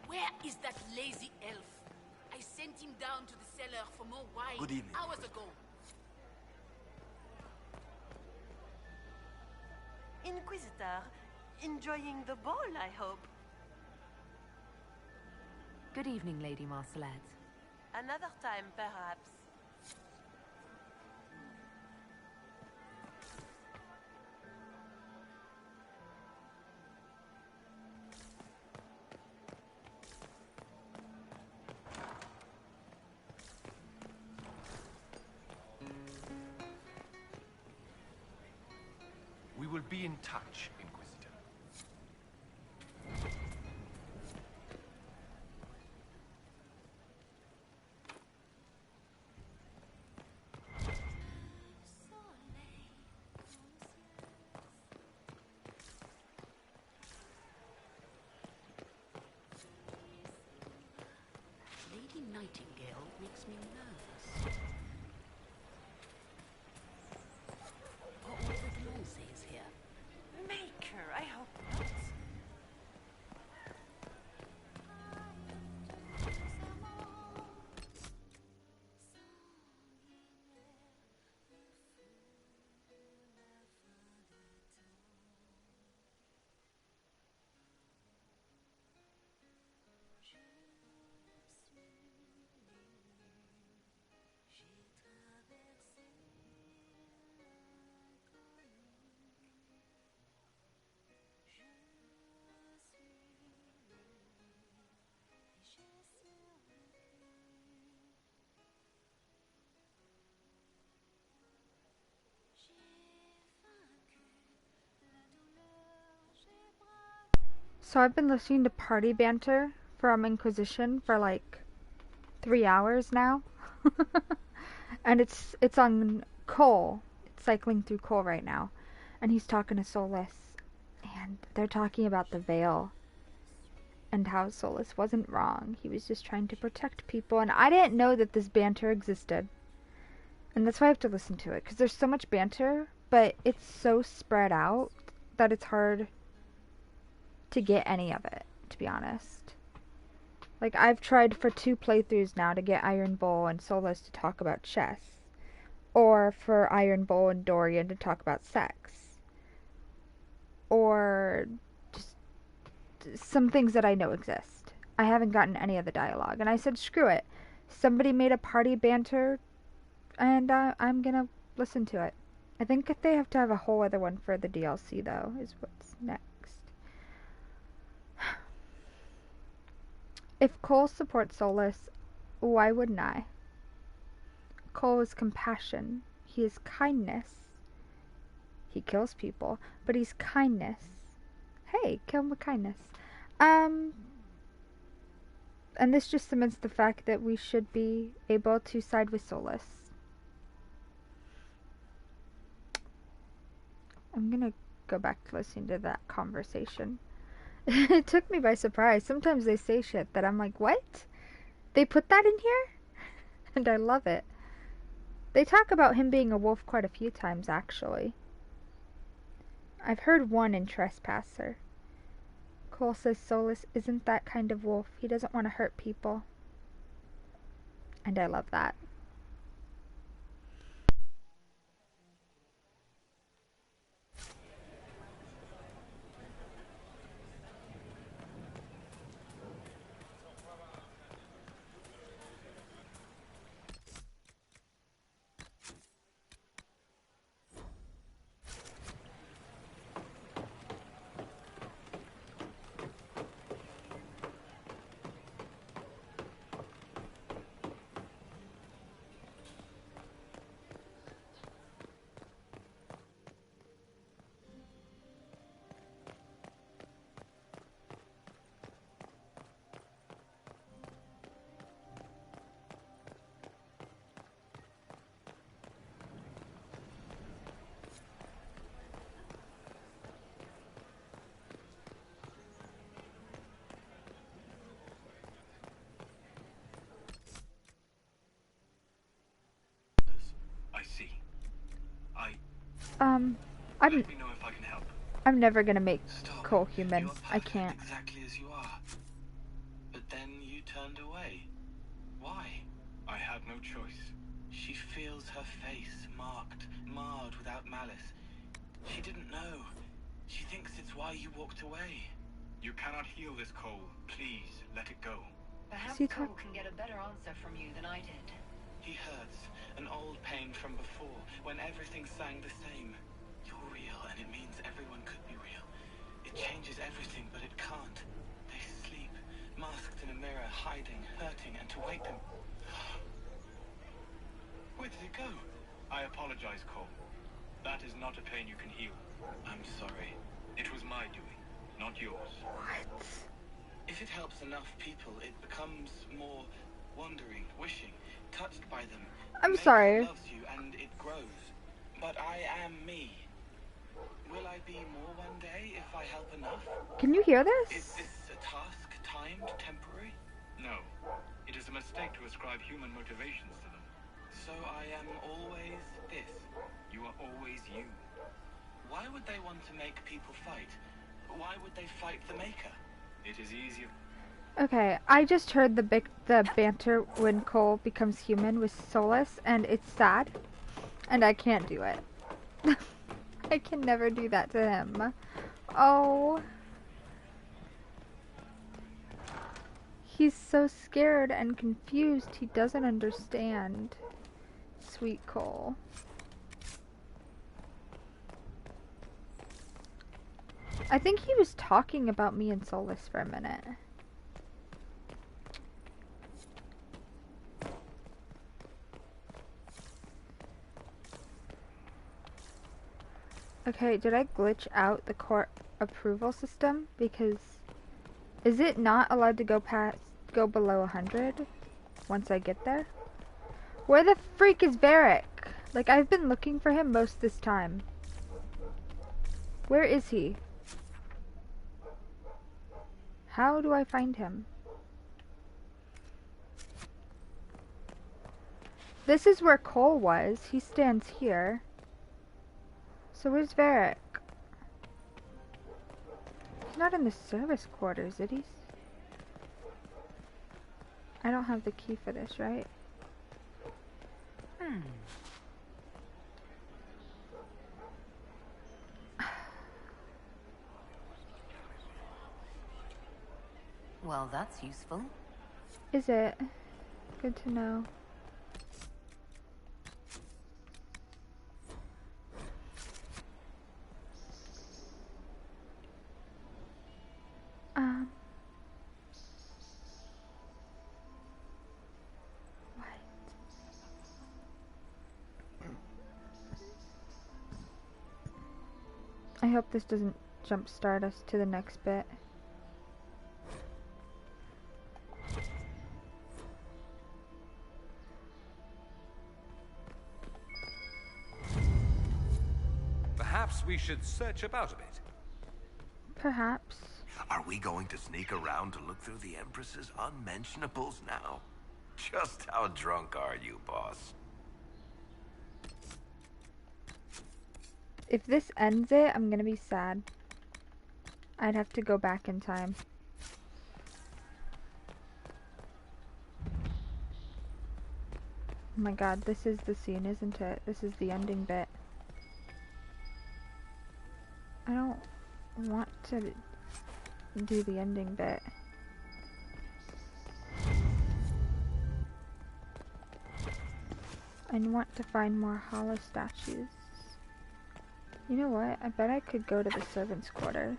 Where is that lazy elf? I sent him down to the cellar for more wine Good evening, hours ago. Inquisitor, enjoying the ball, I hope. Good evening, Lady Marcelette. Another time, perhaps. We will be in touch, Inquisitor. Lady Nightingale makes me nervous. Are all the fiancés here? Maker, I hope not. So I've been listening to Party Banter from Inquisition for like 3 hours now. And it's on Cole. It's cycling through Cole right now. And he's talking to Solus. And they're talking about the veil. And how Solus wasn't wrong. He was just trying to protect people. And I didn't know that this banter existed. And that's why I have to listen to it. Because there's so much banter. But it's so spread out that it's hard to get any of it, to be honest. Like, I've tried for 2 playthroughs now to get Iron Bull and Solus to talk about chess. Or for Iron Bull and Dorian to talk about sex. Or just some things that I know exist. I haven't gotten any of the dialogue. And I said, screw it. Somebody made a Party Banter, and I'm gonna listen to it. I think they have to have a whole other one for the DLC, though, is what's next. If Cole supports Solus, why wouldn't I? Cole is compassion. He is kindness. He kills people, but he's kindness. Hey, kill him with kindness. And this just cements the fact that we should be able to side with Solus. I'm gonna go back to listening to that conversation. It took me by surprise. Sometimes they say shit that I'm like, what? They put that in here? And I love it. They talk about him being a wolf quite a few times, actually. I've heard one in Trespasser. Cole says Solus isn't that kind of wolf. He doesn't want to hurt people. And I love that. I see. Let me know if I can help. I'm never gonna make Cole human. I can't. Exactly as you are. But then you turned away. Why? I had no choice. She feels her face marked, marred without malice. She didn't know. She thinks it's why you walked away. You cannot heal this, Cole. Please, let it go. Perhaps he Cole can get a better answer from you than I did. He hurts. An old pain from before, when everything sang the same. You're real, and it means everyone could be real. It changes everything, but it can't. They sleep, masked in a mirror, hiding, hurting, and to wake them... Where did it go? I apologize, Cole. That is not a pain you can heal. I'm sorry. It was my doing, not yours. What? If it helps enough people, it becomes more wondering, wishing, touched by them. I'm Maybe sorry. it loves you and it grows. But I am me. Will I be more one day if I help enough? Can you hear this? Is this a task, timed, temporary? No. It is a mistake to ascribe human motivations to them. So I am always this. You are always you. Why would they want to make people fight? Why would they fight the Maker? It is easier. Okay, I just heard the banter when Cole becomes human with Solus, and it's sad, and I can't do it. I can never do that to him. Oh. He's so scared and confused, he doesn't understand. Sweet Cole. I think he was talking about me and Solus for a minute. Okay, did I glitch out the court approval system? Because is it not allowed to go below 100 once I get there? Where the freak is Varric? Like, I've been looking for him most this time. Where is he? How do I find him? This is where Cole was. He stands here. So where's Varric? He's not in the service quarters, is he? I don't have the key for this, right? Well, that's useful. Is it? Good to know. What? I hope this doesn't jumpstart us to the next bit. Perhaps we should search about a bit. Perhaps. Are we going to sneak around to look through the Empress's unmentionables now? Just how drunk are you, boss? If this ends it, I'm gonna be sad. I'd have to go back in time. Oh my god, this is the scene, isn't it? This is the ending bit. I don't want to do the ending bit. I want to find more hollow statues. You know what? I bet I could go to the servants' quarter.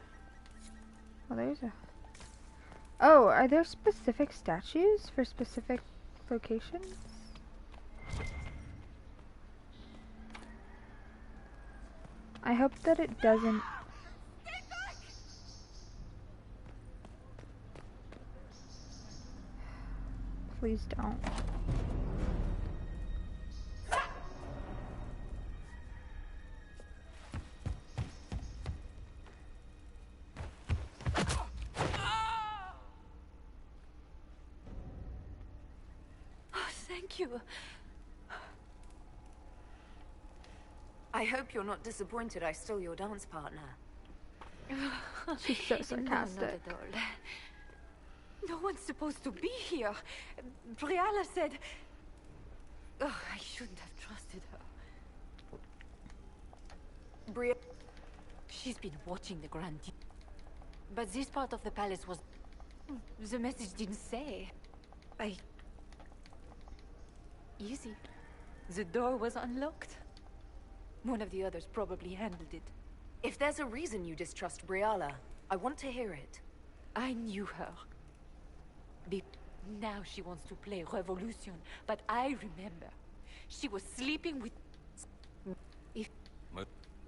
Oh, there's a... Oh, are there specific statues for specific locations? I hope that it doesn't... Please don't. Thank you. I hope you're not disappointed I stole your dance partner. She's so sarcastic. No, not at all. No one's supposed to be here. Briala said... Oh, I shouldn't have trusted her. She's been watching the Grand... But this part of the palace was... The message didn't say. Easy. The door was unlocked. One of the others probably handled it. If there's a reason you distrust Briala, I want to hear it. I knew her. Now she wants to play revolution, but I remember. She was sleeping with...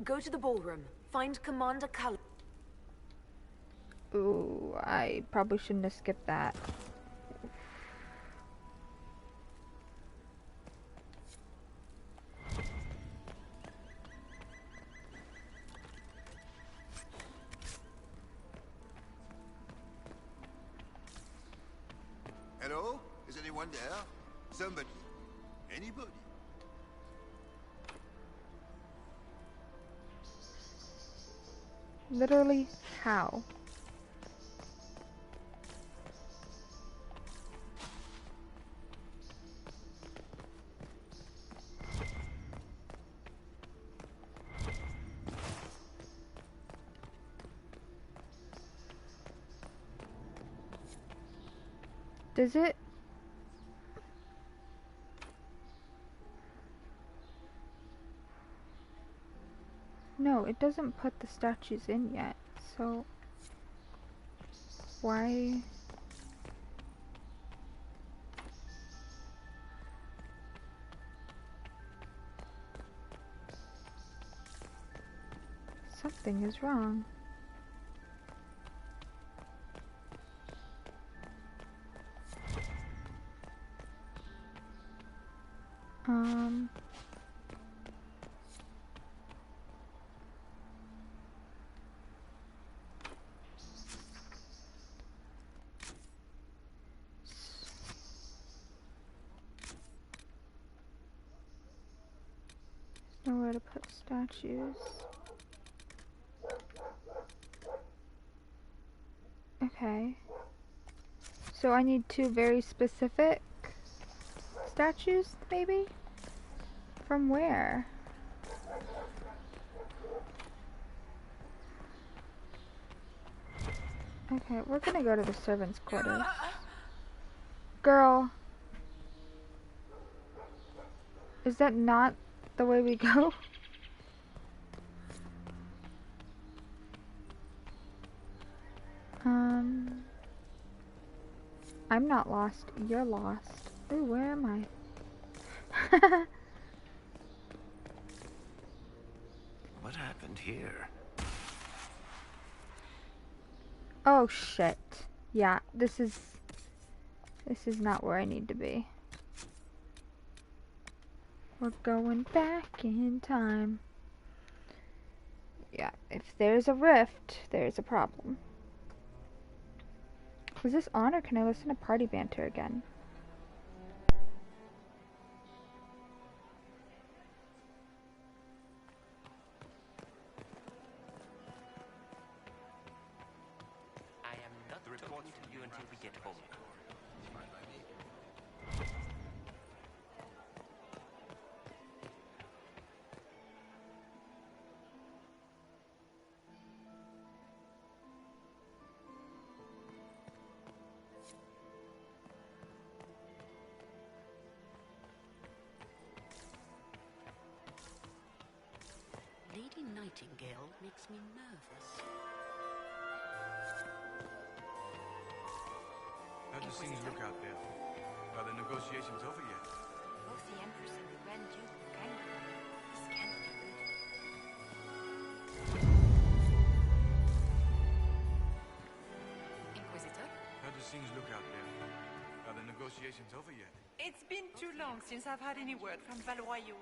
Go to the ballroom. Find Commander Cull. Ooh, I probably shouldn't have skipped that. Hello? Is anyone there? Somebody? Anybody? Literally, how? Does it? No, it doesn't put the statues in yet, so why? Something is wrong. Nowhere to put statues. Okay. So I need two very specific statues, maybe? From where? Okay, we're gonna go to the servants' quarters. Girl. Is that not the way we go? I'm not lost. You're lost. Ooh, where am I? What happened here? Oh shit. Yeah, this is not where I need to be. We're going back in time. Yeah, if there's a rift, there's a problem. Is this on, or can I listen to party banter again? I am not talking to you until we get home. Lady Nightingale makes me nervous. How do things look out there? Are the negotiations over yet? Both the Empress and the Grand Duke look angry. This can't be good. Inquisitor? How do things look out there? Are the negotiations over yet? It's been too long since I've had any word from Valoyaux.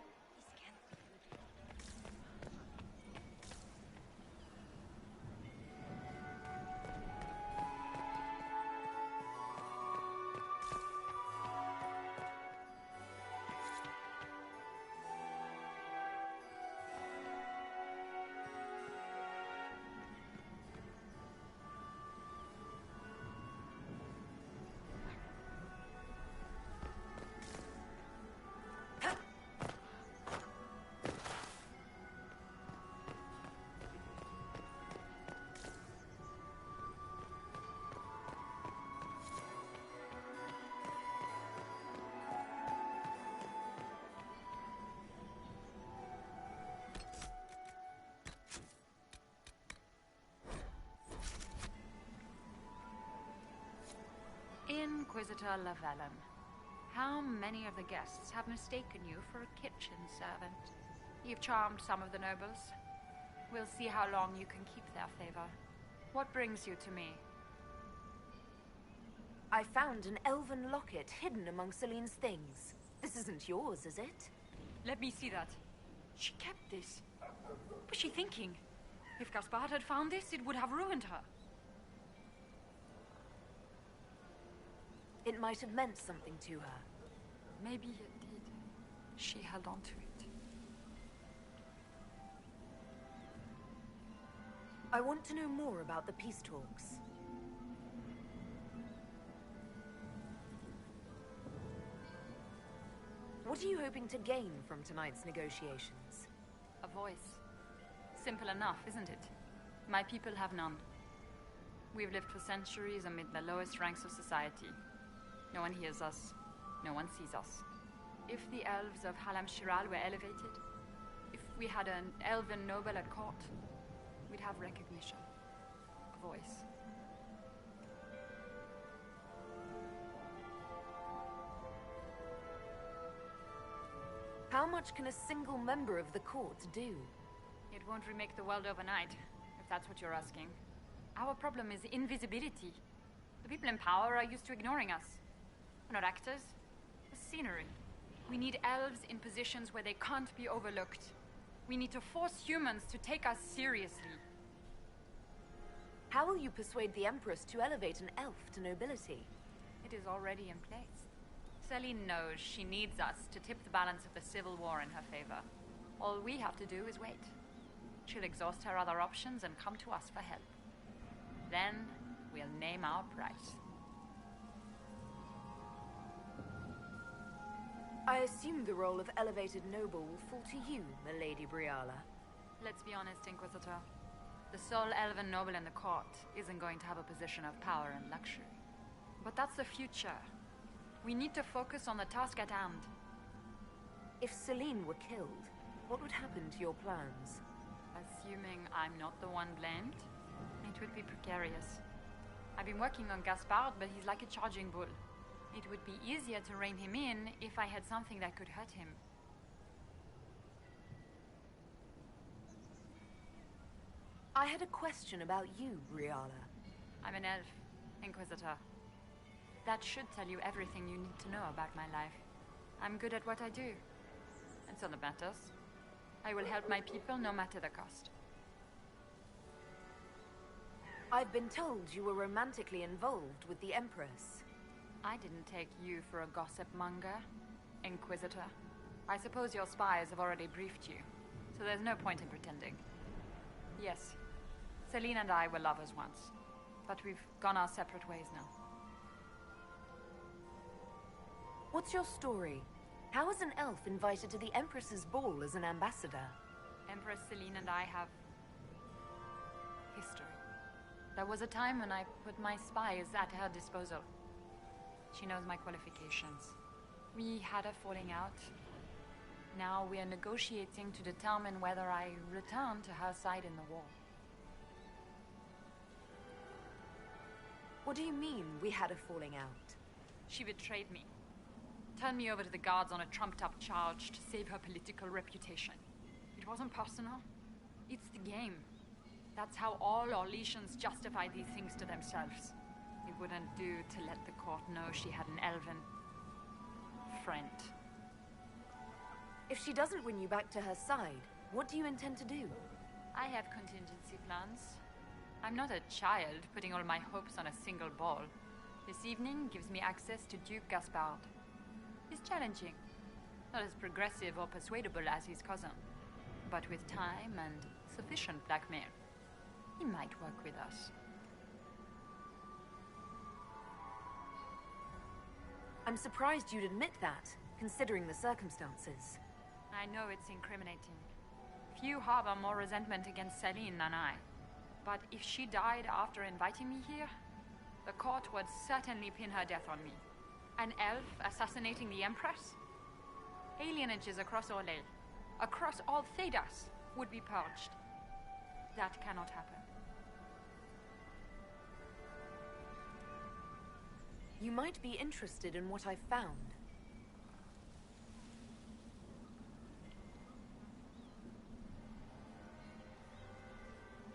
Inquisitor Lavellum. How many of the guests have mistaken you for a kitchen servant? You've charmed some of the nobles. We'll see how long you can keep their favor. What brings you to me? I found an elven locket hidden among Celine's things. This isn't yours, is it? Let me see that. She kept this. What was she thinking? If Gaspard had found this, it would have ruined her. It might have meant something to her. Maybe it did. She held on to it. I want to know more about the peace talks. What are you hoping to gain from tonight's negotiations? A voice. Simple enough, isn't it? My people have none. We've lived for centuries amid the lowest ranks of society. No one hears us. No one sees us. If the elves of Halam Shiral were elevated, if we had an elven noble at court, we'd have recognition. A voice. How much can a single member of the court do? It won't remake the world overnight, if that's what you're asking. Our problem is invisibility. The people in power are used to ignoring us. We're not actors. We're scenery. We need elves in positions where they can't be overlooked. We need to force humans to take us seriously. How will you persuade the Empress to elevate an elf to nobility? It is already in place. Celine knows she needs us to tip the balance of the civil war in her favor. All we have to do is wait. She'll exhaust her other options and come to us for help. Then, we'll name our price. I assume the role of elevated noble will fall to you, Milady Briala. Let's be honest, Inquisitor. The sole elven noble in the court isn't going to have a position of power and luxury. But that's the future. We need to focus on the task at hand. If Celine were killed, what would happen to your plans? Assuming I'm not the one blamed, it would be precarious. I've been working on Gaspard, but he's like a charging bull. It would be easier to rein him in if I had something that could hurt him. I had a question about you, Briala. I'm an elf, Inquisitor. That should tell you everything you need to know about my life. I'm good at what I do. That's all that matters. I will help my people no matter the cost. I've been told you were romantically involved with the Empress. I didn't take you for a gossip monger, Inquisitor. I suppose your spies have already briefed you, so there's no point in pretending. Yes, Celine and I were lovers once, but we've gone our separate ways now. What's your story? How is an elf invited to the Empress's ball as an ambassador? Empress Celine and I have history. There was a time when I put my spies at her disposal. She knows my qualifications. We had a falling out. Now we are negotiating to determine whether I return to her side in the war. What do you mean, we had a falling out? She betrayed me. Turned me over to the guards on a trumped-up charge to save her political reputation. It wasn't personal. It's the game. That's how all Orlesians justify these things to themselves. It wouldn't do to let the court know she had an elven friend. If she doesn't win you back to her side, what do you intend to do? I have contingency plans. I'm not a child putting all my hopes on a single ball. This evening gives me access to Duke Gaspard. He's challenging. Not as progressive or persuadable as his cousin. But with time and sufficient blackmail, he might work with us. I'm surprised you'd admit that, considering the circumstances. I know it's incriminating. Few harbor more resentment against Celine than I. But if she died after inviting me here, the court would certainly pin her death on me. An elf assassinating the Empress? Alienages across Orlais, across all Thedas, would be purged. That cannot happen. You might be interested in what I've found.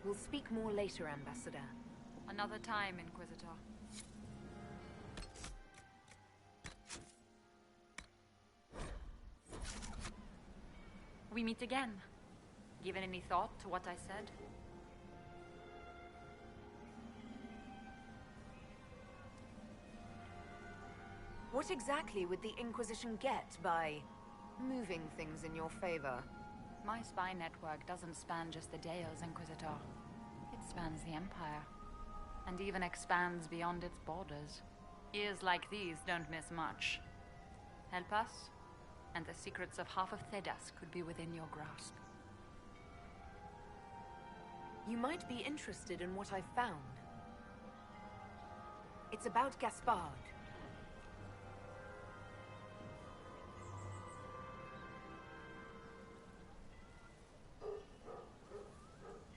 We'll speak more later, Ambassador. Another time, Inquisitor. We meet again. Given any thought to what I said? What exactly would the Inquisition get by moving things in your favor? My spy network doesn't span just the Dales, Inquisitor. It spans the Empire. And even expands beyond its borders. Ears like these don't miss much. Help us, and the secrets of half of Thedas could be within your grasp. You might be interested in what I've found. It's about Gaspard.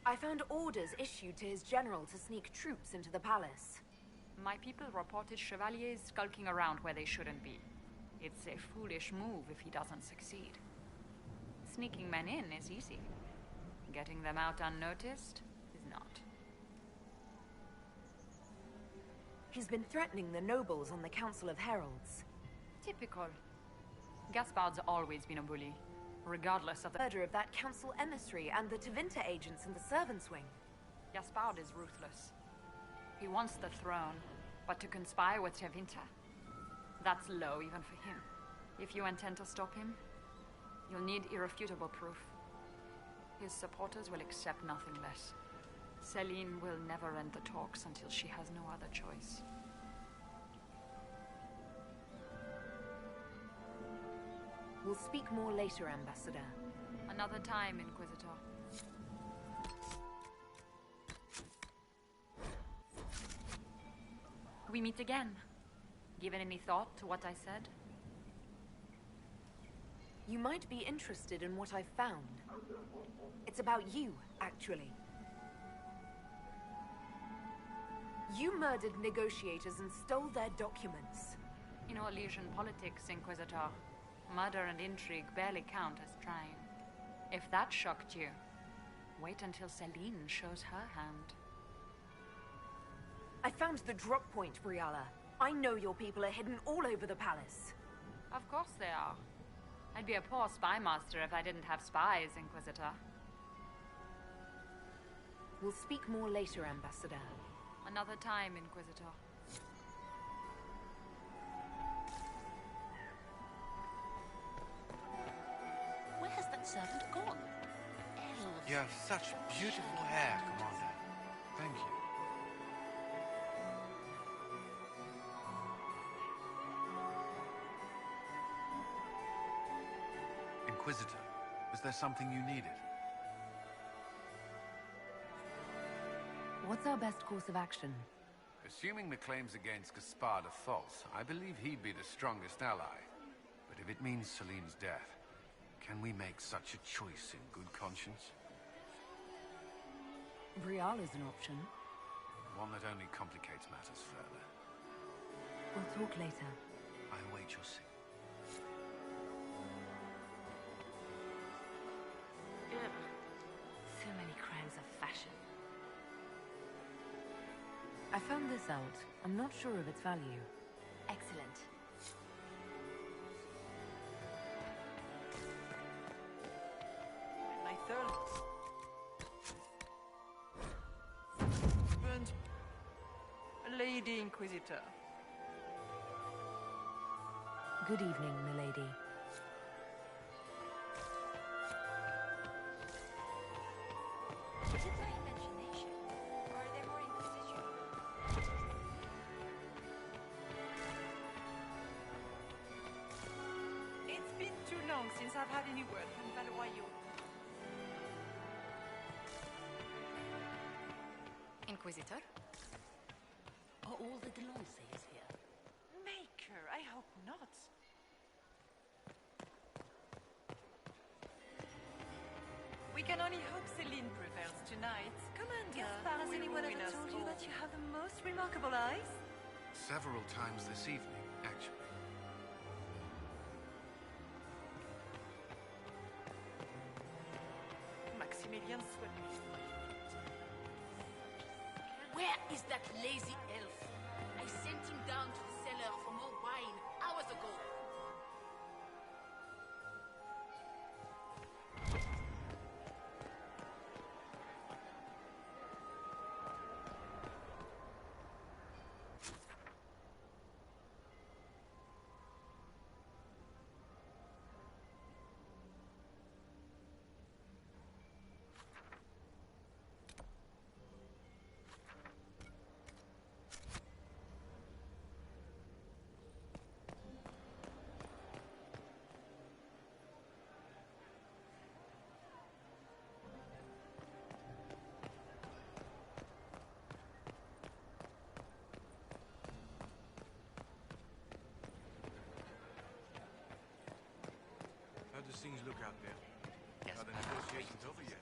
I found orders issued to his general to sneak troops into the palace. My people reported chevaliers skulking around where they shouldn't be. It's a foolish move if he doesn't succeed. Sneaking men in is easy. Getting them out unnoticed is not. He's been threatening the nobles on the Council of Heralds. Typical. Gaspard's always been a bully, regardless of the murder of that council emissary and the Tevinter agents in the servants' wing. Gaspard is ruthless. He wants the throne, but to conspire with Tevinter, that's low even for him. If you intend to stop him, you'll need irrefutable proof. His supporters will accept nothing less. Celine will never end the talks until she has no other choice. We'll speak more later, Ambassador. Another time, Inquisitor. We meet again. Given any thought to what I said? You might be interested in what I've found. It's about you, actually. You murdered negotiators and stole their documents. In Orlesian politics, Inquisitor, murder and intrigue barely count as trying. If that shocked you, wait until Celine shows her hand. I found the drop point, Briala. I know your people are hidden all over the palace. Of course they are. I'd be a poor spy master if I didn't have spies, Inquisitor. We'll speak more later, Ambassador. Another time, Inquisitor. Where has that servant gone? You have such beautiful hair, Commander. Thank you. Inquisitor, was there something you needed? What's our best course of action? Assuming the claims against Gaspard are false, I believe he'd be the strongest ally. But if it means Celine's death, can we make such a choice in good conscience? Briala's an option. One that only complicates matters further. We'll talk later. I await your signal. So many crimes of fashion. I found this out. I'm not sure of its value. Excellent. My third. Burned. Lady Inquisitor. Good evening, milady. Is it my imagination? Or are there more Inquisition? It's been too long since I've had any word from Valois. Inquisitor? Are all the Delancey's here? Maker, I hope not. We can only hope Celine prevails tonight. Commander, has anyone ever told you that you have the most remarkable eyes? several times this evening, actually. Maximilian sweat. Where is that lazy elf? I sent him down to the cellar for more wine hours ago. How does things look out there? Yes, Are the but negotiations over yet?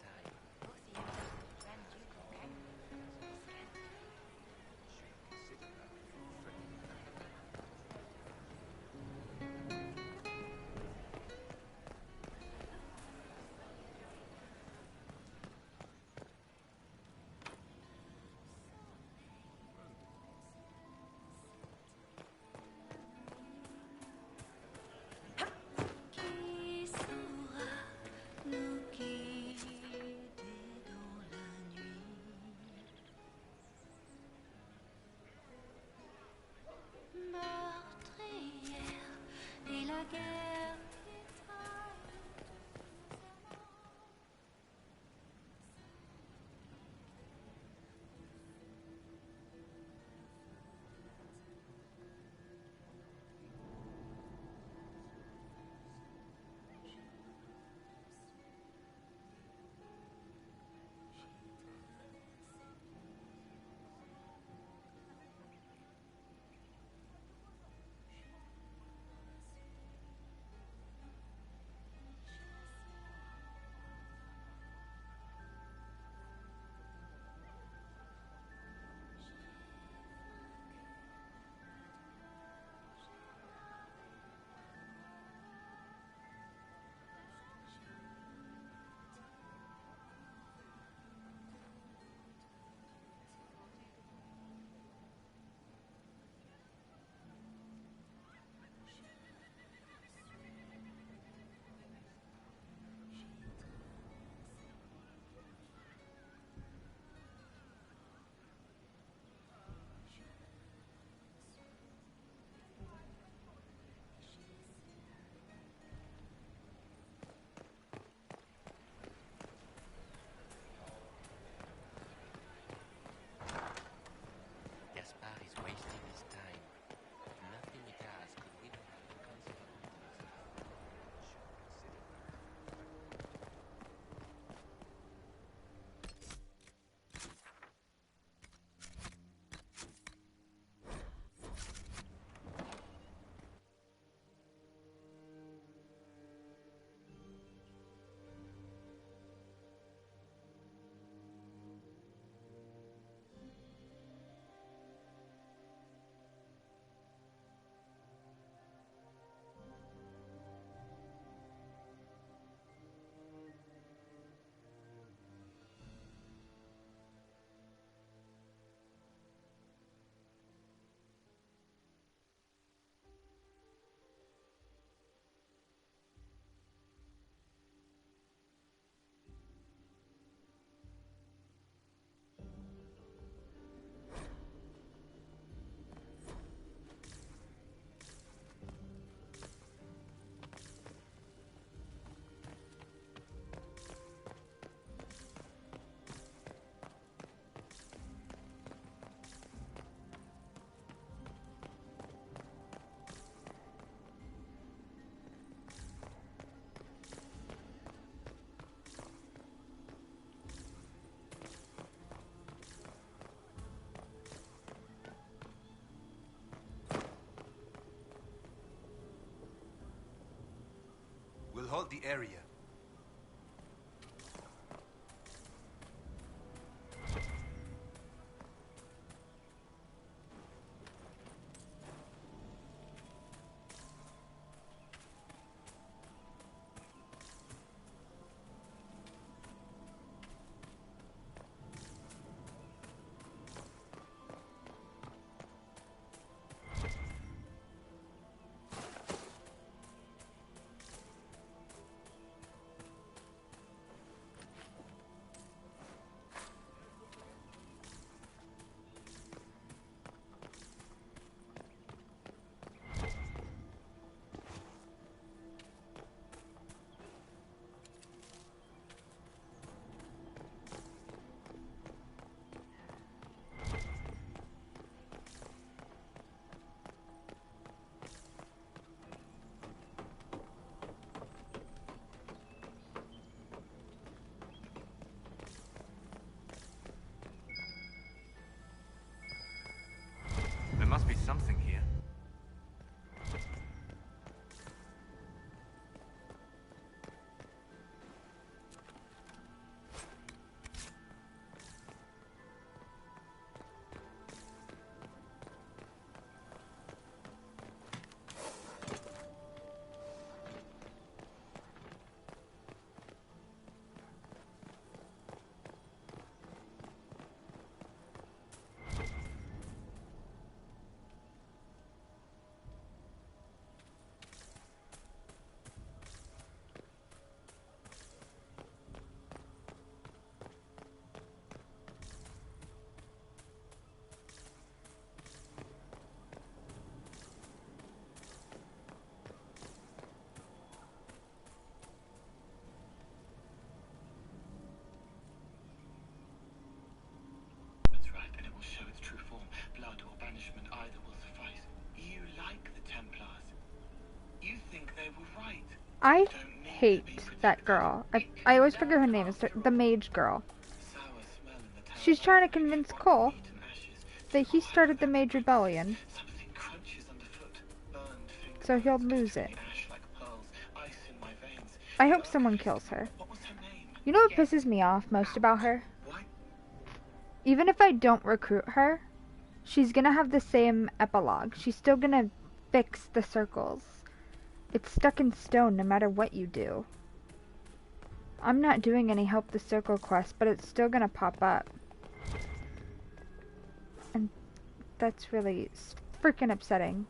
We'll hold the area. like the Templars. You think they were right. I hate that girl. I always forget her name. It's the mage girl. She's trying to convince Cole that he started the Mage Rebellion, so he'll lose it. I hope someone kills her. You know what pisses me off most about her? Even if I don't recruit her, she's gonna have the same epilogue. She's still gonna fix the circles. It's stuck in stone no matter what you do. I'm not doing any help the circle quest, but it's still gonna pop up. And that's really freaking upsetting.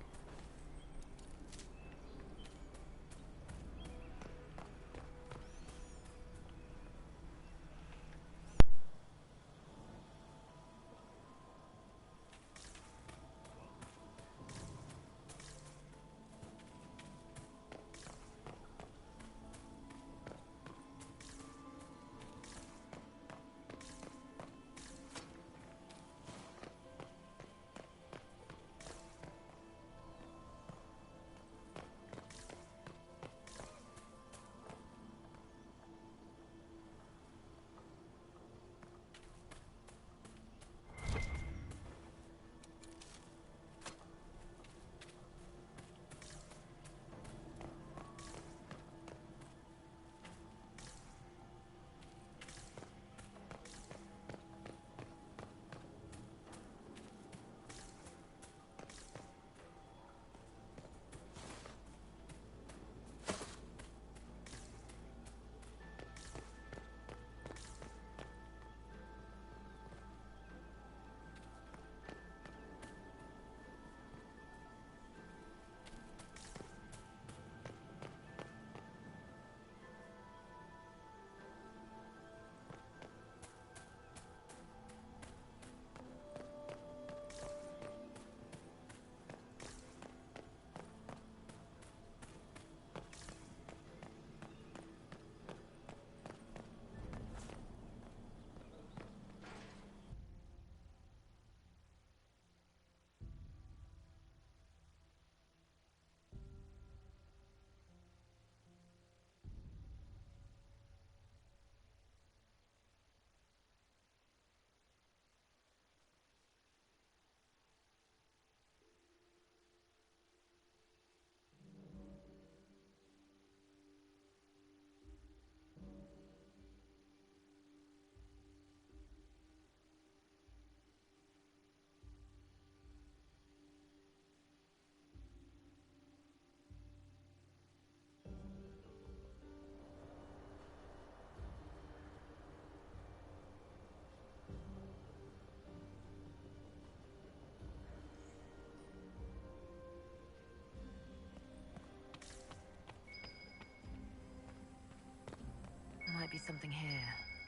Might be something here.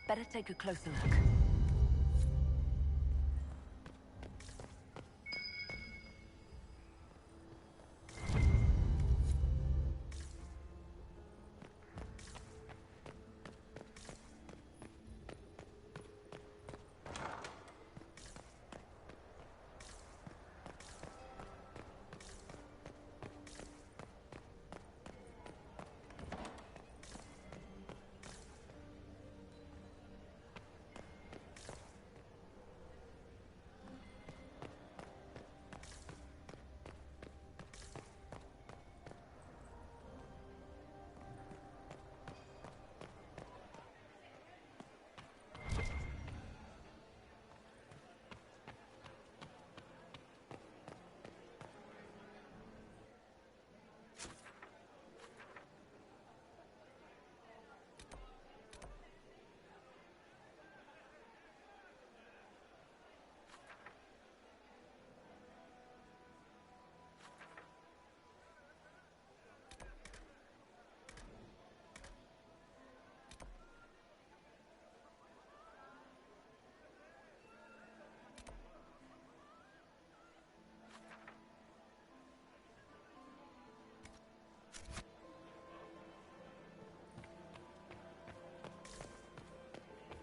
Better take a closer look.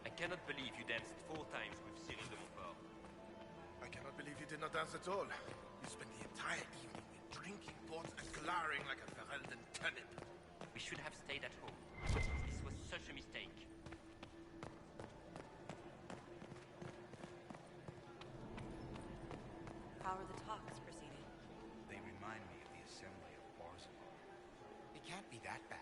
I cannot believe you danced 4 times with Cyril de Montfort. I cannot believe you did not dance at all. You spent the entire evening with drinking pots and glowering like a Ferelden turnip. We should have stayed at home. This was such a mistake. How are the talks proceeding? They remind me of the assembly of Barcelona. It can't be that bad.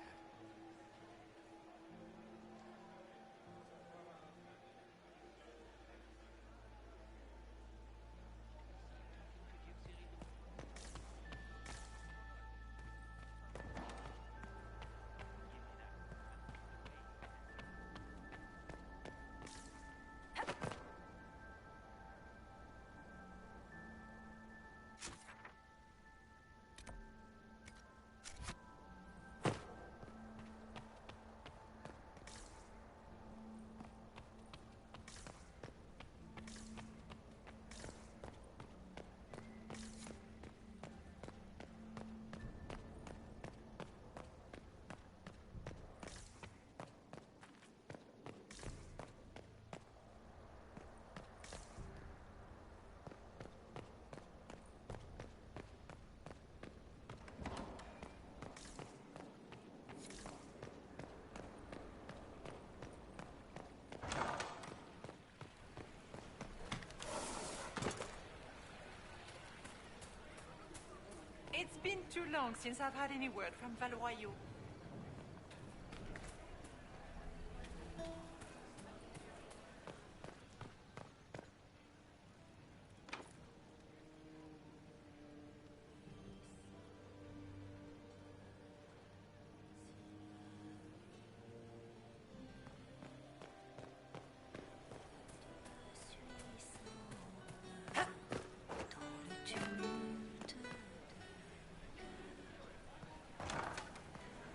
It's been too long since I've had any word from Valoyo.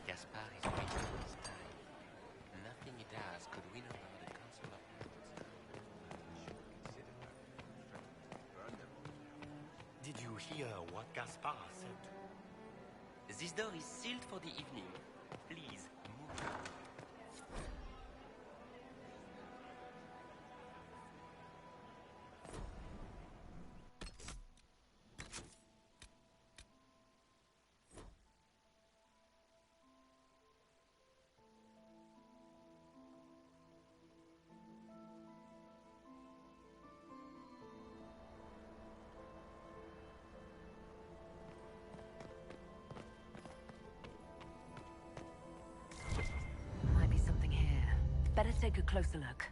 Gaspar is waiting for his time. Nothing he does could win over the Council of Lords. Did you hear what Gaspar said? This door is sealed for the evening. Please, move. Might be something here. Better take a closer look.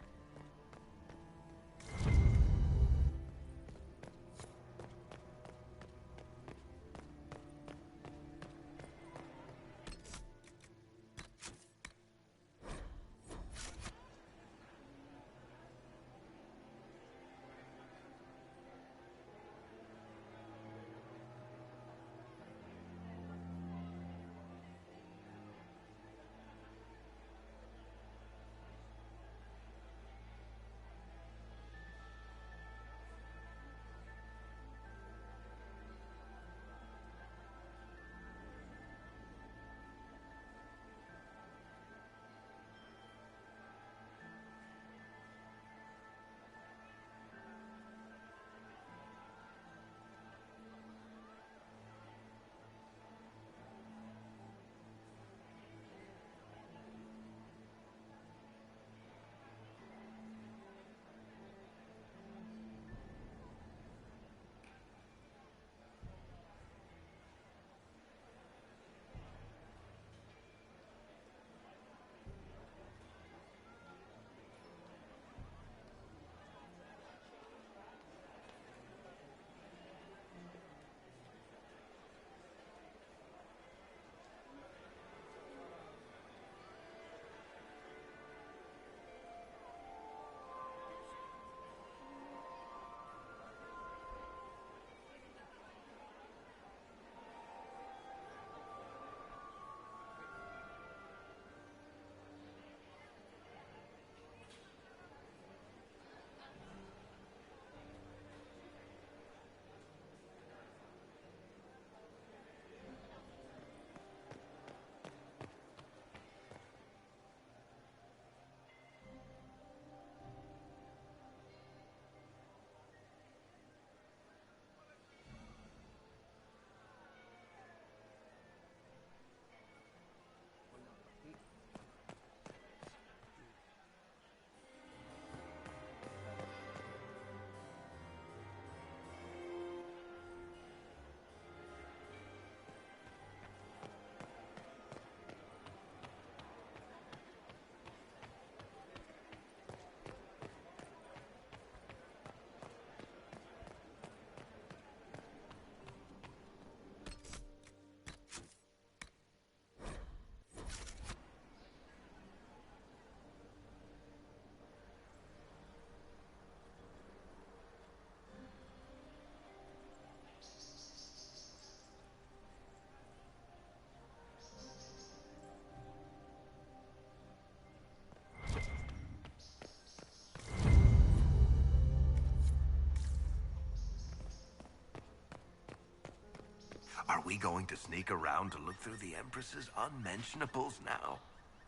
Are we going to sneak around to look through the Empress's unmentionables now?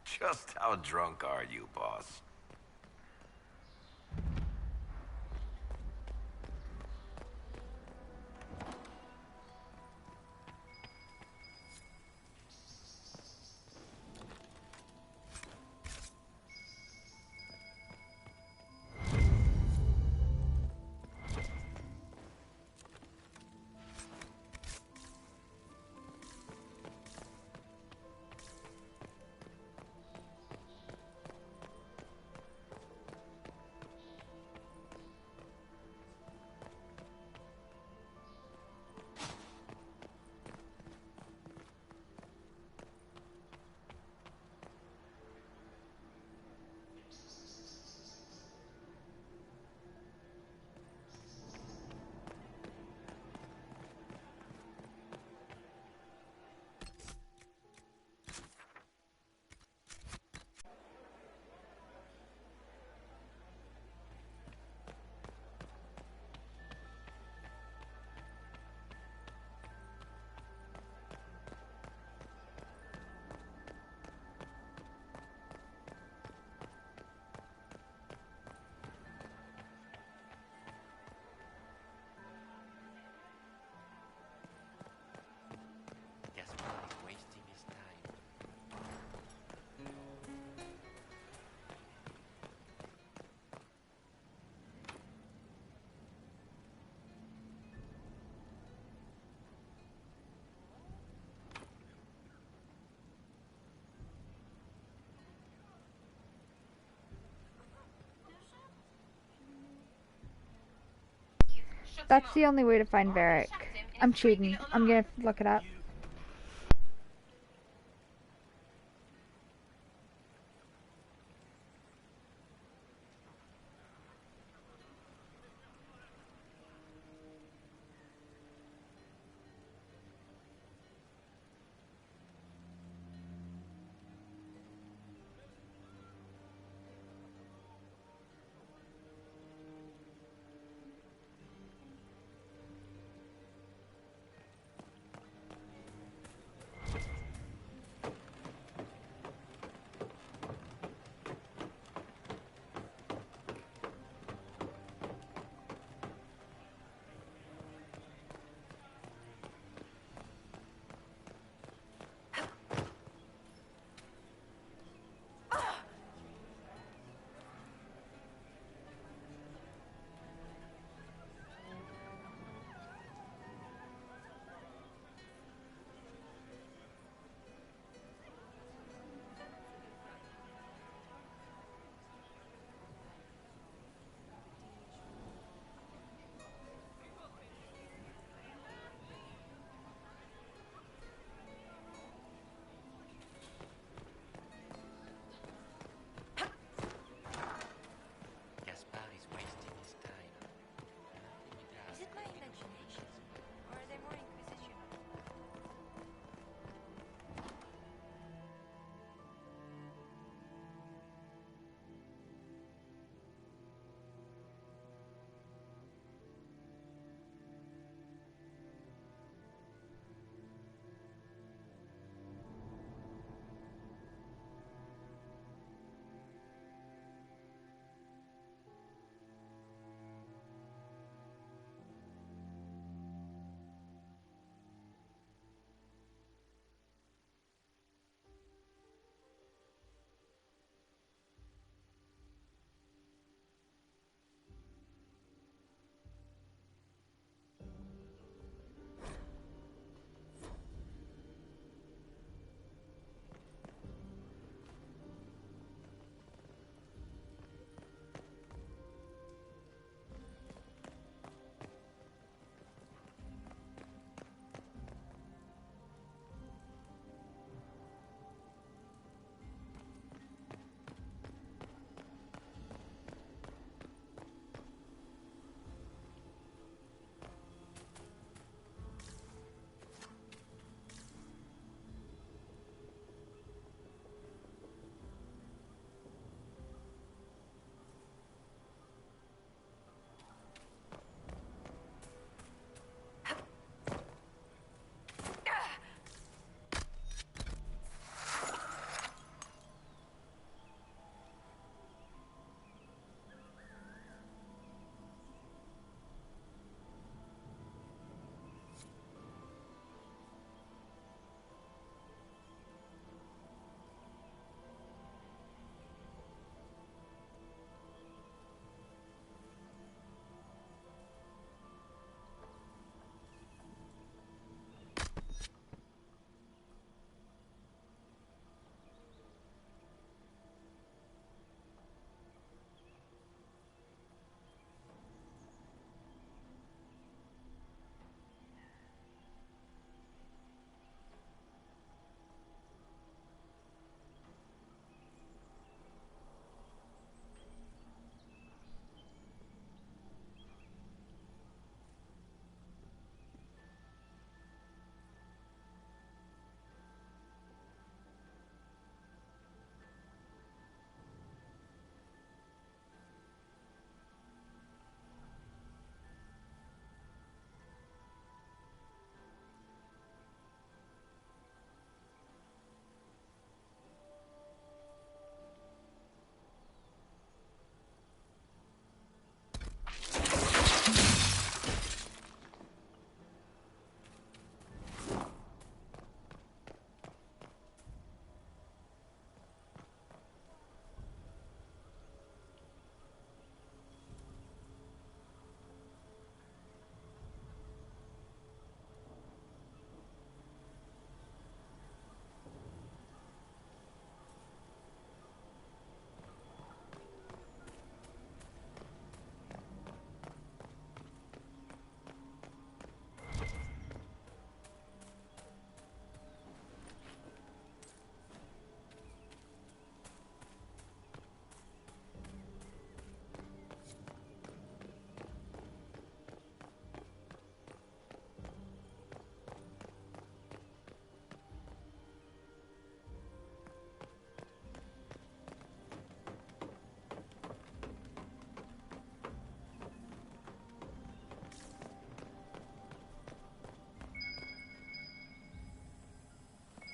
Just how drunk are you, boss? Gaspar is wasting his time. That's the only way to find Varric. I'm cheating. I'm gonna look it up.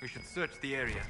We should search the area.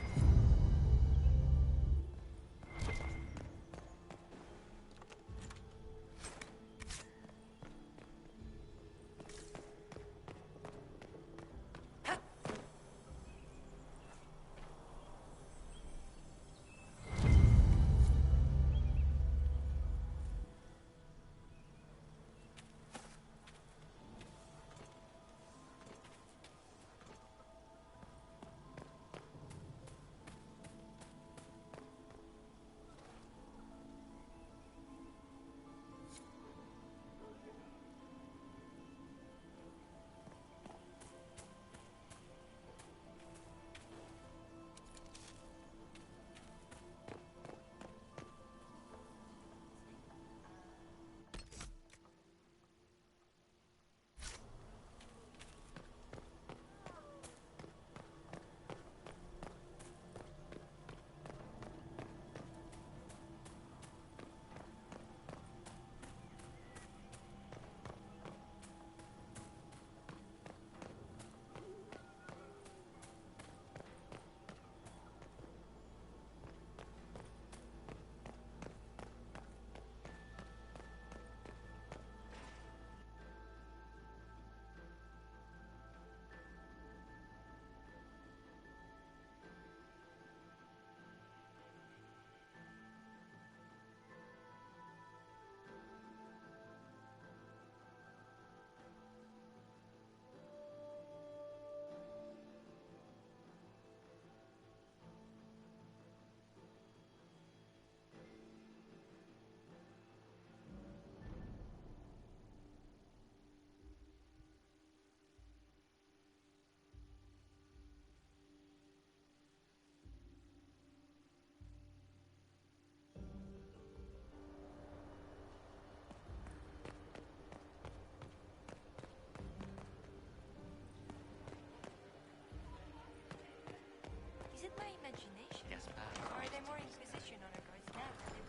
Is it my imagination? Yes, Or are there more Inquisition honor guards now than they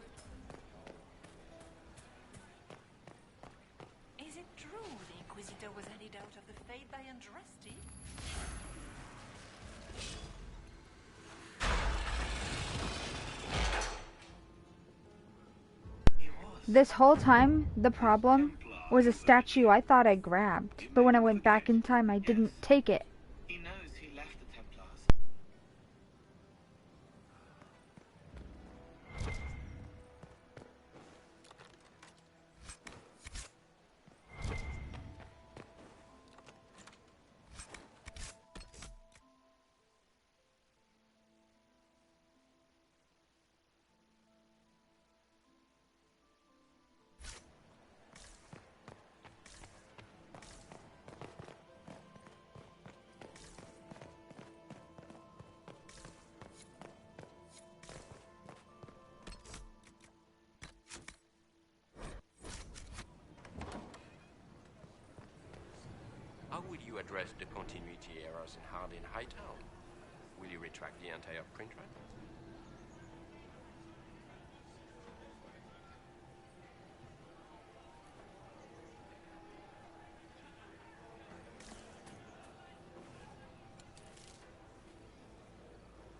were? Is it true the Inquisitor was handed out of the Faith by Andraste? This whole time, the problem was a statue I thought I grabbed, but when I went back in time, I didn't take it. He knows he left the Templars. How will you address the continuity errors in Hardin Hightown? Will you retract the entire print run?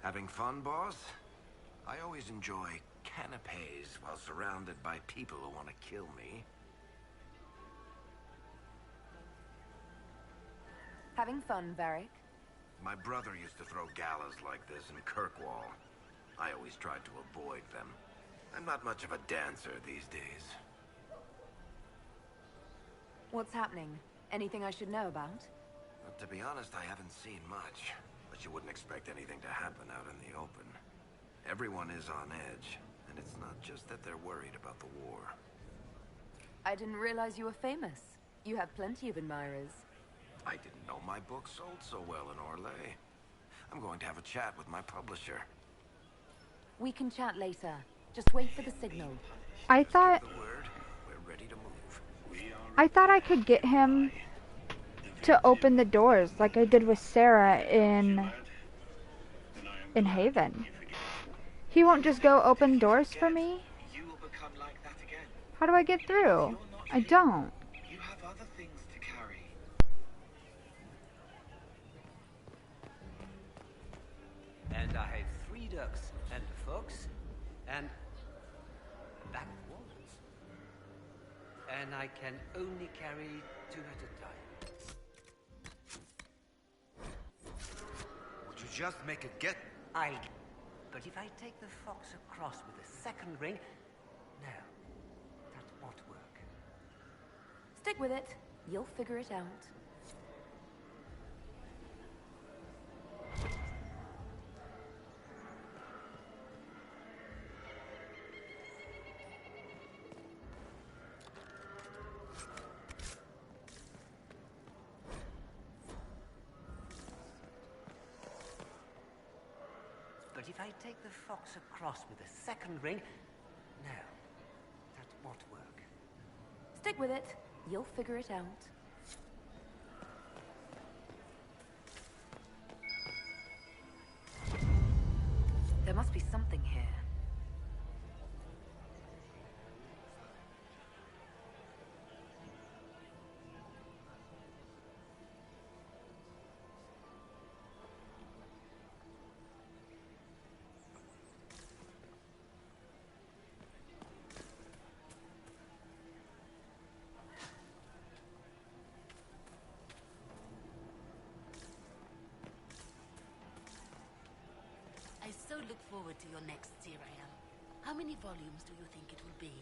Having fun, boss? I always enjoy canapes while surrounded by people who want to kill me. Having fun, Varric? My brother used to throw galas like this in Kirkwall. I always tried to avoid them. I'm not much of a dancer these days. What's happening? Anything I should know about? But to be honest, I haven't seen much. But you wouldn't expect anything to happen out in the open. Everyone is on edge, and it's not just that they're worried about the war. I didn't realize you were famous. You have plenty of admirers. I didn't know my book sold so well in Orlais. I'm going to have a chat with my publisher. We can chat later. Just wait for the signal. I thought We're ready to move. I thought I could get him to open the doors like I did with Sarah in Haven. He won't just go open doors for me? How do I get through? I don't. You have other things to carry. And I have 3 ducks and a fox and that wallet. And I can only carry 2 at a time. Would you just make it get... But if I take the fox across with a 2nd ring... No, that won't work. Stick with it. You'll figure it out. But if I take the fox across with a 2nd ring... No, that won't work. Stick with it. You'll figure it out. There must be something here. I so look forward to your next serial. How many volumes do you think it will be?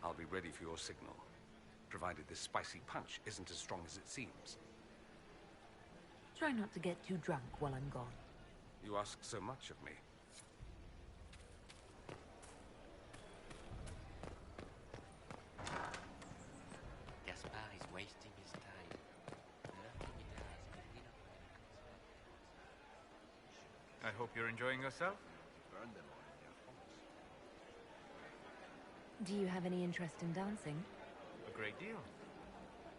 I'll be ready for your signal, provided this spicy punch isn't as strong as it seems. Try not to get too drunk while I'm gone. You ask so much of me. Gaspar is wasting his time. Nothing he does could win over the council. I hope you're enjoying yourself. Do you have any interest in dancing? A great deal.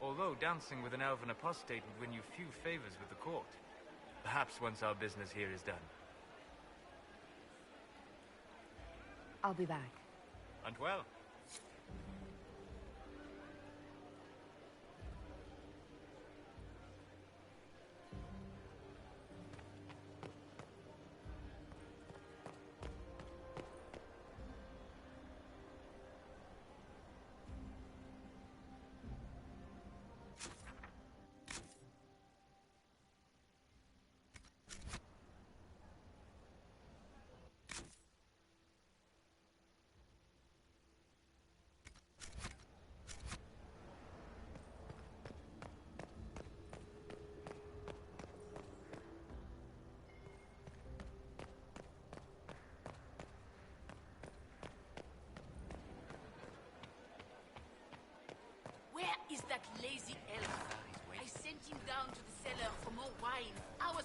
Although dancing with an elven apostate would win you few favors with the court. Perhaps once our business here is done. I'll be back. And well. Where is that lazy elf? I sent him down to the cellar for more wine. I was...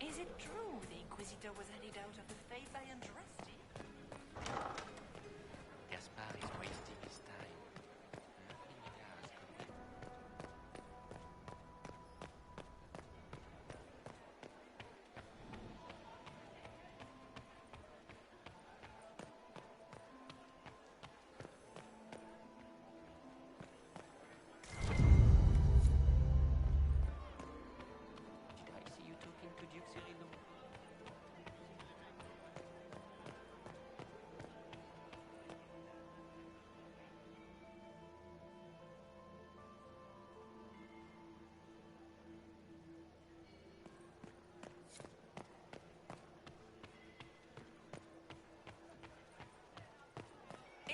Is it true the Inquisitor was handed out of the faith by Andraste? Gaspar is wasting his time. Nothing he does could win. Did I see you talking to Duke Cyrilo?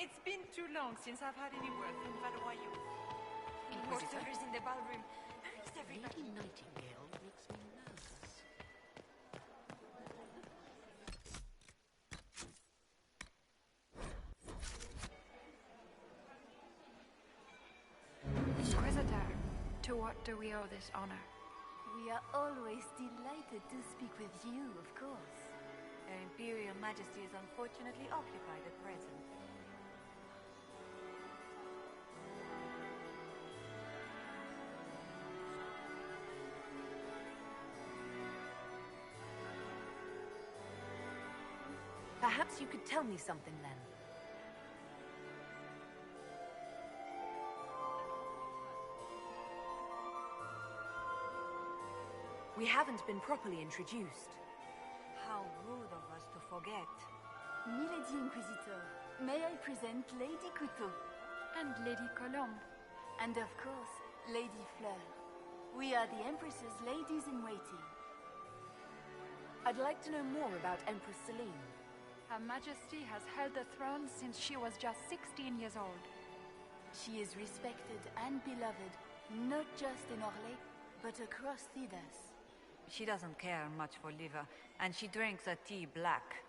It's been too long since I've had any word from Valois. Inquisitor is in the ballroom. Where is everybody? Lady Nightingale makes me nervous. Inquisitor, to what do we owe this honor? We are always delighted to speak with you, of course. Her Imperial Majesty is unfortunately occupied at present. Perhaps you could tell me something then. We haven't been properly introduced. How rude of us to forget. Milady Inquisitor, may I present Lady Couteau? And Lady Colombe. And of course, Lady Fleur. We are the Empress's ladies-in-waiting. I'd like to know more about Empress Celine. Her Majesty has held the throne since she was just 16 years old. She is respected and beloved, not just in Orlais, but across Thedas. She doesn't care much for liver, and she drinks her tea black.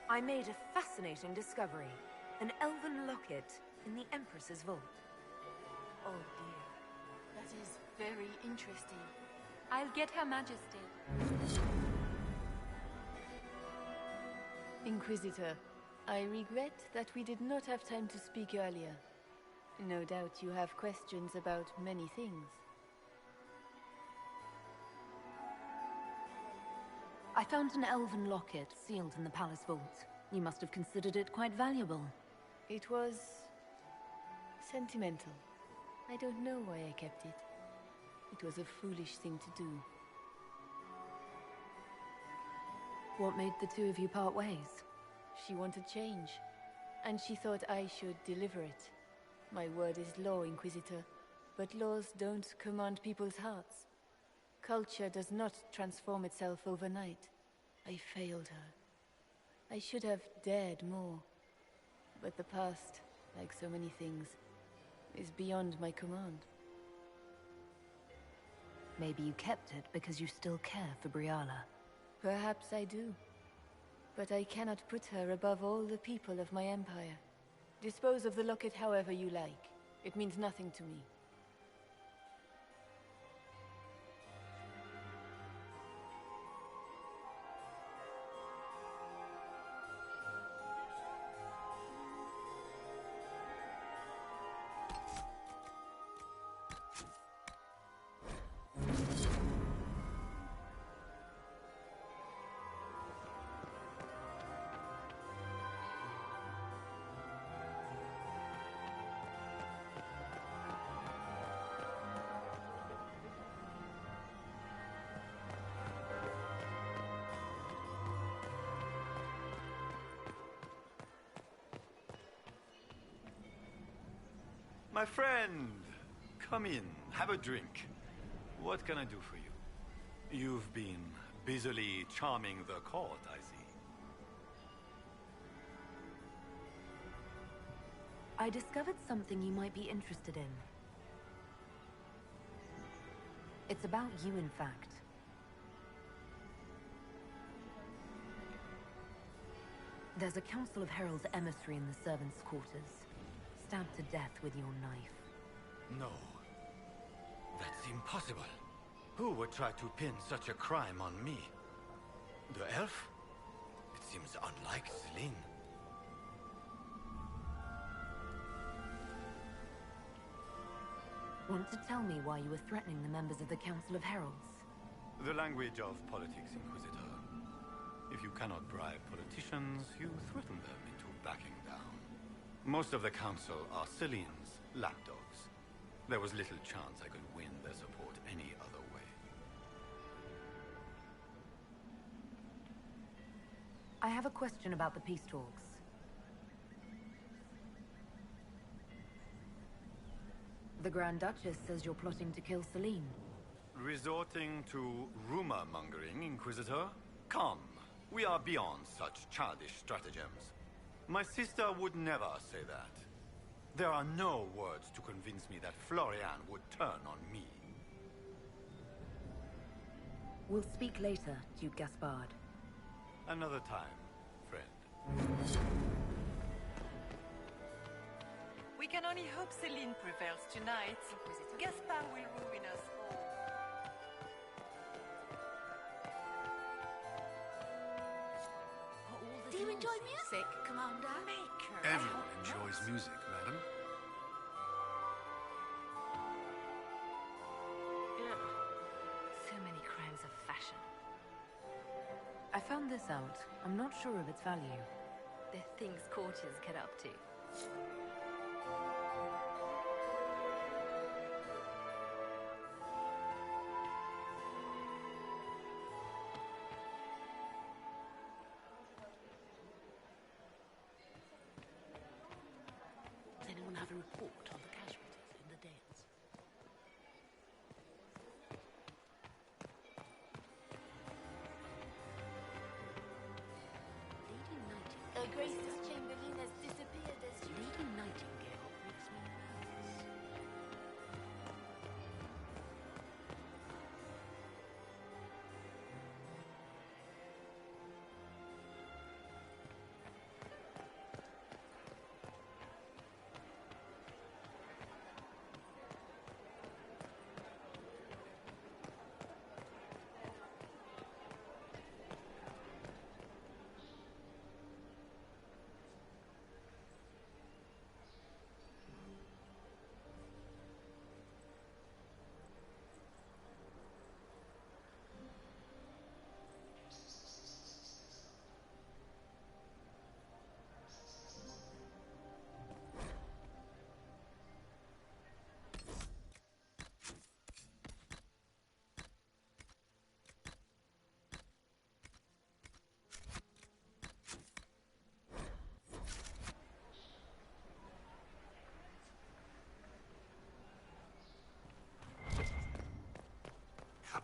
I made a fascinating discovery. An elven locket in the Empress's vault. Oh dear. That is very interesting. I'll get Her Majesty. Inquisitor, I regret that we did not have time to speak earlier. No doubt you have questions about many things. I found an elven locket sealed in the palace vault. You must have considered it quite valuable. It was sentimental. I don't know why I kept it. It was a foolish thing to do. What made the two of you part ways? She wanted change, and she thought I should deliver it. My word is law, Inquisitor, but laws don't command people's hearts. Culture does not transform itself overnight. I failed her. I should have dared more. But the past, like so many things, is beyond my command. Maybe you kept it because you still care for Briala. Perhaps I do. But I cannot put her above all the people of my empire. Dispose of the locket however you like. It means nothing to me. My friend, come in, have a drink. What can I do for you? You've been busily charming the court, I see. I discovered something you might be interested in. It's about you, in fact. There's a Council of Heralds emissary in the servants' quarters. Stabbed to death with your knife. No. That's impossible. Who would try to pin such a crime on me? The elf? It seems unlike Celine. Want to tell me why you were threatening the members of the Council of Heralds? The language of politics, Inquisitor. If you cannot bribe politicians, you threaten them into backing down. Most of the Council are Celine's lapdogs. There was little chance I could win their support any other way. I have a question about the peace talks. The Grand Duchess says you're plotting to kill Celine. Resorting to rumor-mongering, Inquisitor? Come, we are beyond such childish stratagems. My sister would never say that. There are no words to convince me that Florian would turn on me. We'll speak later, Duke Gaspard. Another time, friend. We can only hope Celine prevails tonight. Gaspard will ruin us all. Do you enjoy music, Commander? Everyone enjoys music, madam. So many crimes of fashion. I found this out. I'm not sure of its value. They're things courtiers get up to. Does anyone have a report on the casualties in the dance? Lady Nightingale. Her Grace's Chamberlain has disappeared as usual. Lady Nightingale makes me nervous.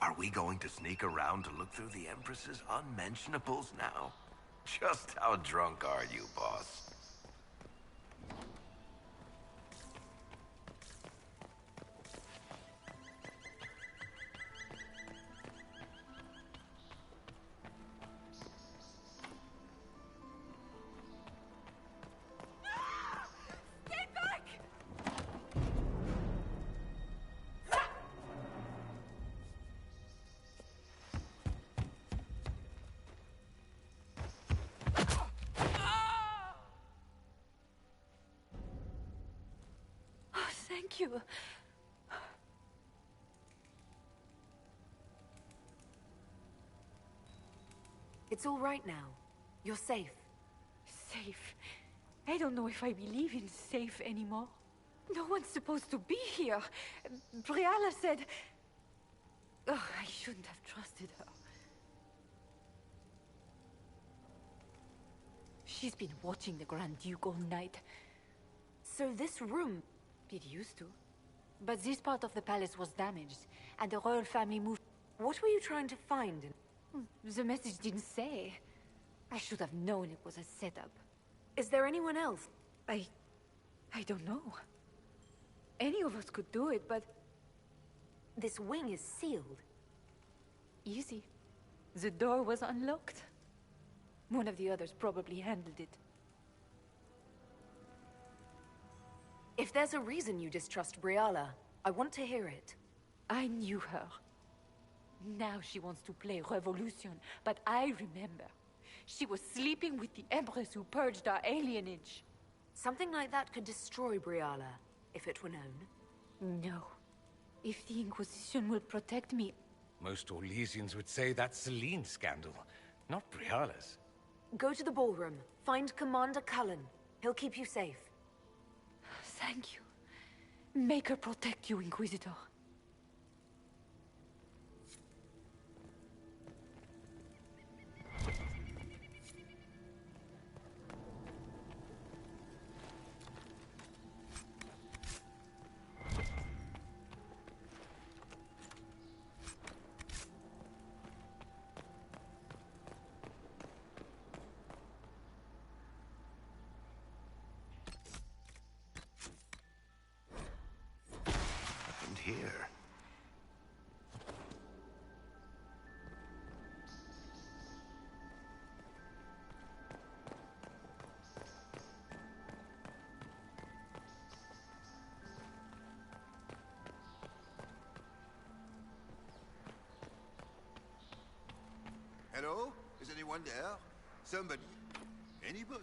Are we going to sneak around to look through the Empress's unmentionables now? Just how drunk are you, boss? Stay back! Thank you. It's all right now. You're safe. Safe? I don't know if I believe in safe anymore. No one's supposed to be here. Briala said... Oh, I shouldn't have trusted her. She's been watching the Grand Duke all night. So this room... It used to. But this part of the palace was damaged, and the royal family moved... What were you trying to find? The message didn't say. I should have known it was a setup. Is there anyone else? I don't know. Any of us could do it, but... This wing is sealed. Easy. The door was unlocked. One of the others probably handled it. If there's a reason you distrust Briala, I want to hear it. I knew her. Now she wants to play revolution, but I remember. She was sleeping with the Empress who purged our alienage. Something like that could destroy Briala, if it were known. No. If the Inquisition will protect me... Most Orlesians would say that's Celine's scandal, not Briala's. Go to the ballroom. Find Commander Cullen. He'll keep you safe. Thank you. Make her protect you, Inquisitor. here. Hello? Is anyone there? Somebody? Anybody?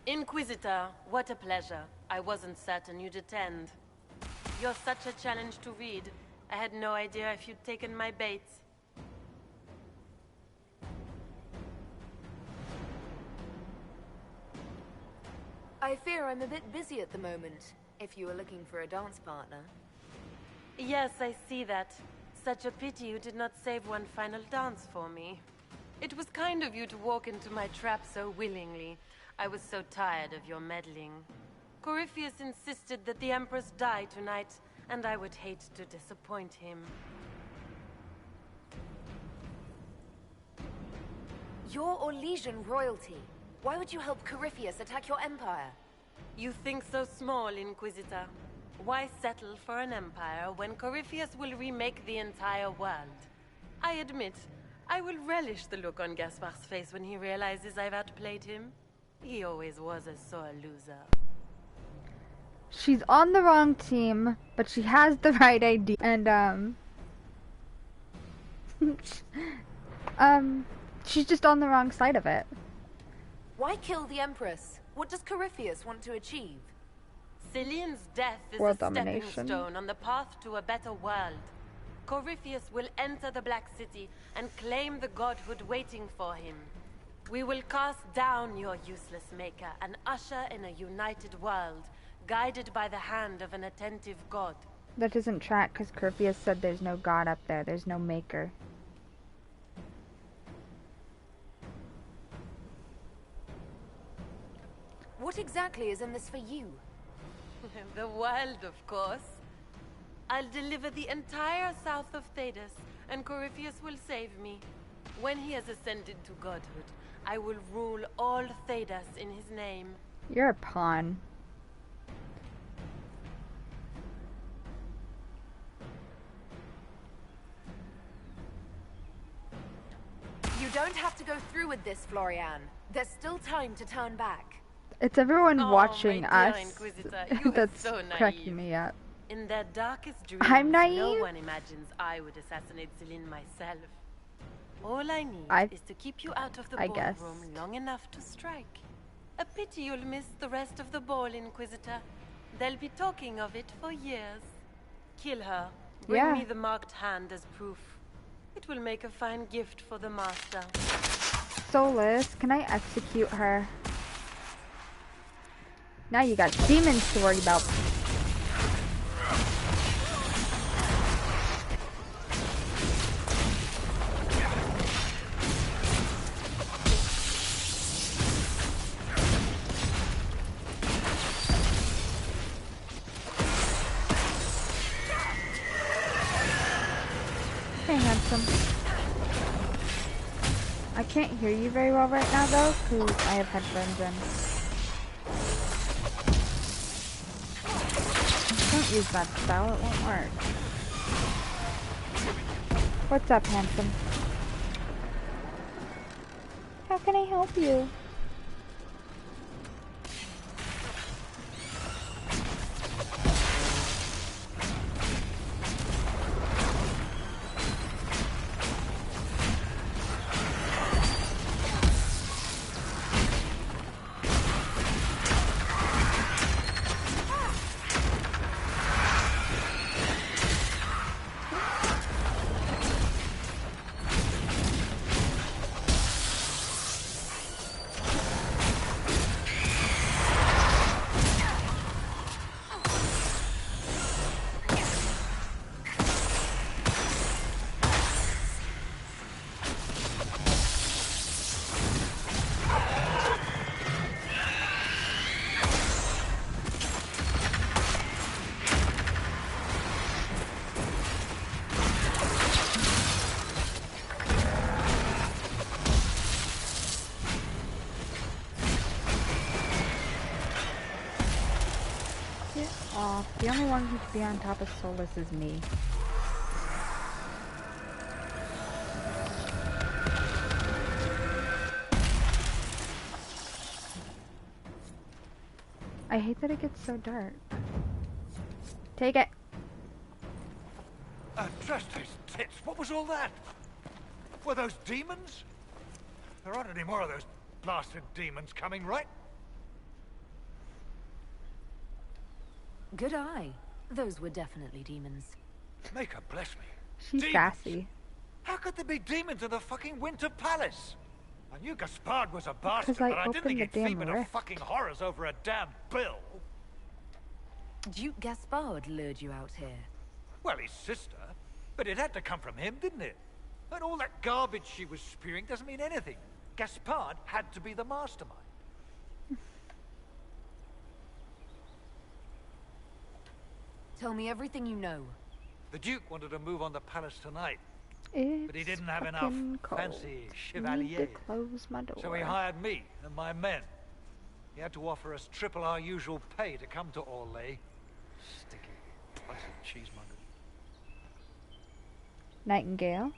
Inquisitor, what a pleasure. I wasn't certain you'd attend. You're such a challenge to read. I had no idea if you'd taken my bait. I fear I'm a bit busy at the moment, if you were looking for a dance partner. Yes, I see that. Such a pity you did not save one final dance for me. It was kind of you to walk into my trap so willingly. I was so tired of your meddling. Corypheus insisted that the Empress die tonight, and I would hate to disappoint him. You're Orlesian royalty. Why would you help Corypheus attack your empire? You think so small, Inquisitor. Why settle for an empire when Corypheus will remake the entire world? I admit, I will relish the look on Gaspar's face when he realizes I've outplayed him. He always was a sore loser. She's on the wrong team, but she has the right idea. And, she's just on the wrong side of it. Why kill the Empress? What does Corypheus want to achieve? Celine's death is World a stepping domination. stone on the path to a better world. Corypheus will enter the Black City and claim the godhood waiting for him. We will cast down your useless maker and usher in a united world, guided by the hand of an attentive god. That doesn't track, because Corypheus said there's no god up there, there's no maker. What exactly is in this for you? The world, of course. I'll deliver the entire south of Thedas, and Corypheus will save me. When he has ascended to godhood, I will rule all Thedas in his name. You're a pawn. You don't have to go through with this, Florian. There's still time to turn back. It's everyone Oh, watching my us dear Inquisitor, you are that's so cracking naive. me up. In their darkest dreams, I'm naive? no one imagines I would assassinate Celine myself. All I need is to keep you out of the I guess. ballroom long enough to strike. A pity you'll miss the rest of the ball, Inquisitor. They'll be talking of it for years. Kill her. Bring Yeah. me the marked hand as proof. It will make a fine gift for the master. Solus, can I execute her? Now you got demons to worry about. Hey, handsome. I can't hear you very well right now, though, because I have headphones in. Don't use that spell, it won't work. What's up, handsome? How can I help you? The only one who should be on top of Solus is me. I hate that it gets so dark. Take it. Trusty's tits, what was all that? Were those demons? There aren't any more of those blasted demons coming, right? Good eye. Those were definitely demons. Make her bless me. She's Demons? sassy. How could there be demons in the fucking Winter Palace? I knew Gaspard was a bastard, I but I didn't opened think the he'd damn feed me to rift. fucking horrors over a damn bill. Duke Gaspard lured you out here. Well, his sister. But it had to come from him, didn't it? And all that garbage she was spewing doesn't mean anything. Gaspard had to be the mastermind. Tell me everything you know. The Duke wanted to move on the palace tonight, It's but he didn't have enough fucking cold. fancy Need to chevaliers. close my door. So he hired me and my men. He had to offer us triple our usual pay to come to Orlais. Sticky, bunch of cheesemonger. Nightingale.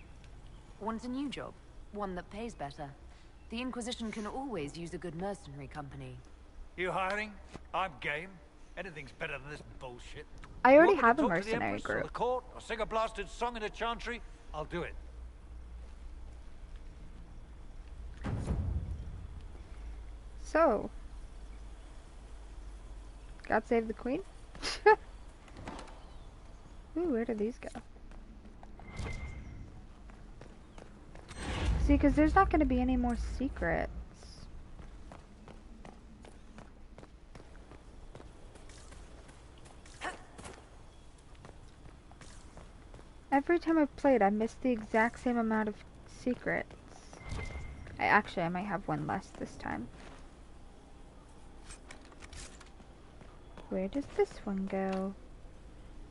Want a new job? One that pays better. The Inquisition can always use a good mercenary company. You hiring? I'm game. Anything's better than this bullshit. I already You want me to have a talk to the mercenary Empress or group. the court, or sing a blasted song in a chantry? I'll do it. So, God save the Queen? Ooh, where do these go? See, because there's not going to be any more secrets. Every time I've played, I missed the exact same amount of secrets. I might have one less this time. Where does this one go?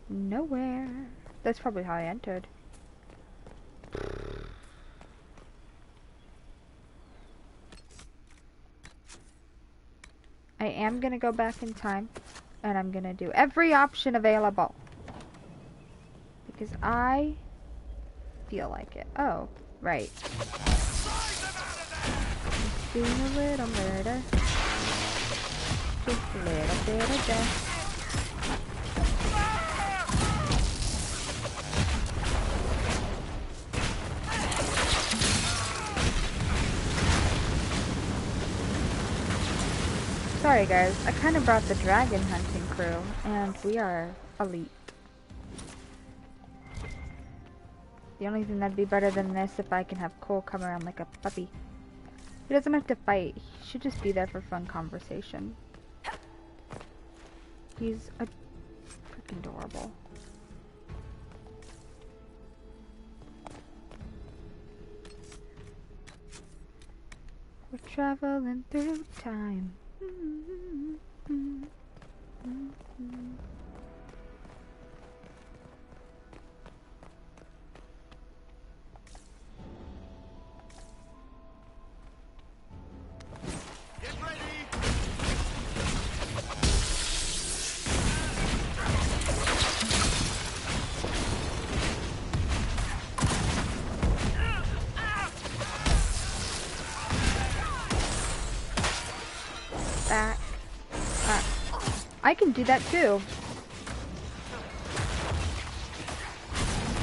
Nowhere. That's probably how I entered. I am gonna go back in time, and I'm gonna do every option available. Because I feel like it. Oh, right. Just doing a little murder. Just a little bit of death. Sorry guys, I kind of brought the dragon hunting crew, and we are elite. The only thing that'd be better than this if I can have Cole come around like a puppy. He doesn't have to fight, he should just be there for fun conversation. He's a freaking adorable. We're traveling through time. Back. I can do that too.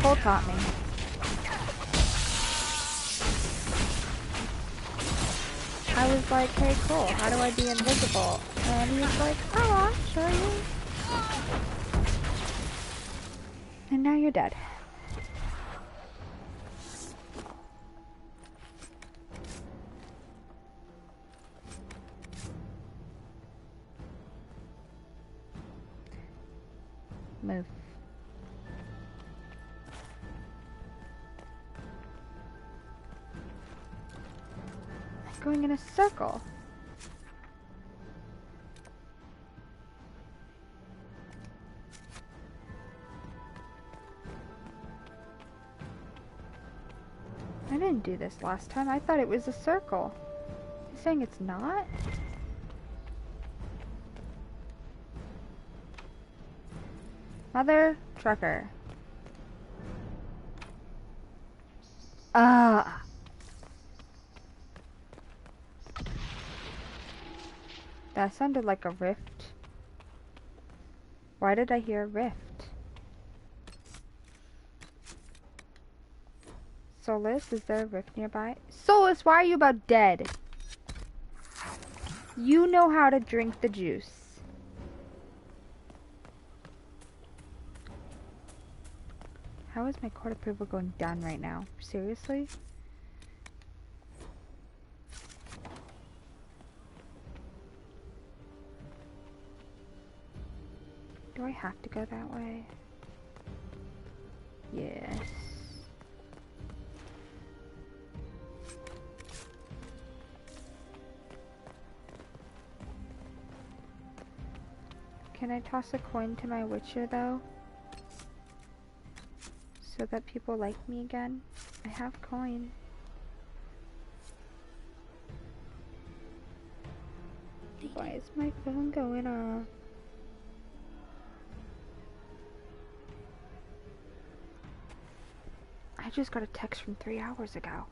Cole taught me. I was like, hey Cole, how do I be invisible? And he was like, oh, I'll show you. And now you're dead. Move. Going in a circle. I didn't do this last time. I thought it was a circle. You're saying it's not? Mother trucker. That sounded like a rift. Why did I hear a rift? Solus, is there a rift nearby? Solus, why are you about dead? You know how to drink the juice. How is my court approval going down right now? Seriously? Do I have to go that way? Yes. Can I toss a coin to my Witcher though? So that people like me again? I have coin. Why is my phone going off? I just got a text from 3 hours ago.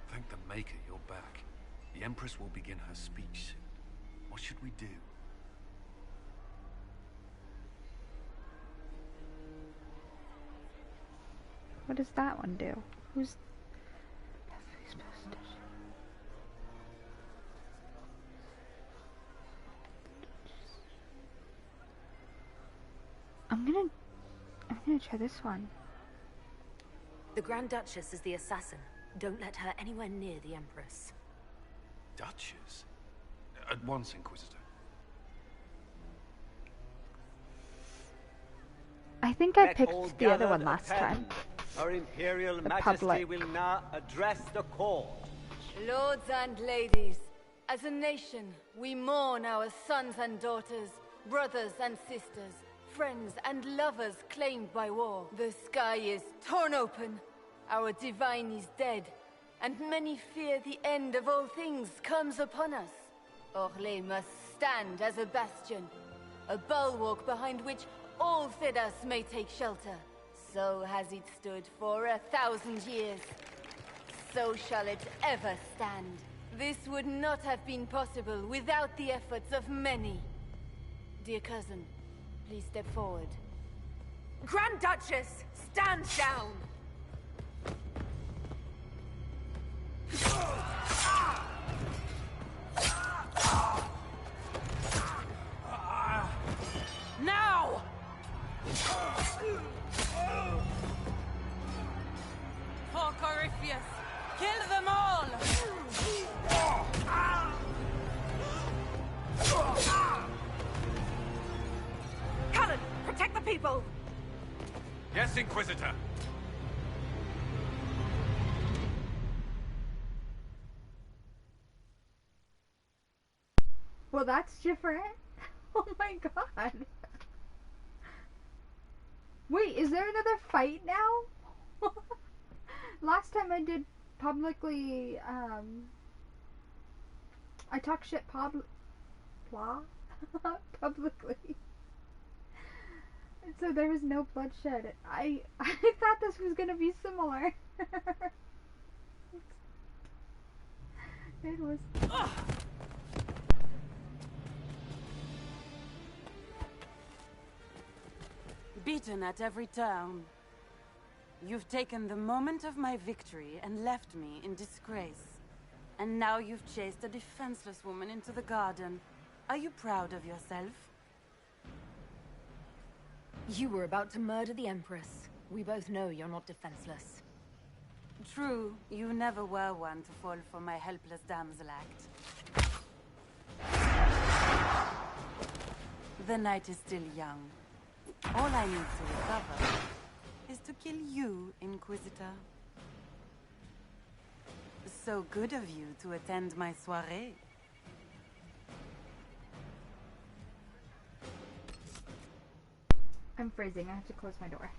Thank the Maker you're back. The Empress will begin her speech soon. What should we do? What does that one do? Who's... I'm gonna try this one. The Grand Duchess is the assassin. Don't let her anywhere near the Empress. Duchess? At once, Inquisitor. I think I picked the other one last time. Her Imperial The Majesty public. will now address the court. Lords and ladies, as a nation, we mourn our sons and daughters, brothers and sisters, friends and lovers claimed by war. The sky is torn open, our divine is dead, and many fear the end of all things comes upon us. Orlais must stand as a bastion, a bulwark behind which all Thedas may take shelter. So has it stood for 1,000 years. So shall it ever stand. This would not have been possible without the efforts of many. Dear cousin, please step forward. Grand Duchess, stand down! Now! For Corypheus, kill them all! Cullen, protect the people! Yes, Inquisitor. Well, that's different. Oh my god. Wait, is there another fight now? Last time I did publicly, I talk shit publicly. So there was no bloodshed. I thought this was gonna be similar. It was. Beaten at every turn. You've taken the moment of my victory and left me in disgrace. And now you've chased a defenseless woman into the garden. Are you proud of yourself? You were about to murder the Empress. We both know you're not defenseless. True, you never were one to fall for my helpless damsel act. The night is still young. All I need to recover is to kill you, Inquisitor. So good of you to attend my soirée. I'm freezing. I have to close my door.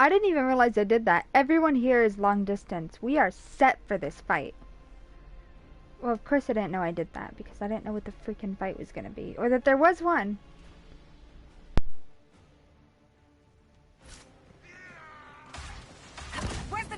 I didn't even realize I did that. Everyone here is long distance. We are set for this fight. Well, of course I didn't know I did that, because I didn't know what the freaking fight was going to be. Or that there was one. Where's the...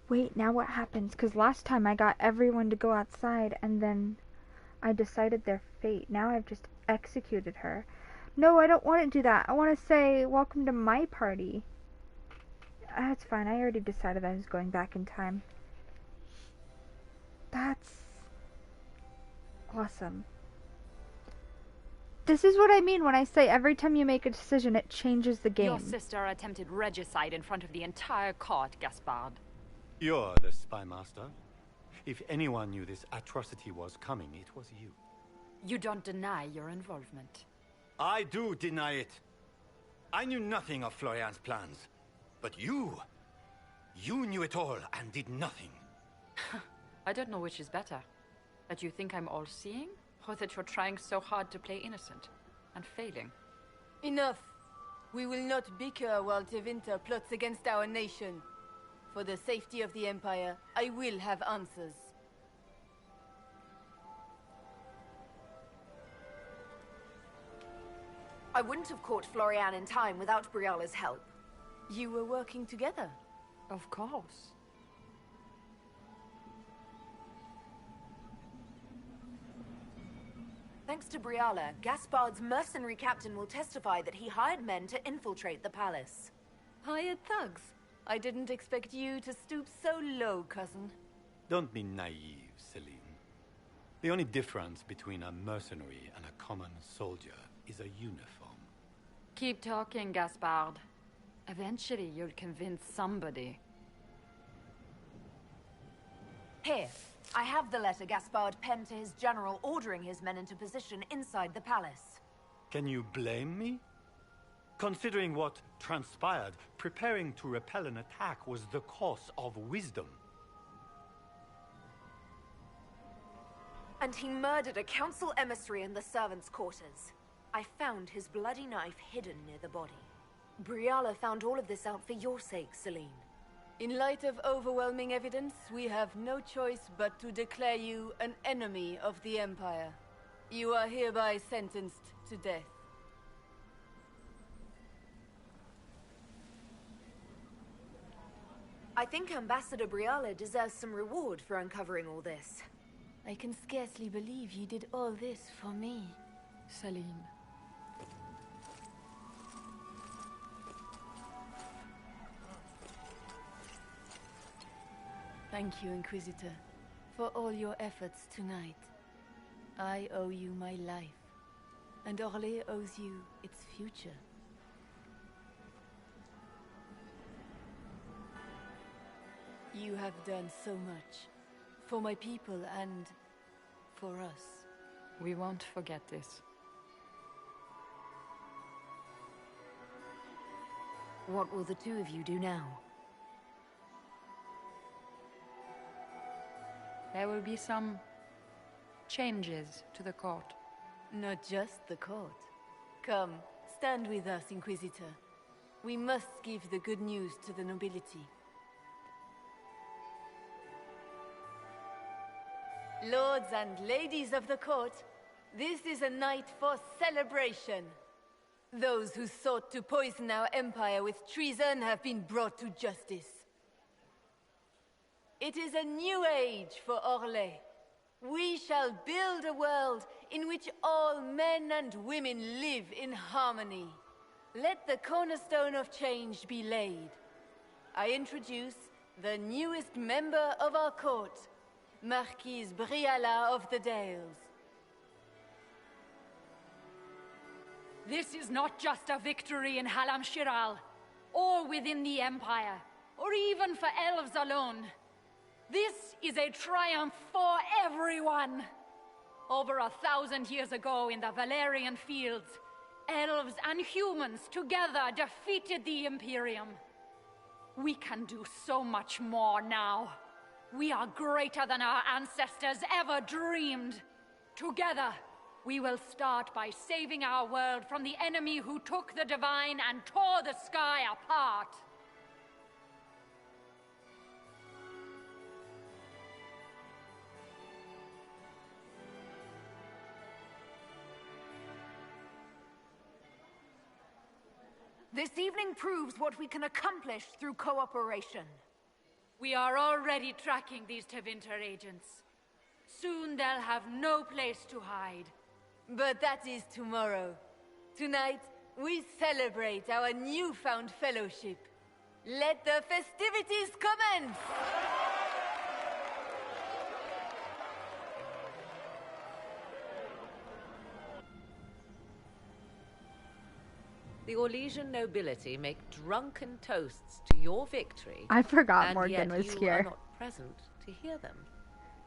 Wait, now what happens? Because last time I got everyone to go outside and then I decided their fate. Now I've just executed her. No, I don't want to do that. I want to say, welcome to my party. That's fine. I already decided I was going back in time. That's awesome. This is what I mean when I say every time you make a decision, it changes the game. Your sister attempted regicide in front of the entire court, Gaspard. You're the spy master. If anyone knew this atrocity was coming, it was you. You don't deny your involvement. I do deny it. I knew nothing of Florian's plans. But you knew it all and did nothing. I don't know which is better. That you think I'm all-seeing, or that you're trying so hard to play innocent and failing. Enough. We will not bicker while Tevinter plots against our nation. For the safety of the Empire, I will have answers. I wouldn't have caught Florian in time without Briala's help. You were working together? Of course. Thanks to Briala, Gaspard's mercenary captain will testify that he hired men to infiltrate the palace. Hired thugs? I didn't expect you to stoop so low, cousin. Don't be naive, Celine. The only difference between a mercenary and a common soldier is a uniform. Keep talking, Gaspard. Eventually, you'll convince somebody. Here, I have the letter Gaspard penned to his general ordering his men into position inside the palace. Can you blame me? Considering what transpired, preparing to repel an attack was the course of wisdom. And he murdered a council emissary in the servants' quarters. I found his bloody knife hidden near the body. Briala found all of this out for your sake, Celine. In light of overwhelming evidence, we have no choice but to declare you an enemy of the Empire. You are hereby sentenced to death. I think Ambassador Briala deserves some reward for uncovering all this. I can scarcely believe you did all this for me. Celine. Thank you, Inquisitor, for all your efforts tonight. I owe you my life, and Orlais owes you its future. You have done so much, for my people and for us. We won't forget this. What will the two of you do now? There will be some changes to the court. Not just the court. Come, stand with us, Inquisitor. We must give the good news to the nobility. Lords and ladies of the court, this is a night for celebration. Those who sought to poison our empire with treason have been brought to justice. It is a new age for Orlais. We shall build a world in which all men and women live in harmony. Let the cornerstone of change be laid. I introduce the newest member of our court, Marquise Briala of the Dales. This is not just a victory in Halam Shiral, or within the Empire, or even for elves alone. This is a triumph for everyone! Over 1,000 years ago in the Valerian fields, elves and humans together defeated the Imperium. We can do so much more now. We are greater than our ancestors ever dreamed. Together, we will start by saving our world from the enemy who took the divine and tore the sky apart. This evening proves what we can accomplish through cooperation. We are already tracking these Tevinter agents. Soon they'll have no place to hide. But that is tomorrow. Tonight, we celebrate our newfound fellowship. Let the festivities commence! The Orlesian nobility make drunken toasts to your victory. I forgot and Morgan yet was you here. are not present to hear them.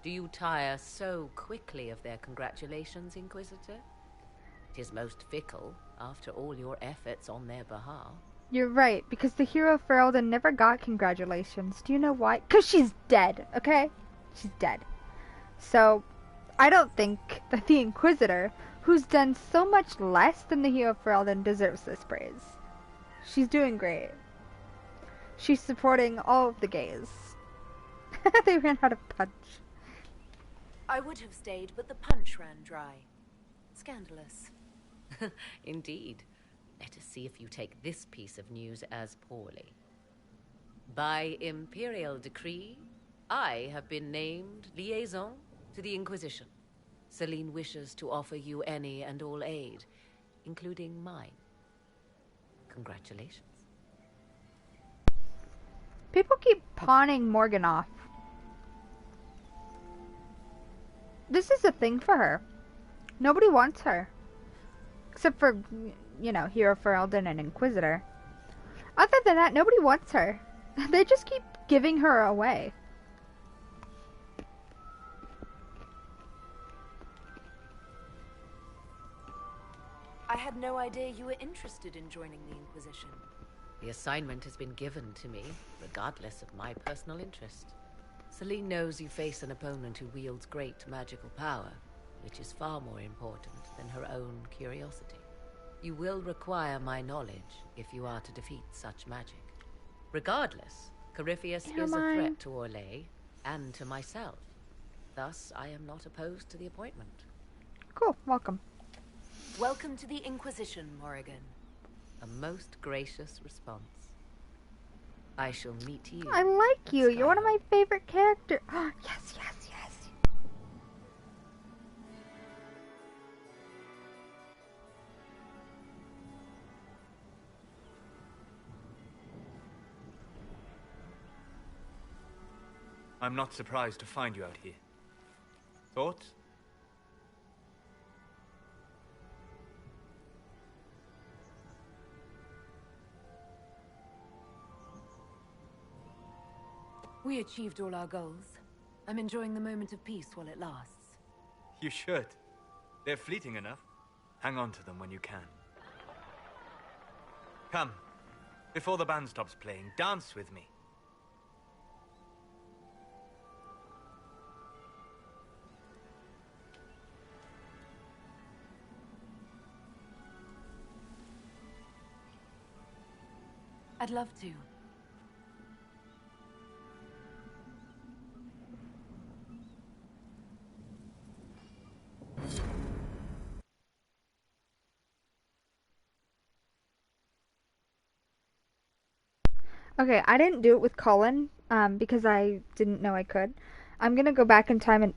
Do you tire so quickly of their congratulations, Inquisitor? 'Tis most fickle, after all your efforts on their behalf. You're right, because the hero Ferelden never got congratulations. Do you know why? Because she's dead, okay? She's dead. So, I don't think that the Inquisitor, who's done so much less than the hero Ferelden, deserves this praise. She's doing great. She's supporting all of the gays. They ran out of punch. I would have stayed, but the punch ran dry. Scandalous. Indeed. Let us see if you take this piece of news as poorly. By imperial decree, I have been named liaison to the Inquisition. Celine wishes to offer you any and all aid, including mine. Congratulations. People keep pawning Morgan off. This is a thing for her. Nobody wants her. Except for, you know, Hero Ferelden and Inquisitor. Other than that, nobody wants her. They just keep giving her away. I had no idea you were interested in joining the Inquisition. The assignment has been given to me, regardless of my personal interest. Celine knows you face an opponent who wields great magical power, which is far more important than her own curiosity. You will require my knowledge if you are to defeat such magic. Regardless, Corypheus is a threat to Orlais and to myself. Thus, I am not opposed to the appointment. Cool, welcome. Welcome to the Inquisition, Morrigan. A most gracious response. I shall meet you. I like you. You're one of my favorite characters. Yes, yes, yes. I'm not surprised to find you out here. Thoughts? We achieved all our goals. I'm enjoying the moment of peace while it lasts. You should. They're fleeting enough. Hang on to them when you can. Come. Before the band stops playing, dance with me. I'd love to. Okay, I didn't do it with Colin, because I didn't know I could. I'm gonna go back in time and